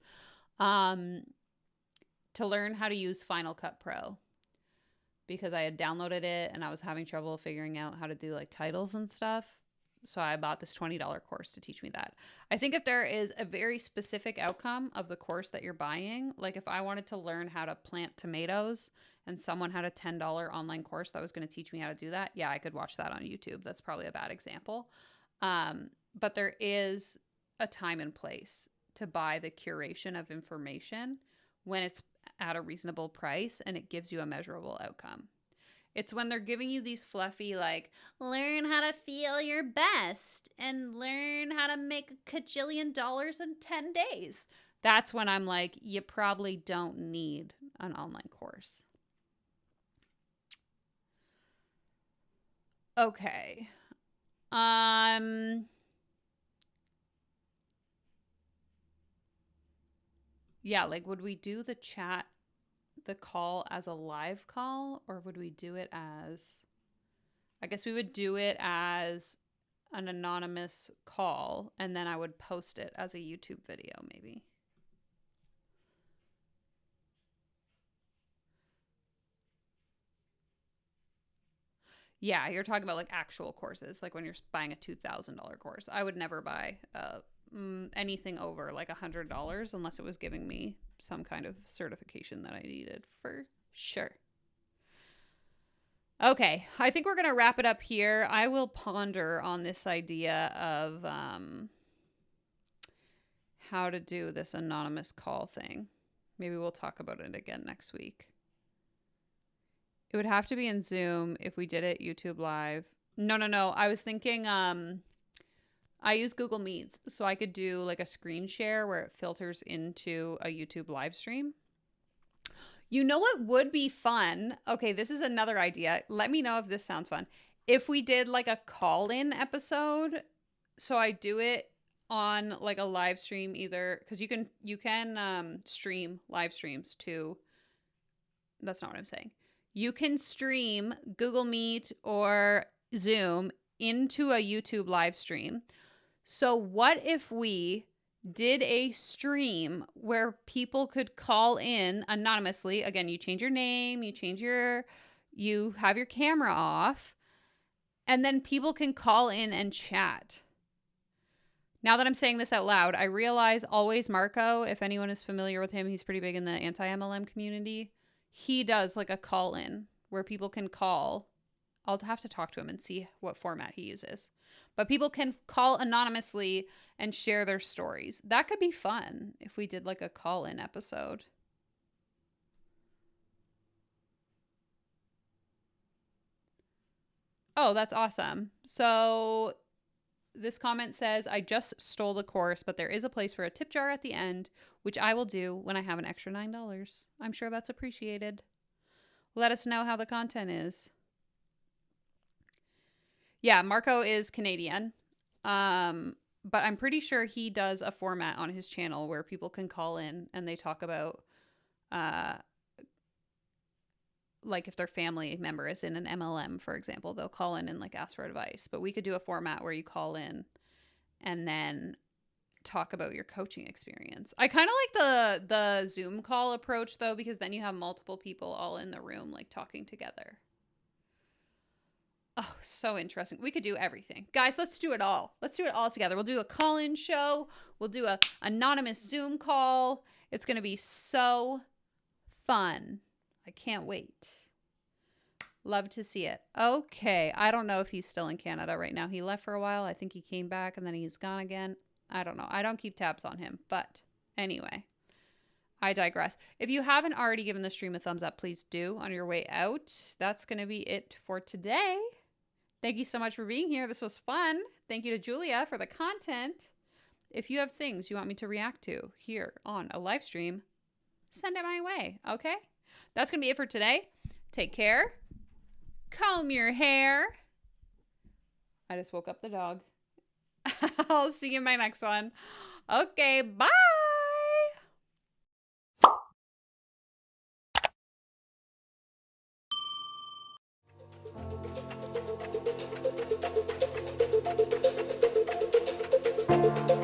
to learn how to use Final Cut Pro because I had downloaded it and I was having trouble figuring out how to do like titles and stuff. So I bought this $20 course to teach me that. I think if there is a very specific outcome of the course that you're buying, like if I wanted to learn how to plant tomatoes and someone had a $10 online course that was going to teach me how to do that, yeah, I could watch that on YouTube. That's probably a bad example. But there is a time and place to buy the curation of information when it's at a reasonable price and it gives you a measurable outcome. It's when they're giving you these fluffy, like, learn how to feel your best and learn how to make a cajillion dollars in 10 days. That's when I'm like, you probably don't need an online course. Okay. Yeah, like, would we do the chat, the call as a live call, or would we do it as, I guess we would do it as an anonymous call, and then I would post it as a YouTube video, maybe. Yeah, you're talking about like actual courses, like when you're buying a $2,000 course. I would never buy anything over like $100 unless it was giving me some kind of certification that I needed for sure. Okay, I think we're going to wrap it up here. I will ponder on this idea of how to do this anonymous call thing. Maybe we'll talk about it again next week. It would have to be in Zoom if we did it YouTube Live. No. I was thinking I use Google Meets, so I could do like a screen share where it filters into a YouTube live stream. You know what would be fun? Okay, this is another idea. Let me know if this sounds fun. If we did like a call-in episode, so I do it on like a live stream either, because you can stream live streams to, that's not what I'm saying. You can stream Google Meet or Zoom into a YouTube live stream. So what if we did a stream where people could call in anonymously? Again, you change your name, you have your camera off, and then people can call in and chat. Now that I'm saying this out loud, I realize Always Marco, if anyone is familiar with him, he's pretty big in the anti-MLM community. He does like a call in where people can call. I'll have to talk to him and see what format he uses. But people can call anonymously and share their stories. That could be fun if we did like a call-in episode. Oh, that's awesome. So this comment says, I just stole the course, but there is a place for a tip jar at the end, which I will do when I have an extra $9. I'm sure that's appreciated. Let us know how the content is. Yeah, Marco is Canadian. But I'm pretty sure he does a format on his channel where people can call in and they talk about like if their family member is in an MLM, for example, they'll call in and like ask for advice. But we could do a format where you call in and then talk about your coaching experience. I kind of like the Zoom call approach though, because then you have multiple people all in the room like talking together. Oh, so interesting. We could do everything. Guys, let's do it all. Let's do it all together. We'll do a call-in show. We'll do a anonymous Zoom call. It's going to be so fun. I can't wait. Love to see it. Okay. I don't know if he's still in Canada right now. He left for a while. I think he came back and then he's gone again. I don't know. I don't keep tabs on him. But anyway, I digress. If you haven't already given the stream a thumbs up, please do on your way out. That's going to be it for today. Thank you so much for being here. This was fun. Thank you to Julia for the content. If you have things you want me to react to here on a live stream, send it my way, okay? That's going to be it for today. Take care. Comb your hair. I just woke up the dog. I'll see you in my next one. Okay, bye. Thank you.